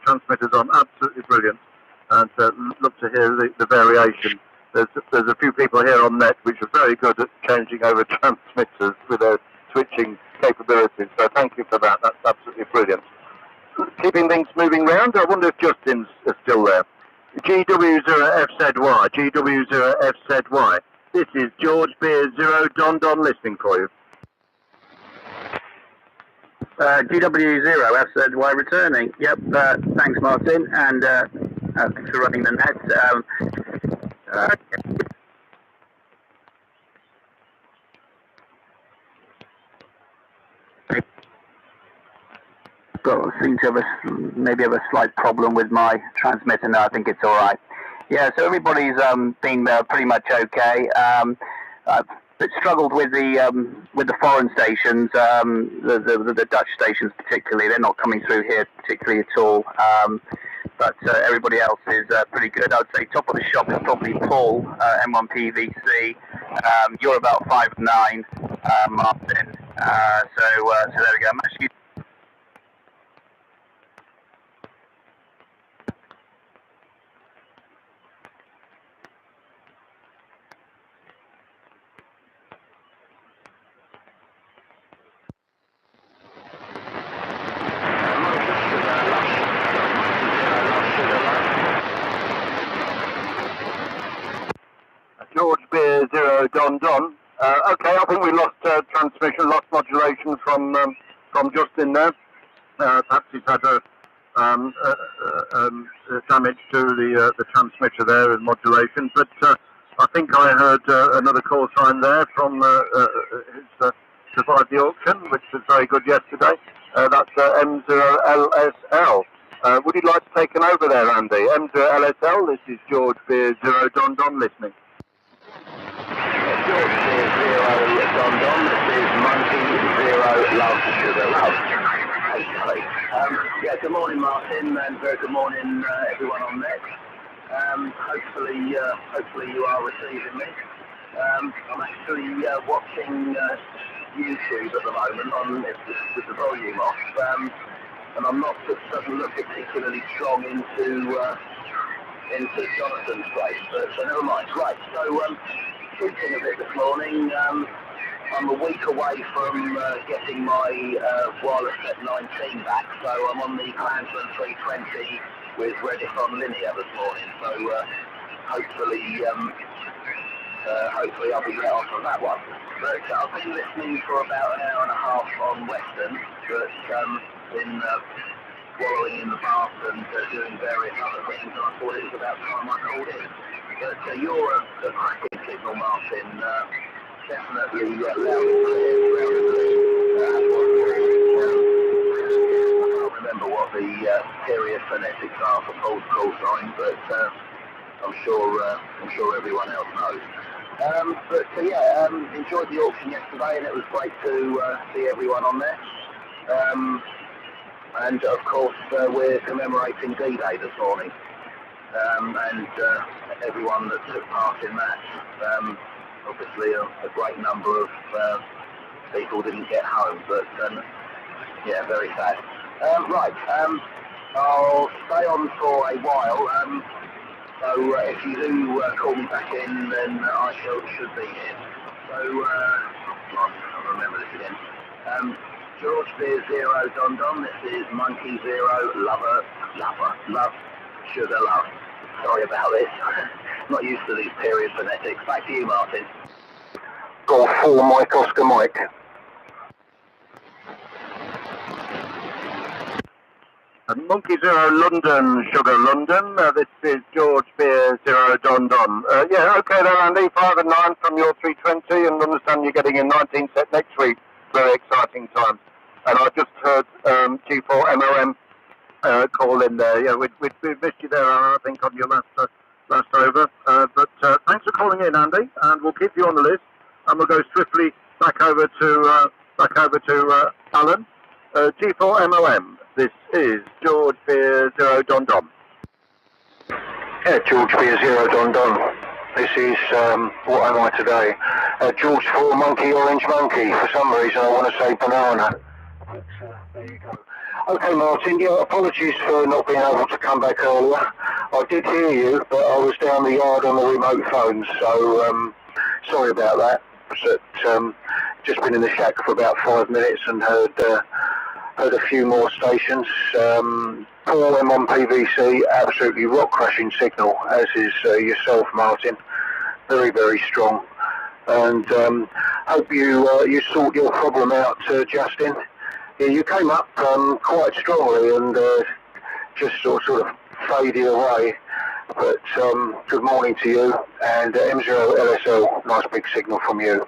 Speaker 5: transmitters on. Absolutely brilliant. And look to hear the variation. There's a few people here on net which are very good at changing over transmitters with their switching capabilities. So thank you for that. That's absolutely brilliant. Keeping things moving round, I wonder if Justin's still there. GW0FZY, GW0FZY. This is George Beer 0 Don listening for you.
Speaker 3: GW0FZY returning. Yep, thanks Martin, and thanks for running the net. Seem to have maybe have a slight problem with my transmitter. No, I think it's all right. Yeah, so everybody's been pretty much okay. But struggled with the foreign stations, the Dutch stations particularly. They're not coming through here particularly at all. But everybody else is pretty good. I would say top of the shop is probably Paul, M1PVC. You're about 5.9, Martin. So there we go. I'm actually
Speaker 5: George Beer 0 Don. Okay, I think we lost transmission, lost modulation from Justin there. Perhaps he's had a damage to the transmitter there and modulation. But I think I heard another call sign there from his survived the auction, which was very good yesterday. That's M0LSL. Would you like to take an over there, Andy? M0LSL, this is George Beer 0 Don listening.
Speaker 2: George Beer 0 Don, this is Monkey 0 Love Sugar Love. Yeah, good morning Martin, and very good morning everyone on net. Hopefully you are receiving me. I'm actually watching YouTube at the moment with the volume off, and I'm not doesn't look particularly strong into Jonathan's place, but never mind. Right, so shooting a bit this morning. I'm a week away from getting my wireless set 19 back, so I'm on the Clansman 320 with Reddit on linear this morning. So hopefully I'll be let off on that one. But I've been listening for about an hour and a half on Western, but been wallowing in the bath and doing various other things, and I thought it was about time I called in. But you're a cracking signal, Martin. Definitely loud and clear. I can't remember what the period phonetics are for Paul's call sign, but I'm sure everyone else knows.
Speaker 3: Enjoyed the auction yesterday, and it was great to see everyone on there. And of course, we're commemorating D-Day this morning, and everyone that took part in that. Obviously, a great number of people didn't get home, but very sad. I'll stay on for a while. So if you do call me back in, then I should be here. So I'll remember this again. George Beer 0 Don Don. This is Monkey 0 Lover Love Sugar Love. Sorry about this. Not used to these period phonetics. Back to you, Martin.
Speaker 5: Golf 4 Mike Oscar Mike. Monkey 0 London Sugar London. This is George Beer 0 Don Don. Okay there, Andy. 5 and 9 from your 320, and understand you're getting a 19 set next week. Very exciting times. And I just heard G4 MOM call in there. Yeah, we missed you there, I think, on your last over. But thanks for calling in, Andy, and we'll keep you on the list. And we'll go swiftly back over to Alan. G4 MOM. This is George Beer 0 Don Don.
Speaker 13: Yeah, George Beer 0 Don Don. This is, what am I today? George 4 Monkey Orange Monkey. For some reason I want to say banana. But, there you go. Okay, Martin, apologies for not being able to come back earlier. I did hear you, but I was down the yard on the remote phone, so sorry about that. But, just been in the shack for about 5 minutes and heard a few more stations. Paul M on PVC, absolutely rock crushing signal, as is yourself, Martin. Very, very strong. And hope you sort your problem out, Justin. Yeah, you came up quite strongly and just sort of faded away. But good morning to you. And M0 LSL, nice big signal from you.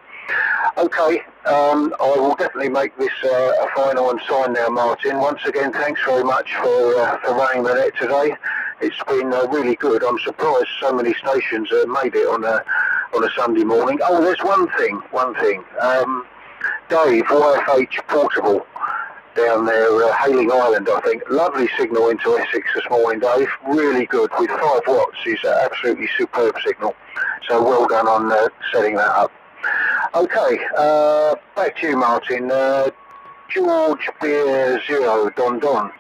Speaker 13: Okay, I will definitely make this a final and sign now, Martin. Once again, thanks very much for running the net today. It's been really good. I'm surprised so many stations made it on a Sunday morning. Oh, there's one thing. Dave, YFH Portable, down there, Hailing Island, I think. Lovely signal into Essex this morning, Dave. Really good, with 5 watts. It's an absolutely superb signal. So well done on setting that up. Okay, back to you, Martin. George Beer 0 Don Don.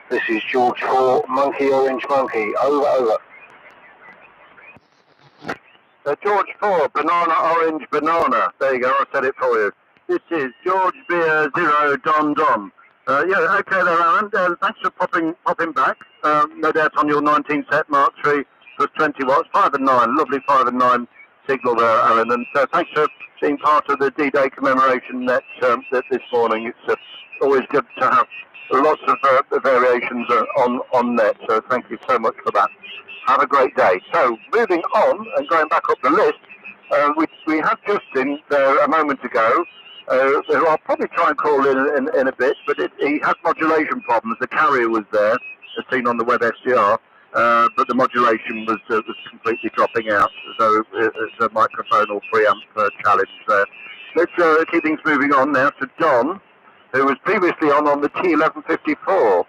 Speaker 13: This is George 4 Monkey Orange Monkey. Over.
Speaker 5: George 4 Banana Orange Banana. There you go, I said it for you. This is George Beer 0 Don Don. Okay there, Alan. Thanks for popping back. No doubt on your 19 set Mark 3 plus 20 watts. 5 and 9. Lovely 5 and 9 signal there, Alan. And thanks for being part of the D-Day Commemoration Net this morning. It's always good to have lots of variations on net. So thank you so much for that. Have a great day. So moving on and going back up the list, we had Justin there a moment ago. Who I'll probably try and call in a bit, but he had modulation problems. The carrier was there, as seen on the web SDR, but the modulation was completely dropping out. So it's a microphonal preamp challenge there. Let's keep things moving on now to Don, who was previously on the T1154,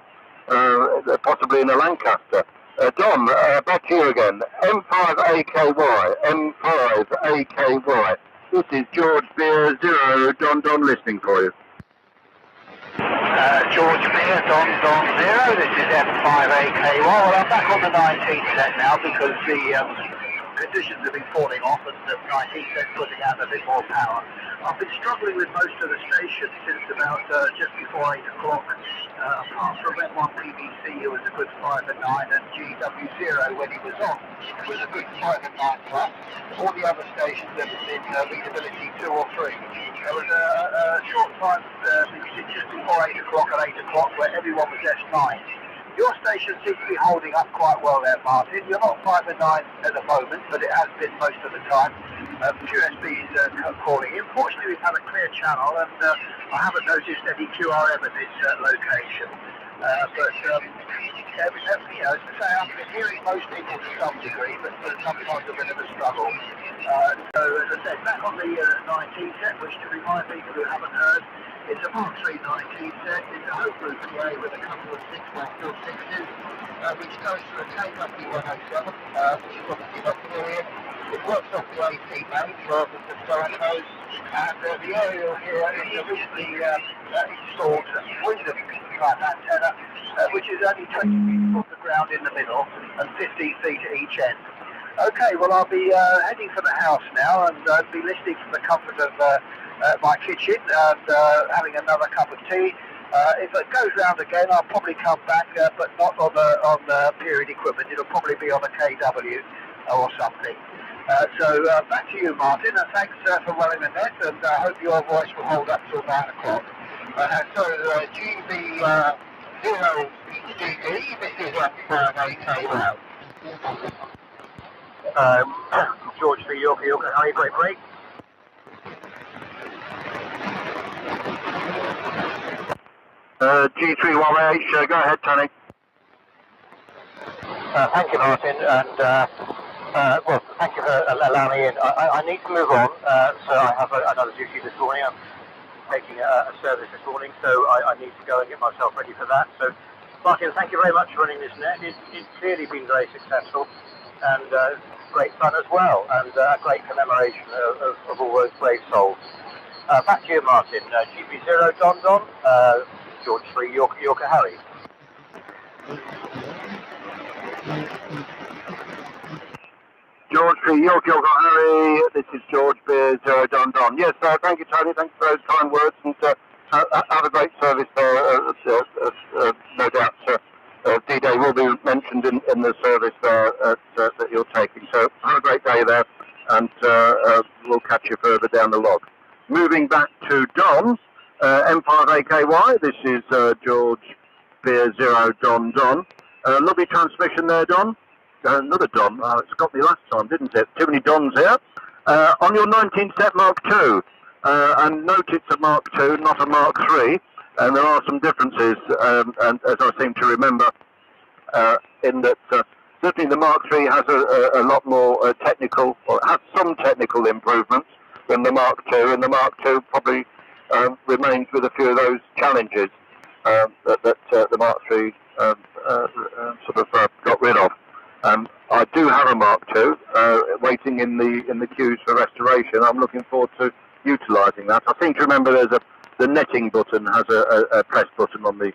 Speaker 5: possibly in a Lancaster. Don, back here again. M5AKY. This is George Beer 0 Don Don listening for you.
Speaker 3: George Beer Don 0. This is M5AKY. Well, I'm back on the 19 set now because the conditions have been falling off and the 19 set putting out a bit more power. I've been struggling with most of the stations since about just before 8 o'clock. Apart from that one PVC, who was a good 5 and 9, and GW0 when he was on was a good 5 and 9 plus. All the other stations have been readability 2 or 3. There was a short time just before 8 o'clock and 8 o'clock where everyone was S9. Your station seems to be holding up quite well there, Martin. You're not 5 and 9 at the moment, but it has been most of the time. QSB's calling in. Fortunately, we've had a clear channel, and I haven't noticed any QRM at this location. But Yeah, but, you know, as I say, I'm hearing most people to some degree, but sometimes a bit of a struggle. So, as I said, back on the 19 set, which to remind people who haven't heard, it's a Mark 3 19 set. It's a home group PA with a couple of 6x6s, which goes to a KW 107, which is obviously not familiar. It works off the AC mains rather than the Cyclos, and the aerial here is a recently installed Wyndham type antenna, which is only 20 feet off the ground in the middle and 15 feet at each end. Okay, well I'll be heading for the house now and be listening from the comfort of my kitchen and having another cup of tea. If it goes round again, I'll probably come back, but not on the period equipment. It'll probably be on a KW or something. So back to you, Martin, and thanks for running the net, and I hope your voice will hold up till 9 o'clock. So GB 0DD, this is F58AL.
Speaker 10: George 3 Yorker, Yorker, Harry, great break.
Speaker 5: G3YH, go ahead, Tony.
Speaker 10: Thank you, Martin, and well, thank you for allowing me in. I need to move on, so I have another duty this morning. I'm taking a service this morning, so I need to go and get myself ready for that. So, Martin, thank you very much for running this net. It's clearly been very successful and great fun as well, and a great commemoration of all those brave souls. Back to you, Martin. GB0 Don Don, George 3 Yorker, Yorker Harry.
Speaker 5: George 3 Yorker, Yorker Harry, this is George Beer 0 Don Don. Yes, thank you, Tony, thanks for those kind words, and have a great service there, no doubt. D-Day will be mentioned in the service there that you're taking. So have a great day there, and we'll catch you further down the log. Moving back to Don, M5AKY, this is George Beer 0 Don Don. Lovely transmission there, Don. Another Don. It's got me last time, didn't it? Too many Dons here. On your 19 set Mark II, and note it's a Mark II, not a Mark III, and there are some differences, and as I seem to remember, in that certainly the Mark III has a lot more technical, or has some technical improvements than the Mark II, and the Mark II probably remains with a few of those challenges that the Mark III sort of got rid of. I do have a Mark II waiting in the queues for restoration. I'm looking forward to utilising that. I seem to remember the netting button has a press button on the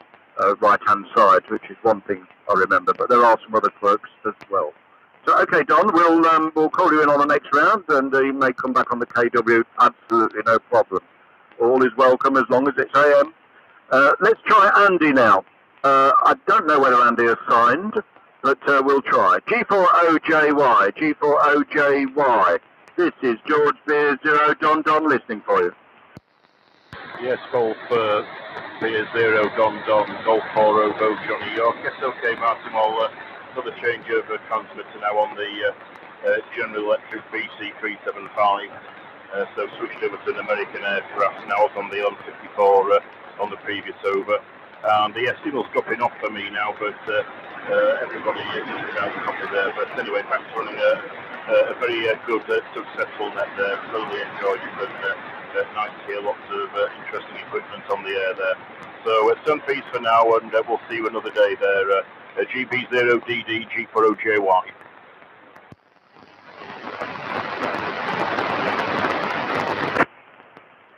Speaker 5: right-hand side, which is one thing I remember, but there are some other quirks as well. So, okay, Don, we'll call you in on the next round, and you may come back on the KW. Absolutely no problem. All is welcome as long as it's AM. Let's try Andy now. I don't know whether Andy has signed, but we'll try. G4OJY, G4OJY. This is George Beer 0 Don Don listening for you.
Speaker 9: Yes, Golf Beer 0 Don Don, Golf 4 Obo Johnny York. Yes, okay, Martin. Well, another change of transmitter now on the General Electric BC375. So switched over to an American aircraft. Now I was on the 54 on the previous over. And the signal's dropping off for me now, but everybody is without a copy there. But anyway, thanks for running a very good, successful net there. Totally enjoyed it, and nice to hear lots of interesting equipment on the air there. So it's done peace for now, and we'll see you another day there. GB0DD G4OJY.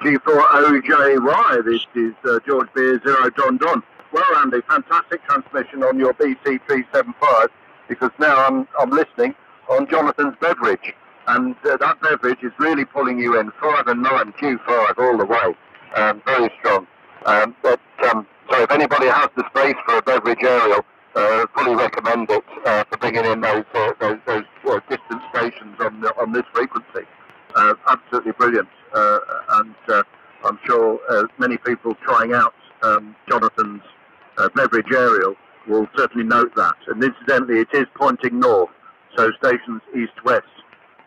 Speaker 5: G4OJY, this is George Beer 0 Don Don. Well, Andy, fantastic transmission on your BC375, because now I'm listening on Jonathan's Beverage, and that Beverage is really pulling you in 5 and 9 Q5 all the way, very strong. So if anybody has the space for a Beverage aerial, fully recommend it for bringing in those distant stations on this frequency. Absolutely brilliant, and I'm sure many people trying out Jonathan's Beverage aerial will certainly note that. And incidentally, it is pointing north, so stations east-west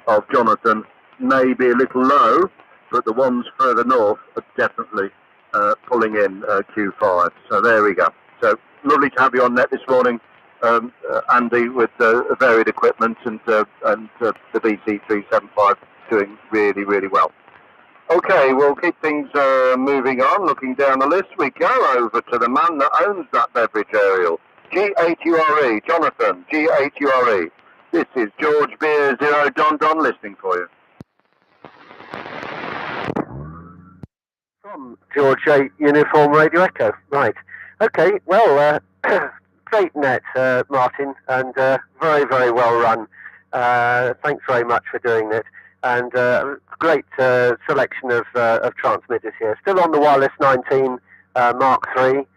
Speaker 5: of Jonathan may be a little low, but the ones further north are definitely pulling in Q5. So there we go. So lovely to have you on net this morning, Andy with varied equipment and the BC375 doing really, really well. Okay, we'll keep things moving on. Looking down the list, we go over to the man that owns that Beverage aerial. G8URE, Jonathan, G8URE. This is George Beer 0 Don Don listening for you.
Speaker 4: From George 8 Uniform Radio Echo. Right. Okay, well, great net, Martin, and very, very well run. Thanks very much for doing it. And great selection of transmitters here. Still on the Wireless 19 Mark III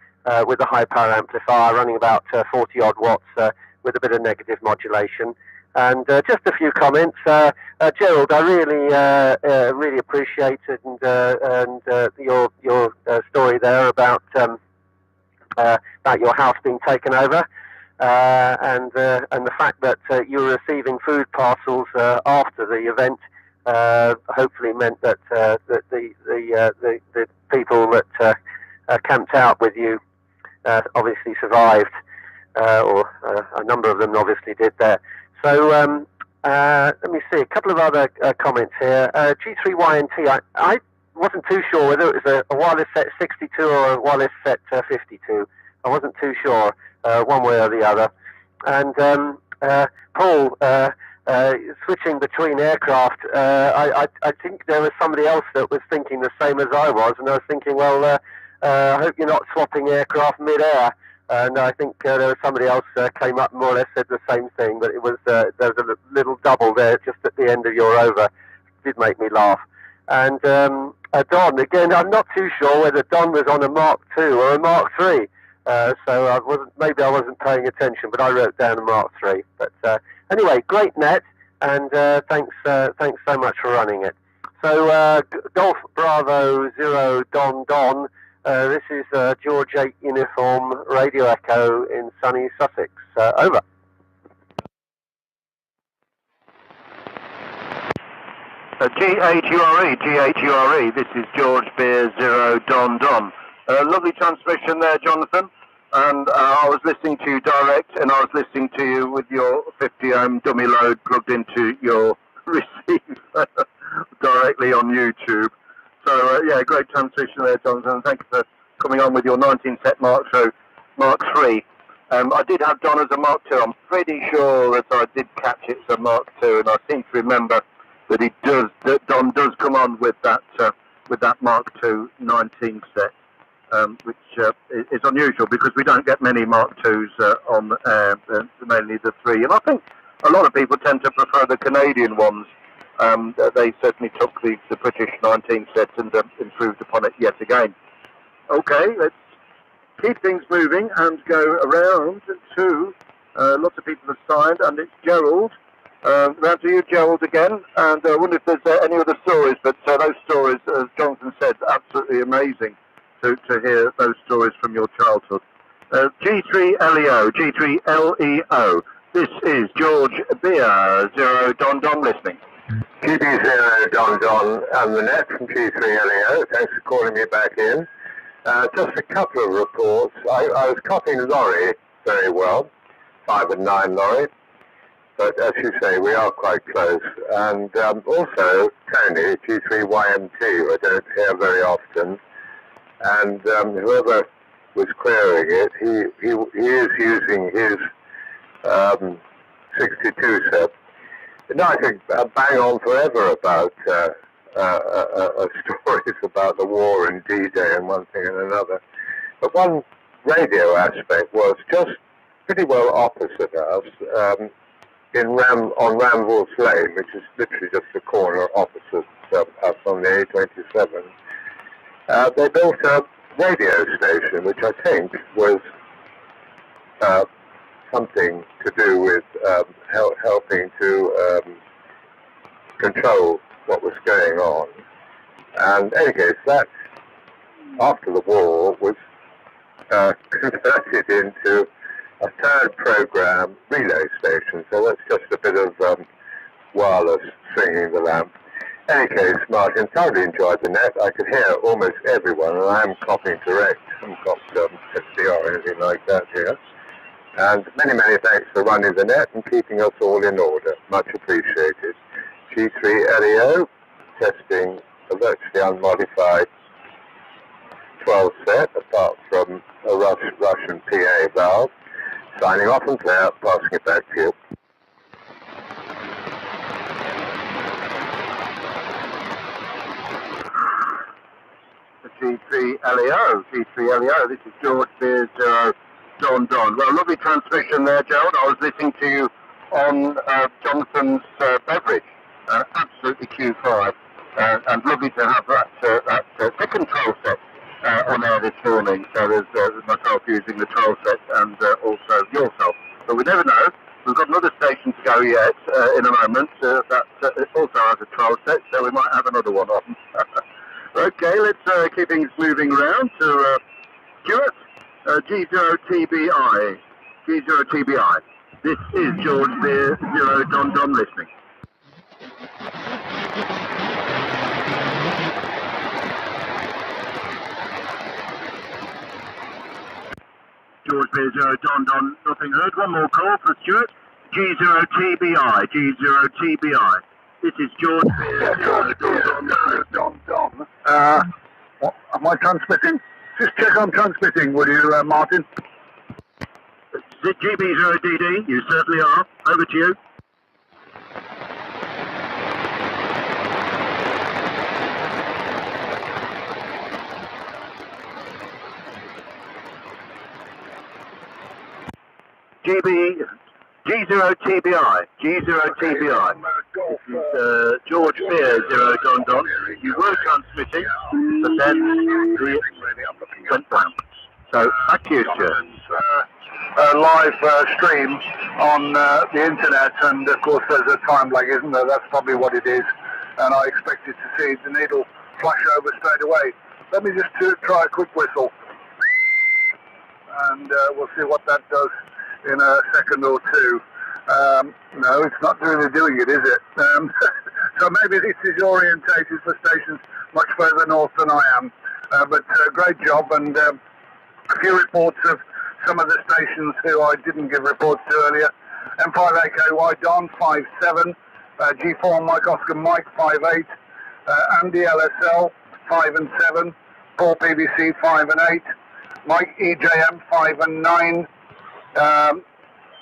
Speaker 4: with a high power amplifier running about 40 odd watts with a bit of negative modulation. And just a few comments. Gerald, I really appreciated your story there about your house being taken over, and the fact that you were receiving food parcels after the event. Hopefully meant that the people that camped out with you obviously survived, or a number of them obviously did there. So let me see a couple of other comments here. G3YNT, I wasn't too sure whether it was a wireless set 62 or a wireless set 52. I wasn't too sure one way or the other. And Paul, switching between aircraft, I think there was somebody else that was thinking the same as I was, and I was thinking, well, I hope you're not swapping aircraft mid-air. And I think there was somebody else came up and more or less said the same thing, but it was there was a little double there just at the end of your over. It did make me laugh. And Don, again, I'm not too sure whether Don was on a Mark II or a Mark III. So maybe I wasn't paying attention, but I wrote down a Mark III. But anyway, great net, and thanks so much for running it. So Golf Bravo 0 Don Don. This is George 8 Uniform Radio Echo in sunny Sussex. Over.
Speaker 5: G8URE, this is George Beer 0 Don Don. Lovely transmission there, Jonathan. And I was listening to you direct, and I was listening to you with your 50 ohm dummy load plugged into your receiver directly on YouTube. So yeah, great transmission there, Jonathan. Thank you for coming on with your 19 set Mark III. I did have Don as a Mark II. I'm pretty sure that I did catch it as a Mark II, and I seem to remember that Don does come on with that Mark II 19 set, which is unusual because we don't get many Mark IIs on mainly the 3. And I think a lot of people tend to prefer the Canadian ones. They certainly took the British 19 sets and improved upon it yet again. Okay, let's keep things moving and go around to lots of people have signed, and it's Gerald. Round to you, Gerald, again. And I wonder if there's any other stories, but those stories, as Jonathan said, absolutely amazing to hear those stories from your childhood. G3LEO, G3LEO. This is George Beer 0 Don Don listening.
Speaker 13: GB0 Don Don and the net from G3LEO. Thanks for calling me back in. Just a couple of reports. I was copying Laurie very well, 5 and 9 Laurie. But as you say, we are quite close. And also, Tony, G3YMT, I don't hear very often. And whoever was querying it, he is using his 62 set. No, I think bang on forever about stories about the war and D-Day and one thing and another. But one radio aspect was just pretty well opposite us on Ramville's Lane, which is literally just the corner opposite us on the A27. They built a radio station, which I think was something to do with helping to control what was going on. And in any case, that, after the war, was converted into a third program relay station. So that's just a bit of wireless swinging the lamp. In any case, Martin, thoroughly enjoyed the net. I could hear almost everyone, and I am copying direct. I haven't got SD or anything like that here.
Speaker 8: And many, many thanks for running the net and keeping us all in order. Much appreciated. G3LEO, testing a virtually unmodified 12 set, apart from a Russian PA valve. Signing off and clear, passing it back to you.
Speaker 5: G3LEO, this is George Beer 0 Don. Well, lovely transmission there, Gerald. I was listening to you on Jonathan's Beverage, absolutely Q5, and lovely to have that the control set on air this morning. So there's myself using the control set and also yourself. But we never know. We've got another station to go yet in a moment that also has a control set, so we might have another one on. Okay, let's keep things moving around to Stuart, G0TBI. G0TBI. This is George Beer 0 Don listening. George Beer 0 Don, nothing heard. One more call for Stuart. G0TBI. G0TBI. This is George Beer 0 Don.
Speaker 7: What, am I transmitting? Just check I'm transmitting, would you, Martin?
Speaker 5: GB0DD, you certainly are. Over to you. G0TBI. G0TBI. This is George Beer 0 Don. You were transmitting, but then the went down. So back to you, Stuart.
Speaker 7: Live stream on the internet, and of course there's a time lag, isn't there? That's probably what it is, and I expected to see the needle flash over straight away. Let me just try a quick whistle, and we'll see what that does in a second or two. No, it's not really doing it, is it? So maybe this is orientated for stations much further north than I am, but great job, and a few reports of some of the stations who I didn't give reports to earlier. M5AKY Don 57, G4 Mike Oscar Mike 58, Andy LSL 5 and 7, Paul PVC 5 and 8, Mike EJM 5 and 9,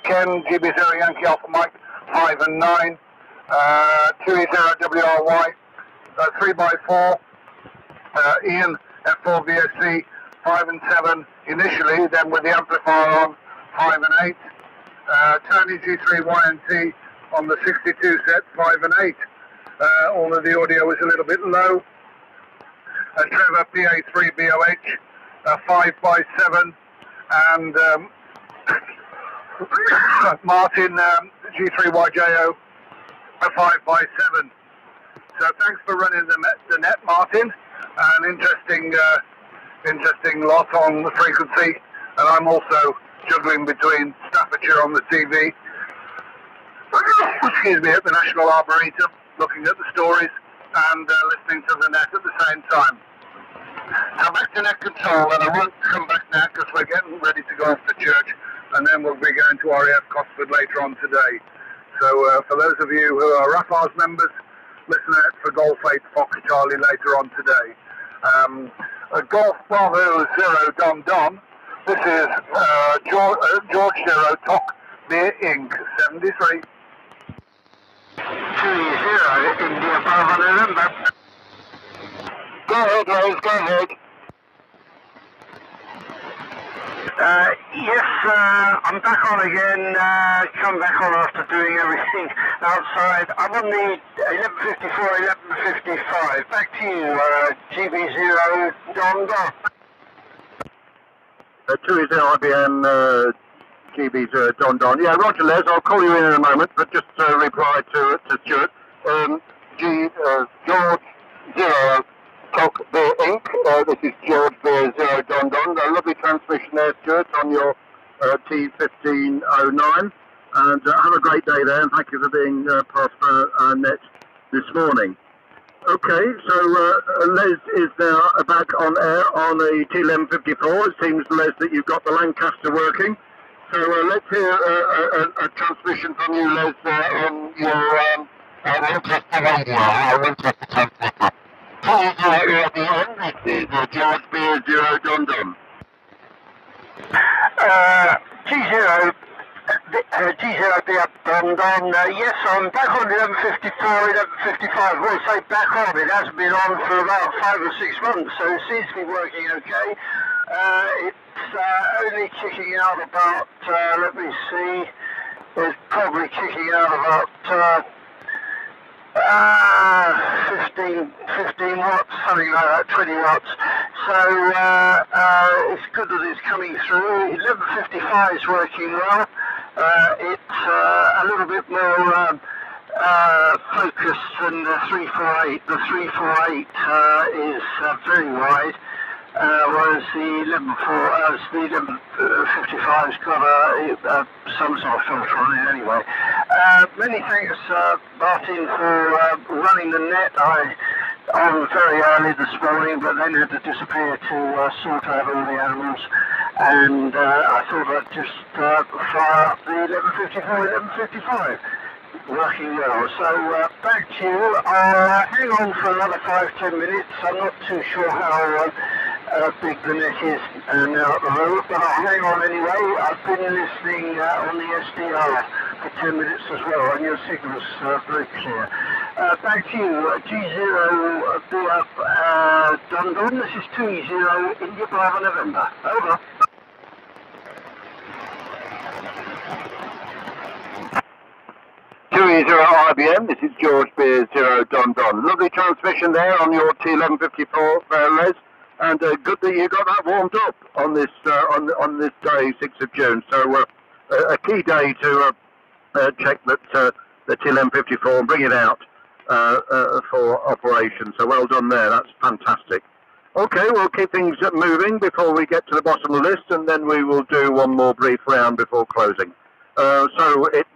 Speaker 7: Ken GB0 Yankee Alpha Mike 5 and 9, 2E0 WRY 3x4, Ian F4VSC 5 and 7 initially, then with the amplifier on 5 and 8, Tony G3YNT on the 62 set 5 and 8, all of the audio was a little bit low, Trevor PA3BOH 5x7, and Martin G3YJO 5x7. So thanks for running the net, Martin. An interesting lot on the frequency, and I'm also juggling between Staffordshire on the TV, excuse me, at the National Arboretum, looking at the stories and listening to the net at the same time. So back to net control, and I won't come back now because we're getting ready to go off to church, and then we'll be going to RAF Cosford later on today. So for those of you who are RAFARS members, listen out for Golf 8 Fox Charlie later on today. Golf Bravo 0 Don. This is George 0 Tok Beer Inc. 73.
Speaker 5: 2-0 India Bravo November. Go ahead, Rose, go ahead.
Speaker 10: Yes, I'm back on again, come back on after doing everything outside. I'm on the 1154, 1155. Back to you, GB0 Don.
Speaker 5: 2-0 IBM GB0 Don. Yeah, Roger Les, I'll call you in a moment, but just reply to Stuart. George 0 Tok Beer Inc. This is George Beer 0 Don. A lovely transmission there, Stuart, on your T1509. And have a great day there, and thank you for being part of our net this morning. Okay, so Les is now back on air on the T1154. It seems, Les, that you've got the Lancaster working. So let's hear a transmission from you, Les, on your Winchester radio, Winchester transmitter. Please, at the end, this is George Beer 0 Don Don.
Speaker 12: G0 be up and on. Yes, I'm back on 11.54, 11.55. We'll say back on. It hasn't been on for about 5 or 6 months, so it seems to be working okay. It's only kicking out about, let me see, it's probably kicking out about 15 watts, something like that, 20 watts. So it's good that it's coming through. 11.55 is working well. It's a little bit more focused than the 348. The 348 is very wide, whereas the 11.55's got some sort of filter on it anyway. Many thanks, Martin, for running the net. I was very early this morning, but then had to disappear to sort out all the animals, and I thought I'd just fire up the 11.54, 11.55. Working well. So back to you. I'll hang on for another 5-10 minutes. I'm not too sure how big the net is now at the moment, but I'll hang on anyway. I've been listening on the SDR for 10 minutes as well, and your signal's very clear. Back to you. G0 be up Don Don. This is 2E0 India Bravo November. Over.
Speaker 5: IBM, this is George Beer 0 Don Don. Lovely transmission there on your T1154 Les, and good that you got that warmed up on this on this day, 6th of June. So a key day to check that the T1154 and bring it out for operation. So well done there, that's fantastic. Okay, we'll keep things moving before we get to the bottom of the list, and then we will do one more brief round before closing. So it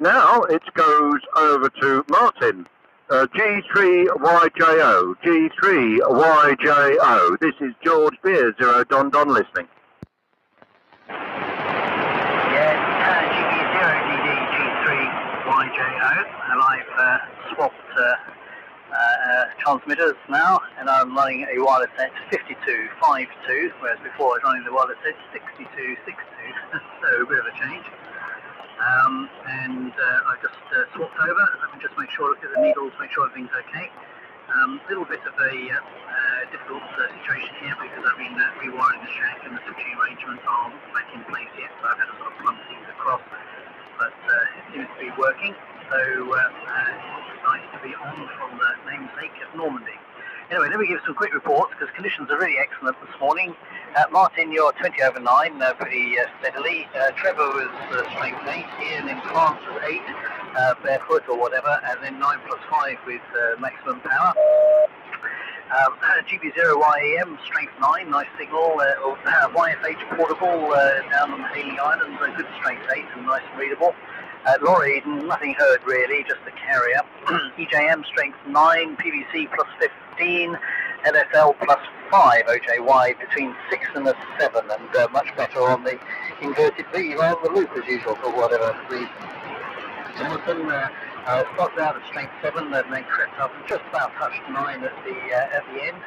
Speaker 5: goes over to Martin. G3YJO. G3YJO. This is George Beer 0 Don Don listening.
Speaker 10: Yes, GB0DD G3YJO, and I've swapped transmitters now, and I'm running a wireless set 5252, whereas before I was running the wireless set 6262, so a bit of a change. And I just swapped over. Let me just make sure, look at the needles, make sure everything's okay. Little bit of a difficult situation here because I've been rewiring the shack and the switching arrangements aren't back in place yet, so I've had to sort of plumb things across, but it seems to be working, so it's nice to be on from the namesake of Normandy. Anyway, let me give some quick reports because conditions are really excellent this morning. Martin, you're 20 over 9, pretty steadily. Trevor was strength 8, Ian in France was 8, barefoot or whatever, and then 9 plus 5 with maximum power. GB0YEM, strength 9, nice signal. YFH portable down on the Healing Islands, a good strength 8 and nice and readable. Lorry, nothing heard really, just the carrier. EJM strength 9, PVC plus 15, LSL plus 5, OJY between 6 and a 7, and much better on the inverted V rather than the loop as usual for whatever reason. Jonathan started out at strength 7 and then crept up and just about touched 9 at the end.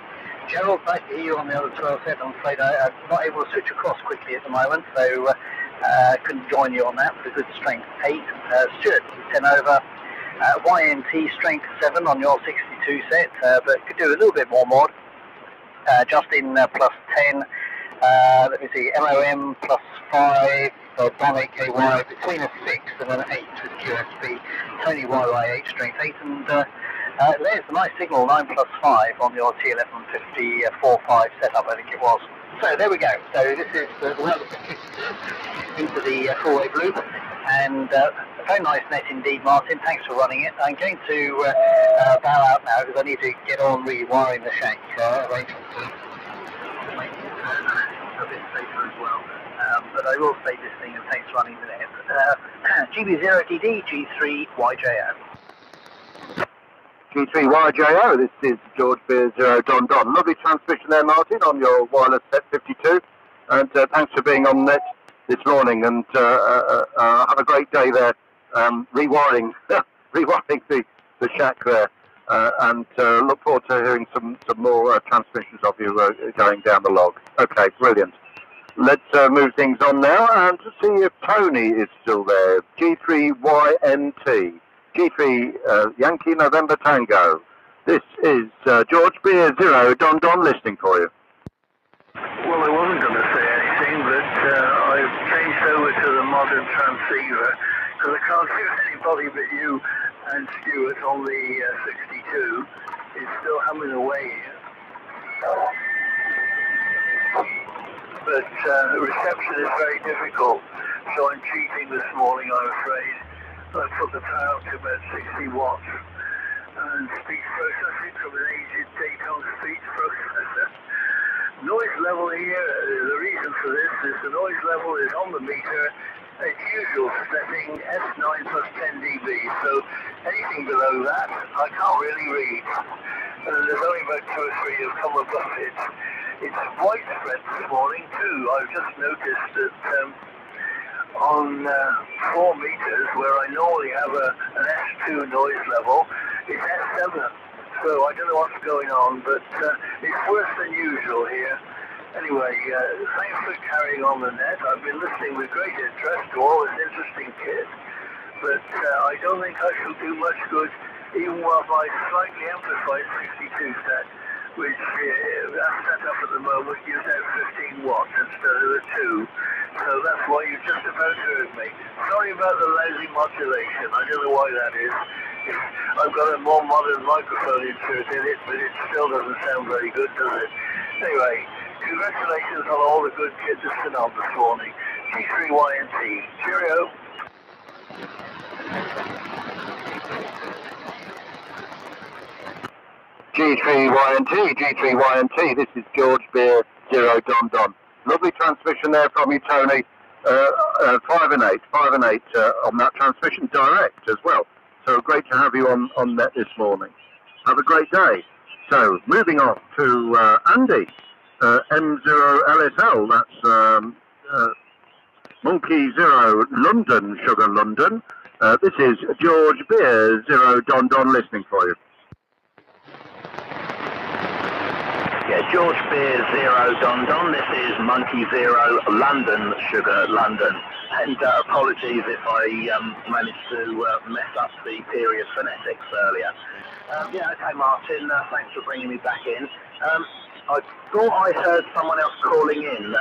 Speaker 10: Gerald, nice to hear you on the other 12 set. I'm afraid I'm not able to switch across quickly at the moment, so couldn't join you on that, but a good strength 8. Stuart, 10 over. YNT strength 7 on your 62 set, but could do a little bit more mod. Justin plus 10. Let me see, MOM plus 5. Don AKY between a 6 and an 8 with QSB. Tony YYH strength 8, and there's a nice signal 9 plus 5 on your T1150 4.5 setup, I think it was. So there we go. So this is the into the 4-wave loop, and a very nice net indeed, Martin. Thanks for running it. I'm going to bow out now because I need to get on rewiring the shank arrangement to make it a bit safer as well. But I will stay listening, and thanks for running the net. GB0DD G3YJO.
Speaker 5: G3YJO, this is George Beer 0 Don Don. Lovely transmission there, Martin, on your wireless set 52. And thanks for being on net this morning, and have a great day there, rewiring the shack there, and look forward to hearing some more transmissions of you going down the log. Okay, brilliant. Let's move things on now and to see if Tony is still there. G3YNT. G3 Yankee November Tango. This is George Beer 0 Don Don listening for you.
Speaker 11: Well, I wasn't going to say anything, but I've changed over to the modern transceiver because I can't hear anybody but you and Stuart on the 62. It's still humming away here. But the reception is very difficult, so I'm cheating this morning, I'm afraid. I put the power up to about 60 watts. And speech processing from an aged Dayton speech processor. Noise level here, the reason for this is the noise level is on the meter at usual setting S9 plus 10 dB, so anything below that I can't really read. And there's only about 2 or 3 have come above it. It's widespread this morning too. I've just noticed that on 4 meters where I normally have an S2 noise level, it's S7. So I don't know what's going on, but it's worse than usual here. Anyway, thanks for carrying on the net. I've been listening with great interest to all this interesting kit, but I don't think I shall do much good even while my slightly amplified 62 set, which that's set up at the moment, gives out 15 watts instead of the 2. So that's why you just about heard me. Sorry about the lousy modulation. I don't know why that is. I've got a more modern microphone insert in it, but it still doesn't sound very good, does it? Anyway, congratulations on all the good kids that's been on this morning. G3YNT. Cheerio.
Speaker 5: G3YNT. This is George Beer 0 Don Don. Lovely transmission there from you, Tony. 5 and 8 on that transmission direct as well. So great to have you on net this morning. Have a great day. So moving on to Andy, M0LSL. That's Monkey 0 London, Sugar London. This is George Beer 0 Don Don listening for you.
Speaker 3: Yeah, George Beer 0 Don Don. This is Monkey 0 London, Sugar London. And apologies if I managed to mess up the period phonetics earlier. Yeah, okay, Martin, thanks for bringing me back in. I thought I heard someone else calling in,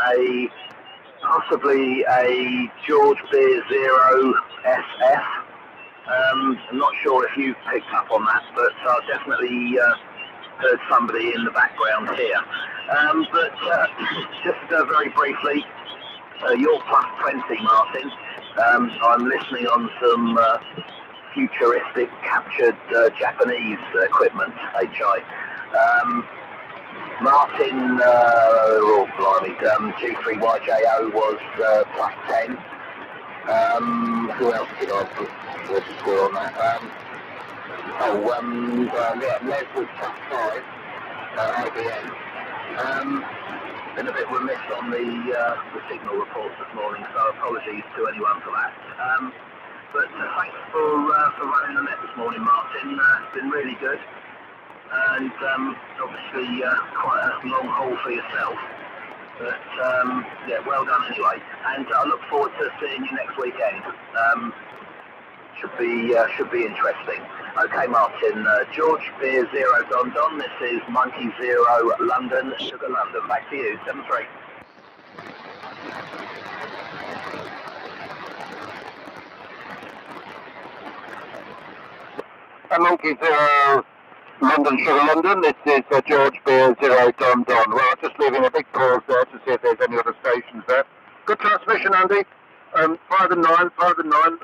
Speaker 3: possibly a George Beer 0 SF. I'm not sure if you picked up on that, but I definitely heard somebody in the background here. But just very briefly, you're plus 20, Martin. I'm listening on some futuristic captured Japanese equipment, HI. Martin, oh blimey, G3YJO was plus 10. Who else did I put the score on that? Yeah, Les was plus 5, IBM. Been a bit remiss on the signal reports this morning, so apologies to anyone for that. But thanks for running the net this morning, Martin. It's been really good. And obviously quite a long haul for yourself. But yeah, well done anyway. And I look forward to seeing you next weekend. Should be interesting. Okay, Martin. George Beer 0 Don Don. This is Monkey 0 London, Sugar London. Back to you, 7-3.
Speaker 5: Monkey 0 London, Sugar London. This is George Beer 0 Don Don. Well, just leaving a big pause there to see if there's any other stations there. Good transmission, Andy. 5 and 9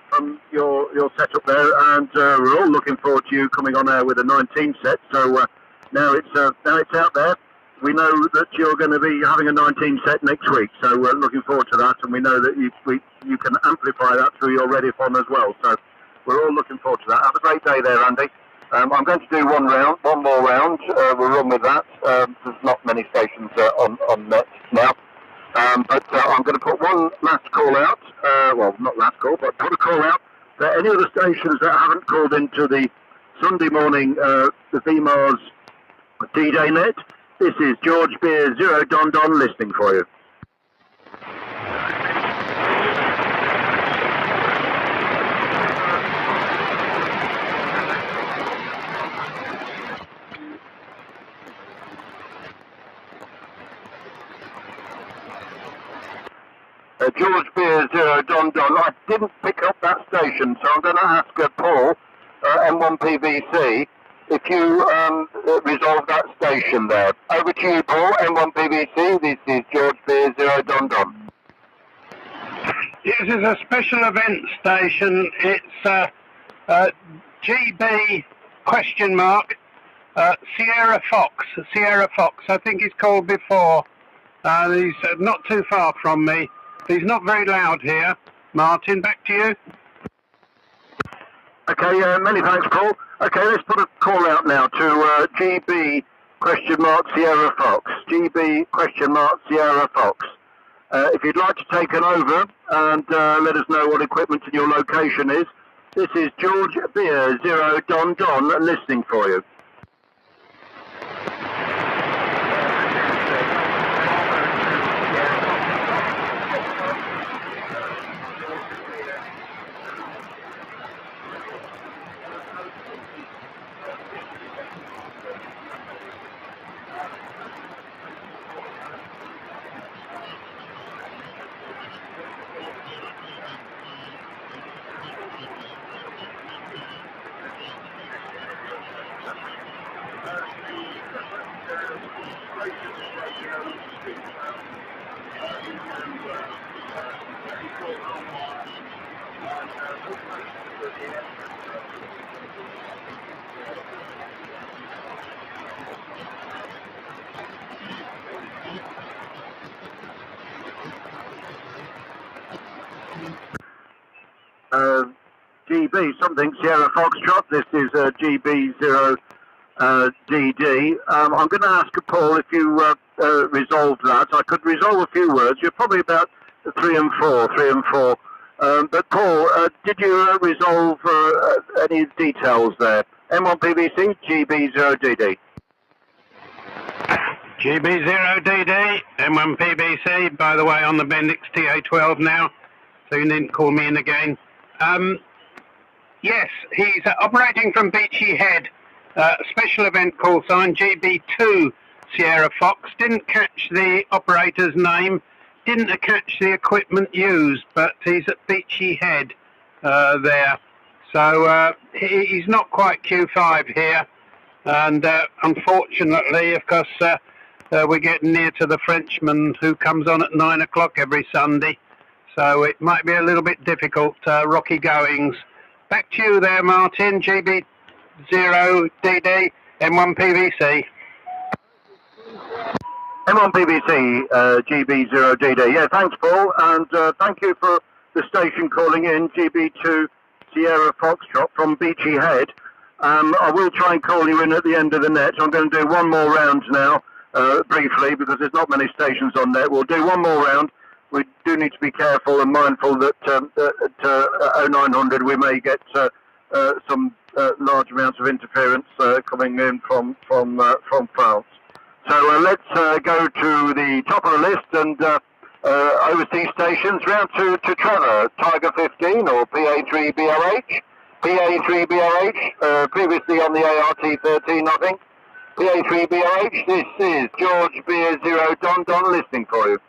Speaker 5: from your setup there, and we're all looking forward to you coming on air with a 19 set. So now it's out there. We know that you're going to be having a 19 set next week, so we're looking forward to that, and we know that you can amplify that through your Redifon as well. So we're all looking forward to that. Have a great day there, Andy. I'm going to do one more round. We'll run with that. There's not many stations on net now. But I'm going to put one last call out, well, not last call, but put a call out for any of the stations that haven't called into the Sunday morning, the VMARS D-Day net. This is George Beer 0 Don Don listening for you. George Beer 0 Don Don. I didn't pick up that station, so I'm going to ask Paul, M1PVC, if you resolve that station there. Over to you, Paul, M1PVC. This is George Beer 0 Don Don.
Speaker 12: This is a special event station. It's GB question mark Sierra Fox. Sierra Fox, I think he's called before. He's not too far from me. He's not very loud here. Martin, back to you.
Speaker 5: Okay, many thanks, Paul. Okay, let's put a call out now to GB question mark Sierra Fox. GB question mark Sierra Fox. If you'd like to take an over and let us know what equipment in your location is, this is George Beer 0 Don Don listening for you. GB something Sierra Foxtrot. This is GB 0 DD. I'm going to ask Paul if you resolved that. I could resolve a few words. You're probably about 3 and 4. But Paul, did you resolve any details there? M1PVC, GB 0 DD.
Speaker 12: GB 0 DD, M1PVC, by the way, on the Bendix TA12 now, so you needn't call me in again. Yes, he's operating from Beachy Head, special event call sign GB2 Sierra Fox. Didn't catch the operator's name, didn't catch the equipment used, but he's at Beachy Head there. So he's not quite Q5 here, and unfortunately, of course, we're getting near to the Frenchman who comes on at 9 o'clock every Sunday. So it might be a little bit difficult, rocky goings. Back to you there, Martin, GB 0 DD, M1PVC.
Speaker 5: M1PVC, GB 0 DD. Yeah, thanks, Paul, and thank you for the station calling in, GB2 Sierra Foxtrot from Beachy Head. I will try and call you in at the end of the net. I'm going to do one more round now, briefly, because there's not many stations on net. We'll do one more round. We do need to be careful and mindful that at 0900 we may get some large amounts of interference coming in from France. So let's go to the top of the list and overseas stations. Round to Trevor, Tiger 15 or PA3BOH. PA3BOH, previously on the ART 13, I think. PA3BOH, this is George Beer 0 Don Don listening for you.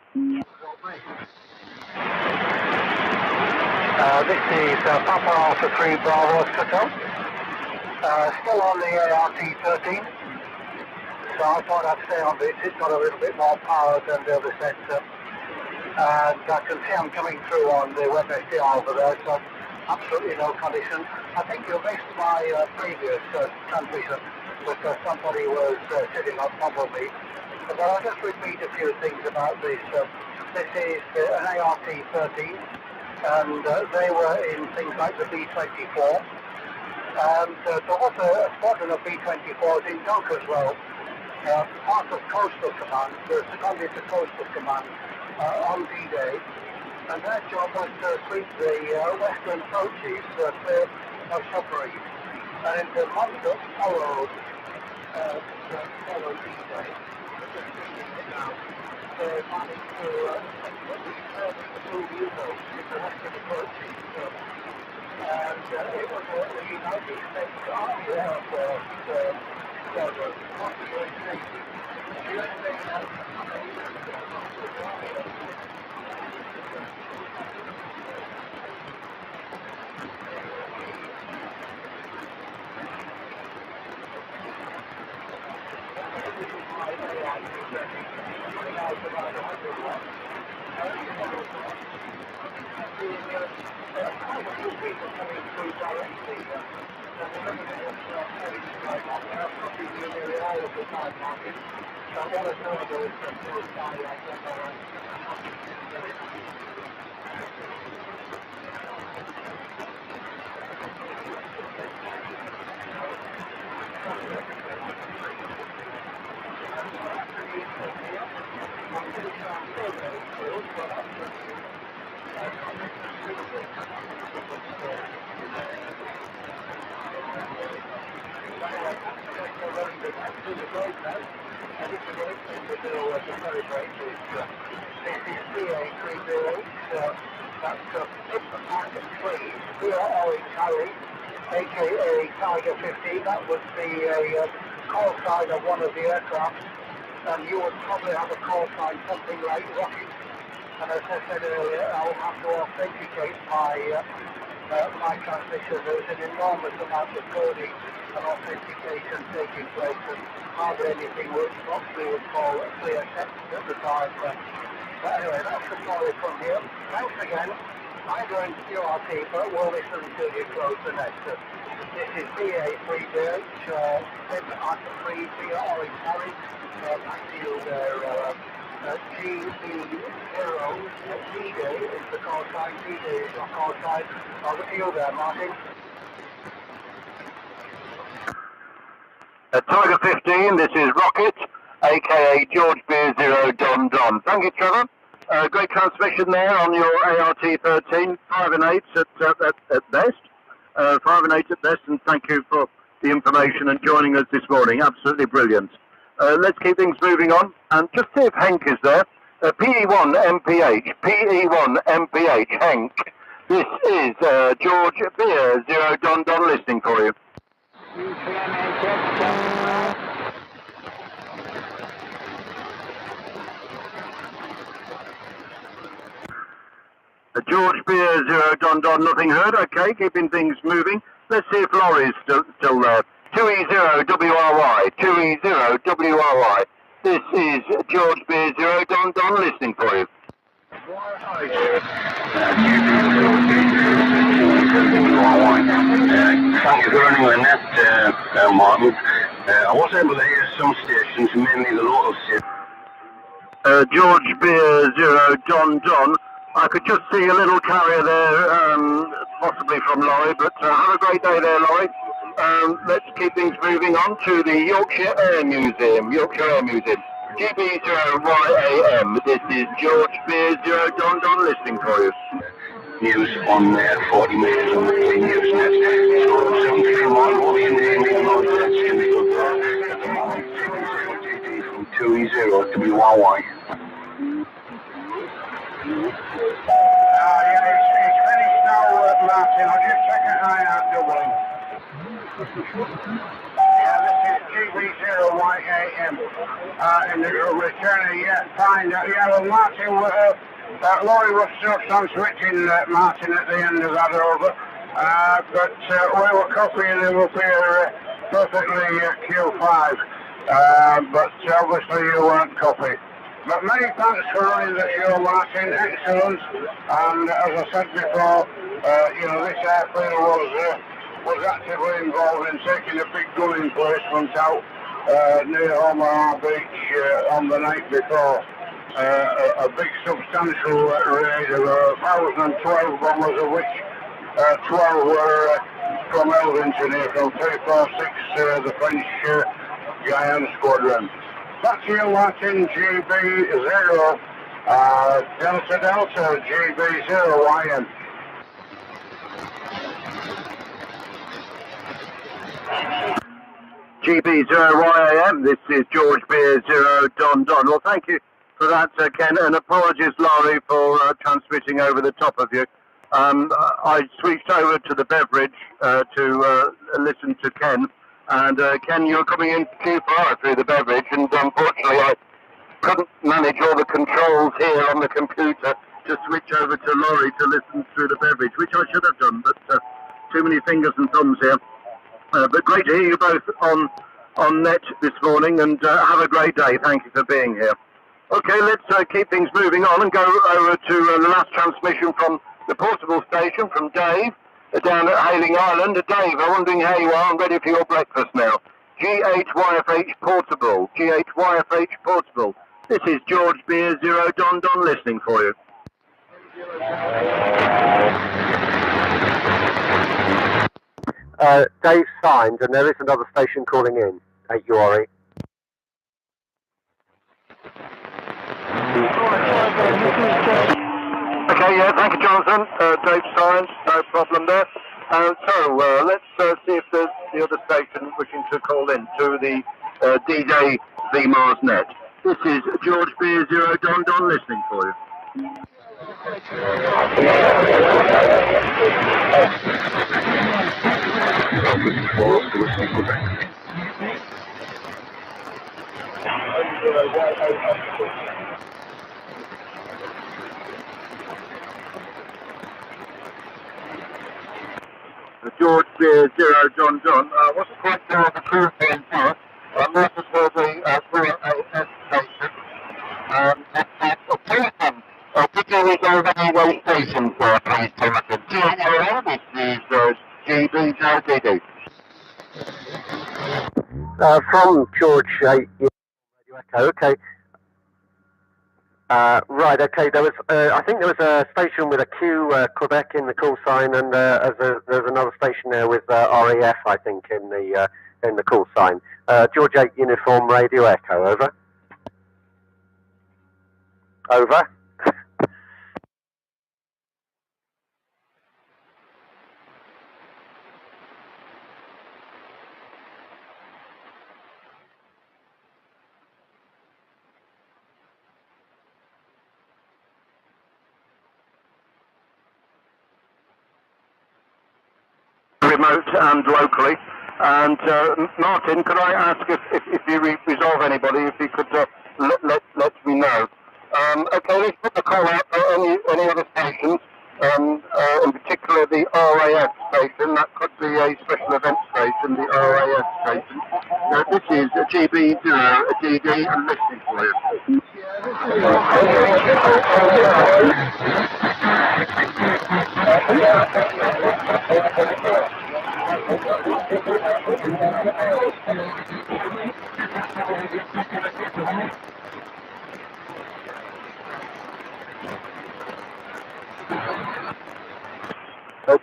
Speaker 3: This is Papa Alpha 3 Bravo Hotel. Still on the ART 13. So I thought I'd stay on this. It's got a little bit more power than the other sensor. And I can see I'm coming through on the WebSDR over there, so absolutely no condition. I think you missed my previous transmission because somebody was sitting on top of me. But I'll just repeat a few things about this. This is an ART 13, and they were in things like the B24. And there was a squadron of B24s in Dunk as well. Part of Coastal Command, the seconded to Coastal Command,
Speaker 6: on D-Day, and their job was to sweep the western approaches of submarines. And the monster followed D-Day. They managed to move U-boats in the western approaches. And it was the United States Army Air Force that was aka Tiger 50. That was the call sign of one of the aircraft, and you would probably have a call sign something like rocket. And as I said earlier, I will have to authenticate my transmission. There's an enormous amount of coding and authentication taking place, and hardly anything which we would call a clear text at the time. But anyway, that's the story from here. Thanks again. I'm going to QRT, but we'll listen to you close the next. This is BA3BH, at 3 via Orange Harry. Back to you there, GB0, D-Day is the call sign, D-Day is your call sign. Over to you there, Martin.
Speaker 13: Tiger 15, this is Rocket, aka George Beer Zero Don Don. Thank you, Trevor. Great transmission there on your ART13, 5 and 8 at best. 5 and 8 at best, and thank you for the information and joining us this morning. Absolutely brilliant. Let's keep things moving on, and just see if Hank is there. PE1 MPH, Hank. This is George Beer Zero Don Don listening for you. George Beer Zero Don Don, nothing heard. Okay, keeping things moving. Let's see if Laurie's still there. 2E0WRY, 2E0WRY. This is George Beer Zero Don Don listening for you.
Speaker 2: Thank you for running the net, Martin. I was able to hear some stations, mainly the local stations.
Speaker 13: George Beer Zero Don Don. I could just see a little carrier there, possibly from Laurie, but have a great day there, Laurie. Let's keep things moving on to the Yorkshire Air Museum, GB0YAM. This is George Beer Zero Don Don listening for you.
Speaker 2: News on 40 minutes on the news net. So 731 will be in the noise that's going to be good there at the moment. From 2E0WRY.
Speaker 8: Yeah, it's finished now, Martin. I'll just check an eye out doubling. Yeah, this is GB0YAM. And the returner, yeah, fine. Yeah, well, Martin, Laurie was still switching Martin at the end of that over. But we were copying him up here perfectly Q5. But obviously you weren't copied. But many thanks for running the show, Martin. Excellent. And as I said before, this airplane was actively involved in taking a big gunning placement out near Omaha Beach on the night before. A big substantial raid of 1,012 bombers, of which 12 were from Elvington here, from 346, the French Guyane Squadron. Back to you, Martin, GB0 Delta Delta, GB0YN.
Speaker 5: GB0YAM, this is George Beer 0 Don Don. Well, thank you for that, Ken, and apologies, Laurie, for transmitting over the top of you. I switched over to the Beverage to listen to Ken, and Ken, you were coming in too far through the Beverage, and unfortunately I couldn't manage all the controls here on the computer to switch over to Laurie to listen through the Beverage, which I should have done, but too many fingers and thumbs here. But great to hear you both on net this morning, and have a great day. Thank you for being here. Okay, let's keep things moving on and go over to the last transmission from the portable station from Dave down at Hailing Island. Dave, I'm wondering how you are. I'm ready for your breakfast now. G8YFH Portable. G8YFH Portable. This is George Beer 0 Don Don listening for you.
Speaker 4: Dave signed, and there is another station calling in, 8 URE.
Speaker 5: Okay, yeah, thank you, Jonathan. Dave signed, no problem there. So let's see if there's the other station wishing to call in to the D-Day VMARS net. This is George Beer 0 Don Don listening for you. George Beer 0 John John. Wasn't quite sure of the crew being here. This is for the 4AS station. Jonathan, could you resolve any way stations there, please, Jonathan? GAO, this is GB0DD.
Speaker 4: From George 8 Radio Echo, okay. Right, okay, there was, I think there was a station with a Q, Quebec in the call sign, and there's another station there with REF, I think, in the call sign. George 8 Uniform Radio Echo, over. Over.
Speaker 5: Remote and locally. And Martin, could I ask if you resolve anybody, if you could let me know. Okay, let's put the call out for any other stations, in particular the RAF station. That could be a special event station, the RAF station. This is GB0DD and listening for you.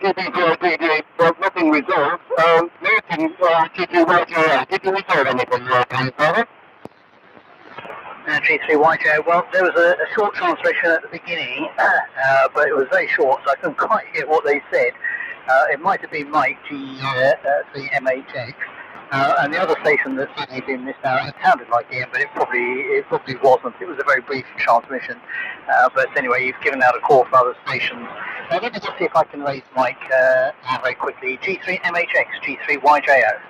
Speaker 5: GB0DD, well, nothing resolved. Martin, did you resolve anything there, please, brother?
Speaker 10: G3YJ, well, there was a short transmission at the beginning, but it was very short, so I couldn't quite hear what they said. It might have been Mike, G3MHX, and the other station that's suddenly been missed out, it sounded like Ian, but it probably wasn't. It was a very brief transmission, but anyway, you've given out a call for other stations. Let me just see if I can raise Mike very quickly. G3MHX, G3YJO.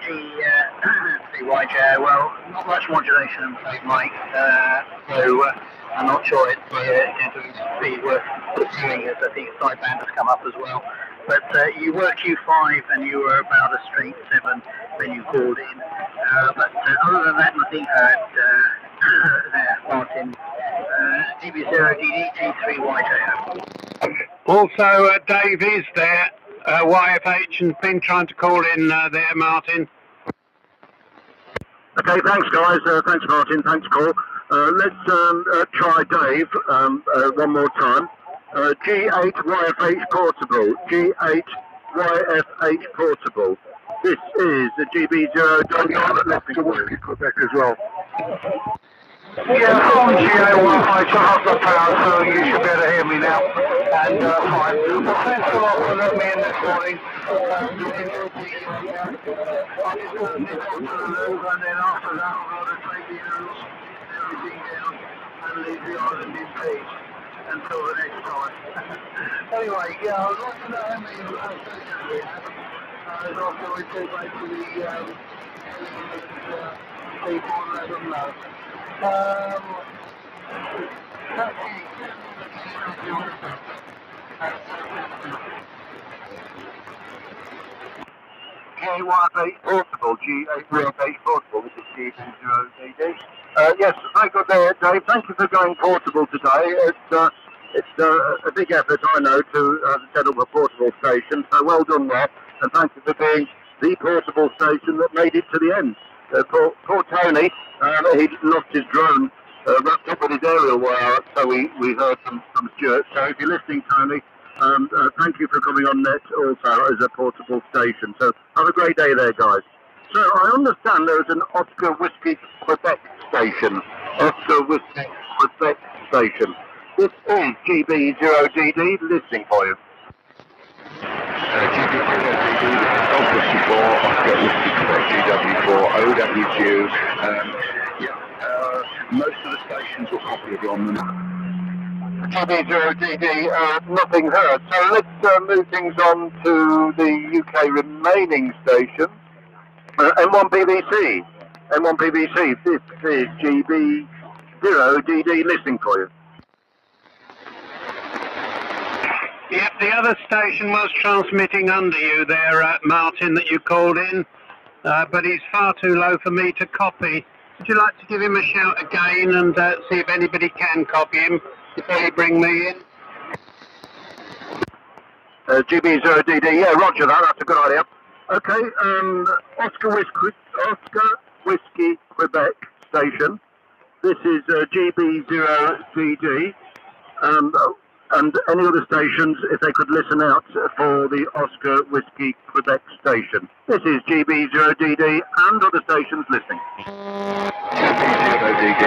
Speaker 10: G3YJ, well, not much modulation, I'm afraid, Mike, so I'm not sure it's going to be worth pursuing, as I think a sideband has come up as well. But you were Q5 and you were about a straight 7 when you called in. But other than that, nothing heard there, Martin.
Speaker 3: GB0DD G3YJ.
Speaker 12: Also, Dave is there, YFH, and been trying to call in there, Martin.
Speaker 5: Okay, thanks guys, thanks Martin, thanks Paul. Let's try Dave one more time. G8YFH portable, G8YFH portable. This is the GB0. Let's be Whiskey Quebec as well.
Speaker 6: Yeah, from GA1, I have the power, so you should be able to hear me now. And fine. Well, thanks a lot for letting me in this morning. And then after that, I'm going to take the everything down and leave the island in peace until the next time. Anyway, yeah, I'd like to know how many stations we have. After we go back to the people and let them know.
Speaker 5: G8YFH portable, G8YFH portable. This is G0DD. Yes, very good there, Dave. Thank you for going portable today. It's a big effort, I know, to set up a portable station. So well done there, and thank you for being the portable station that made it to the end. Poor Tony, he lost his drone wrapped up with his aerial wire, so we heard from Stuart. So if you're listening, Tony, thank you for coming on net also as a portable station. So have a great day there, guys. So I understand there is an Oscar Whiskey Quebec station. Oscar Whiskey Quebec station. This is GB0DD listening for you.
Speaker 13: GB0DD, Golf Whiskey 4, Oscar Whiskey Quebec, GW4, OWQ. Most of the stations will copy it on the
Speaker 5: GB0DD, nothing heard. So let's move things on to the UK remaining station. M1PVC. M1PVC, this is GB0DD listening for you.
Speaker 12: Yep, the other station was transmitting under you there, Martin, that you called in, but he's far too low for me to copy. Would you like to give him a shout again and see if anybody can copy him before you bring me in?
Speaker 5: GB0DD, yeah, roger that, that's a good idea. Okay, Oscar Whiskey Quebec station. This is GB0DD. And any other stations, if they could listen out for the Oscar Whiskey Quebec station. This is GB0DD and other stations listening.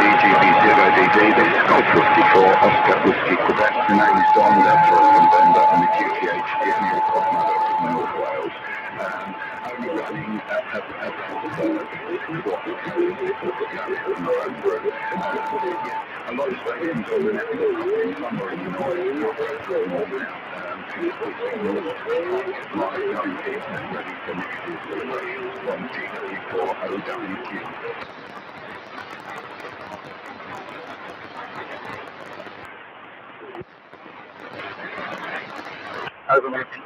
Speaker 13: GB0DD, this is Golf Whiskey 4, Oscar Whiskey Quebec. The name is Don, that's November, and the QTH is New Mother from North Wales. Only running at a lot of stations on the network, some are in the noise, from GW4 OWQ.
Speaker 5: Over, Martin.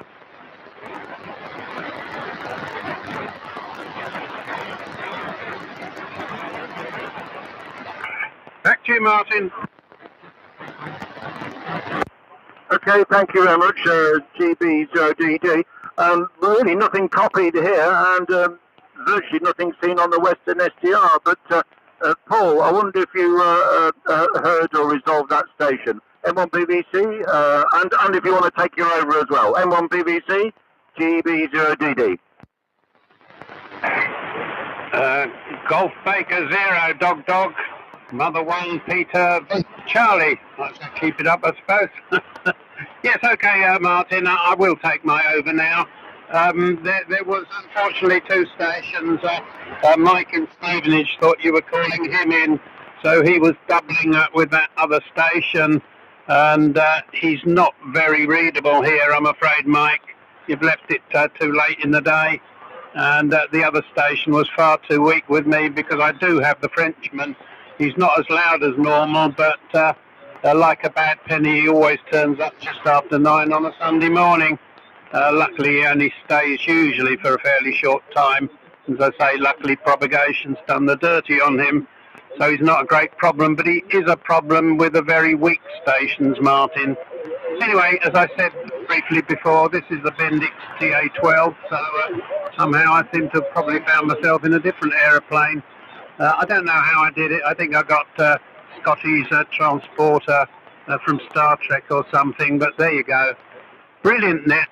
Speaker 12: Back to you, Martin.
Speaker 5: Okay, thank you very much, GB0DD. Really nothing copied here, and virtually nothing seen on the Western SDR. But Paul, I wonder if you heard or resolved that station. M1PVC, and if you want to take you over as well. M1PVC, GB0DD.
Speaker 12: Golf Baker 0, Dog, Mother 1, Peter, Charlie. Let's keep it up, I suppose. Yes, okay, Martin, I will take my over now. There was unfortunately two stations. Mike in Stevenage thought you were calling him in, so he was doubling up with that other station, and he's not very readable here, I'm afraid, Mike. You've left it too late in the day, and the other station was far too weak with me because I do have the Frenchman. He's not as loud as normal, but like a bad penny, he always turns up just after 9 on a Sunday morning. Luckily, he only stays usually for a fairly short time. As I say, luckily propagation's done the dirty on him. so he's not a great problem, but he is a problem with the very weak stations, Martin. Anyway, as I said briefly before, this is the Bendix TA-12, so somehow I seem to have probably found myself in a different aeroplane. I don't know how I did it. I think I got Scotty's transporter from Star Trek or something, but there you go. Brilliant net.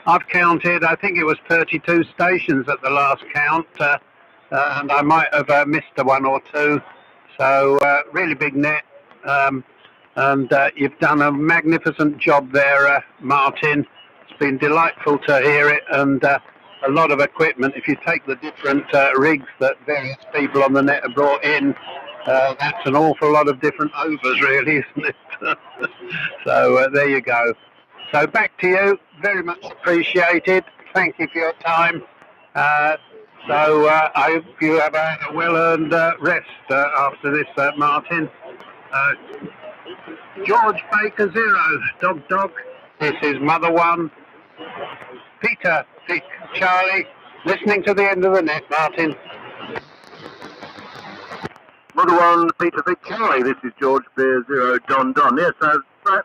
Speaker 12: I've counted, I think it was 32 stations at the last count, and I might have missed a one or two. So really big net, and you've done a magnificent job there, Martin. It's been delightful to hear it, and a lot of equipment. If you take the different rigs that various people on the net have brought in, that's an awful lot of different overs, really, isn't it? So there you go. So back to you. Very much appreciated. Thank you for your time. So I hope you have a well-earned rest after this, Martin. George Baker 0, Dog. This is Mother 1. Peter, Vic, Charlie. Listening to the end of the net, Martin.
Speaker 5: Mother 1, Peter Vic Charlie. This is George Beer 0, Don. Yes,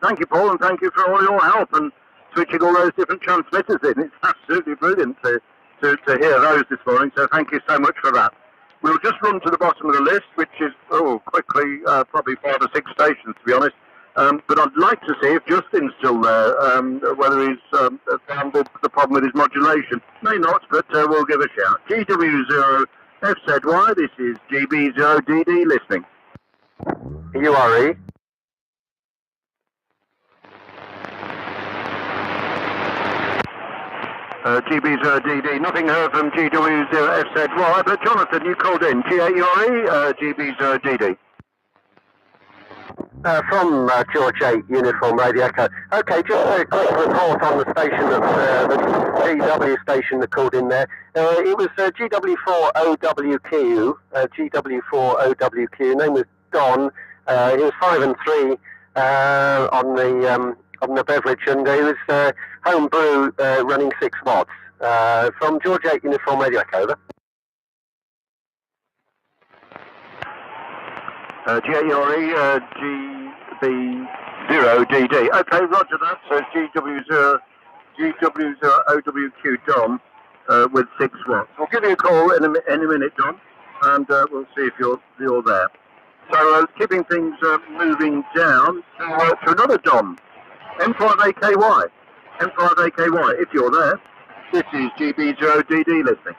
Speaker 5: thank you, Paul, and thank you for all your help and switching all those different transmitters in. It's absolutely brilliant to hear those this morning, so thank you so much for that. We'll just run to the bottom of the list, which is, quickly, probably 5 or 6 stations, to be honest. But I'd like to see if Justin's still there, whether he's found the problem with his modulation. May not, but we'll give a shout. GW0FZY, this is GB0DD listening.
Speaker 4: URE.
Speaker 5: GB0DD, nothing heard from GW0FZY, but Jonathan, you called in. G8URE, GB0DD.
Speaker 4: From George 8, Uniform Radio Echo. Okay, just a quick report on the station, the GW station that called in there. It was GW4OWQ, GW4OWQ, name was Don. He was 5 and 3 on the Beverage, and he was home brew running 6 watts. From George 8, Uniform Radio Echo, over.
Speaker 5: GARE, GB0DD. Okay, roger that. So GW0OWQ Don with 6 watts. We'll give you a call in a minute, Don, and we'll see if you're there. So keeping things moving down to another Don, M5AKY. M5AKY, if you're there, this is GB0DD listening.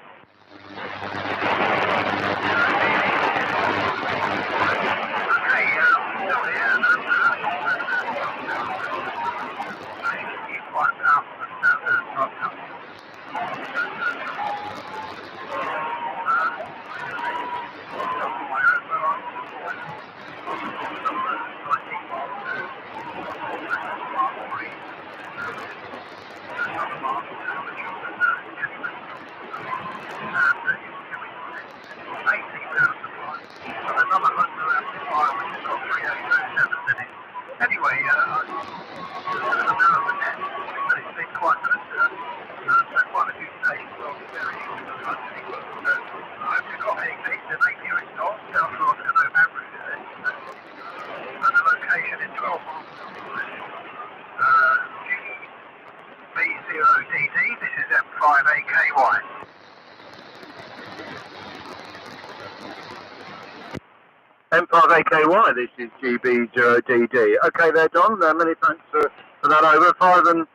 Speaker 5: M5AKY, this is GB0DD. Okay there, Don, many thanks for that over. 5 and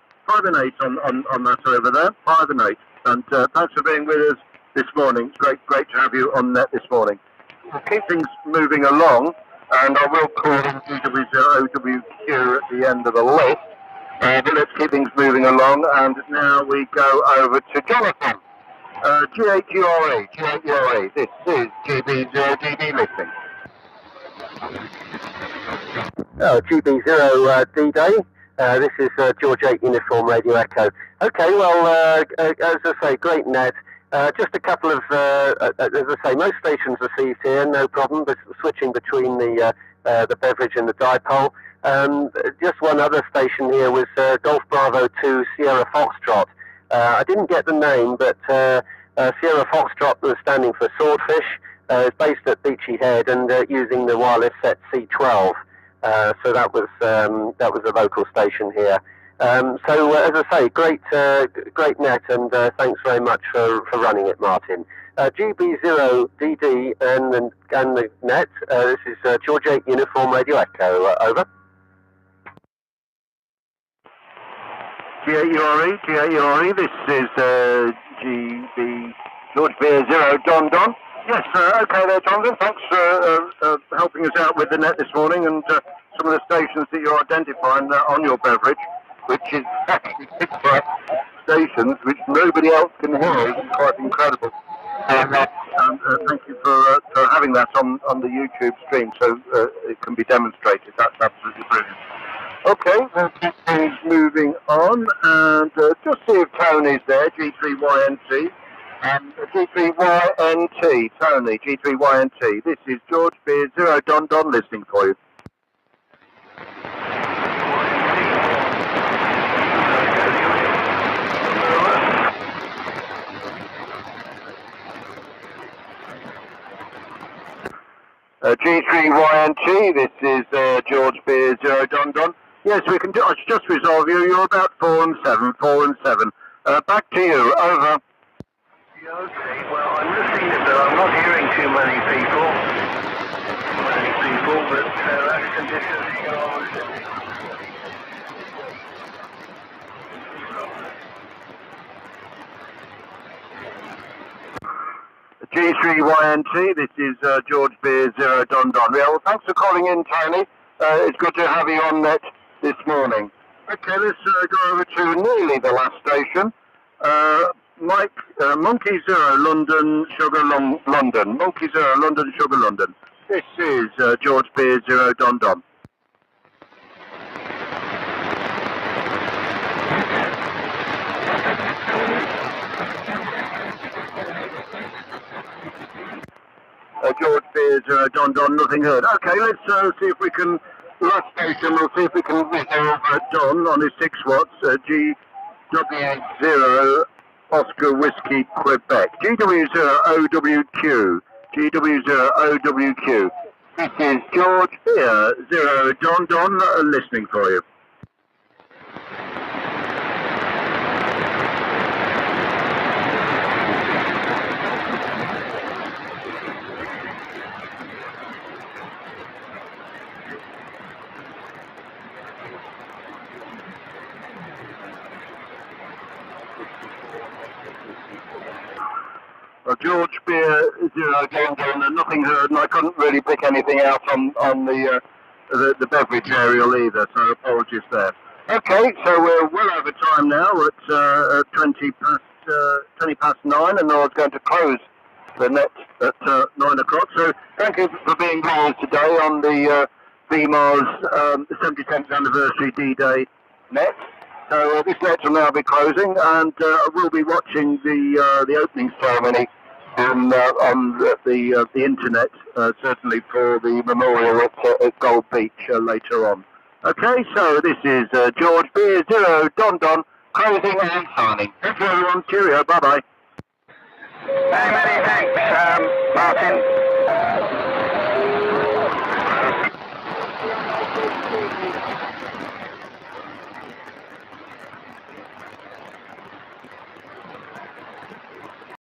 Speaker 5: 8 on that over there, 5 and 8. And thanks for being with us this morning. It's great to have you on net this morning. We'll keep things moving along, and I will call in GW0OWQ at the end of the list. But let's keep things moving along, and now we go over to Jonathan. G8URE, this is GB0DD listening.
Speaker 4: GB0D-Day. This is George 8 Uniform Radio Echo. Okay, well, as I say, great net. Just a couple of, as I say, most stations received here, no problem, but switching between the Beverage and the dipole. Just one other station here was Golf Bravo 2 Sierra Foxtrot. I didn't get the name, but Sierra Foxtrot was standing for Swordfish. It's based at Beachy Head and using the wireless set C12. So that was a local station here. So as I say, great net, and thanks very much for running it, Martin. GB0DD and the net. This is George 8 Uniform Radio Echo. Over.
Speaker 5: G8URE, this is GB George Beer 0 Don Don. Yes, okay there, Jonathan. Thanks for helping us out with the net this morning and some of the stations that you're identifying on your beverage, which is actually stations which nobody else can hear. It's quite incredible. And thank you for having that on the YouTube stream so it can be demonstrated. That's absolutely brilliant. Okay, we'll keep things moving on and just see if Tony's there, G3YNT. G3YNT, Tony, G3YNT. This is George Beer 0 Don Don listening for you. G3YNT, this is George Beer 0 Don Don. Yes, we can just resolve you. You're about 4 and 7. Back to you. Over.
Speaker 3: Okay, well, I'm listening, but I'm not hearing too many people, but that's conditions you can always
Speaker 5: G3YNT, this is George Beer 0 Don Don. Yeah, well, thanks for calling in, Tony. It's good to have you on net this morning. Okay, let's go over to nearly the last station. Mike, Monkey 0 London Sugar London. Monkey 0 London Sugar London. This is George Beer 0 Don Don. George Beer 0 Don Don, nothing heard. Okay, let's see if we can, last station, we'll see if we can resolve Don on his 6 watts, GW0 Oscar Whiskey Quebec. GW0OWQ. GW0OWQ. This is George Beer 0 Don Don listening for you. George Beer 0 Don Don, and nothing heard, and I couldn't really pick anything out on the beverage aerial either, so apologies there. Okay, so we're well over time now at 20 past 9, and I was going to close the net at 9 o'clock. So thank you for being with us today on the BMAR's 77th anniversary D-Day net. So this net will now be closing, and we'll be watching the opening ceremony on the internet, certainly for the memorial at Gold Beach later on. Okay, so this is George Beer 0 Don Don closing and signing. Thank you everyone. Cheerio. Bye bye.
Speaker 3: Many thanks, Martin.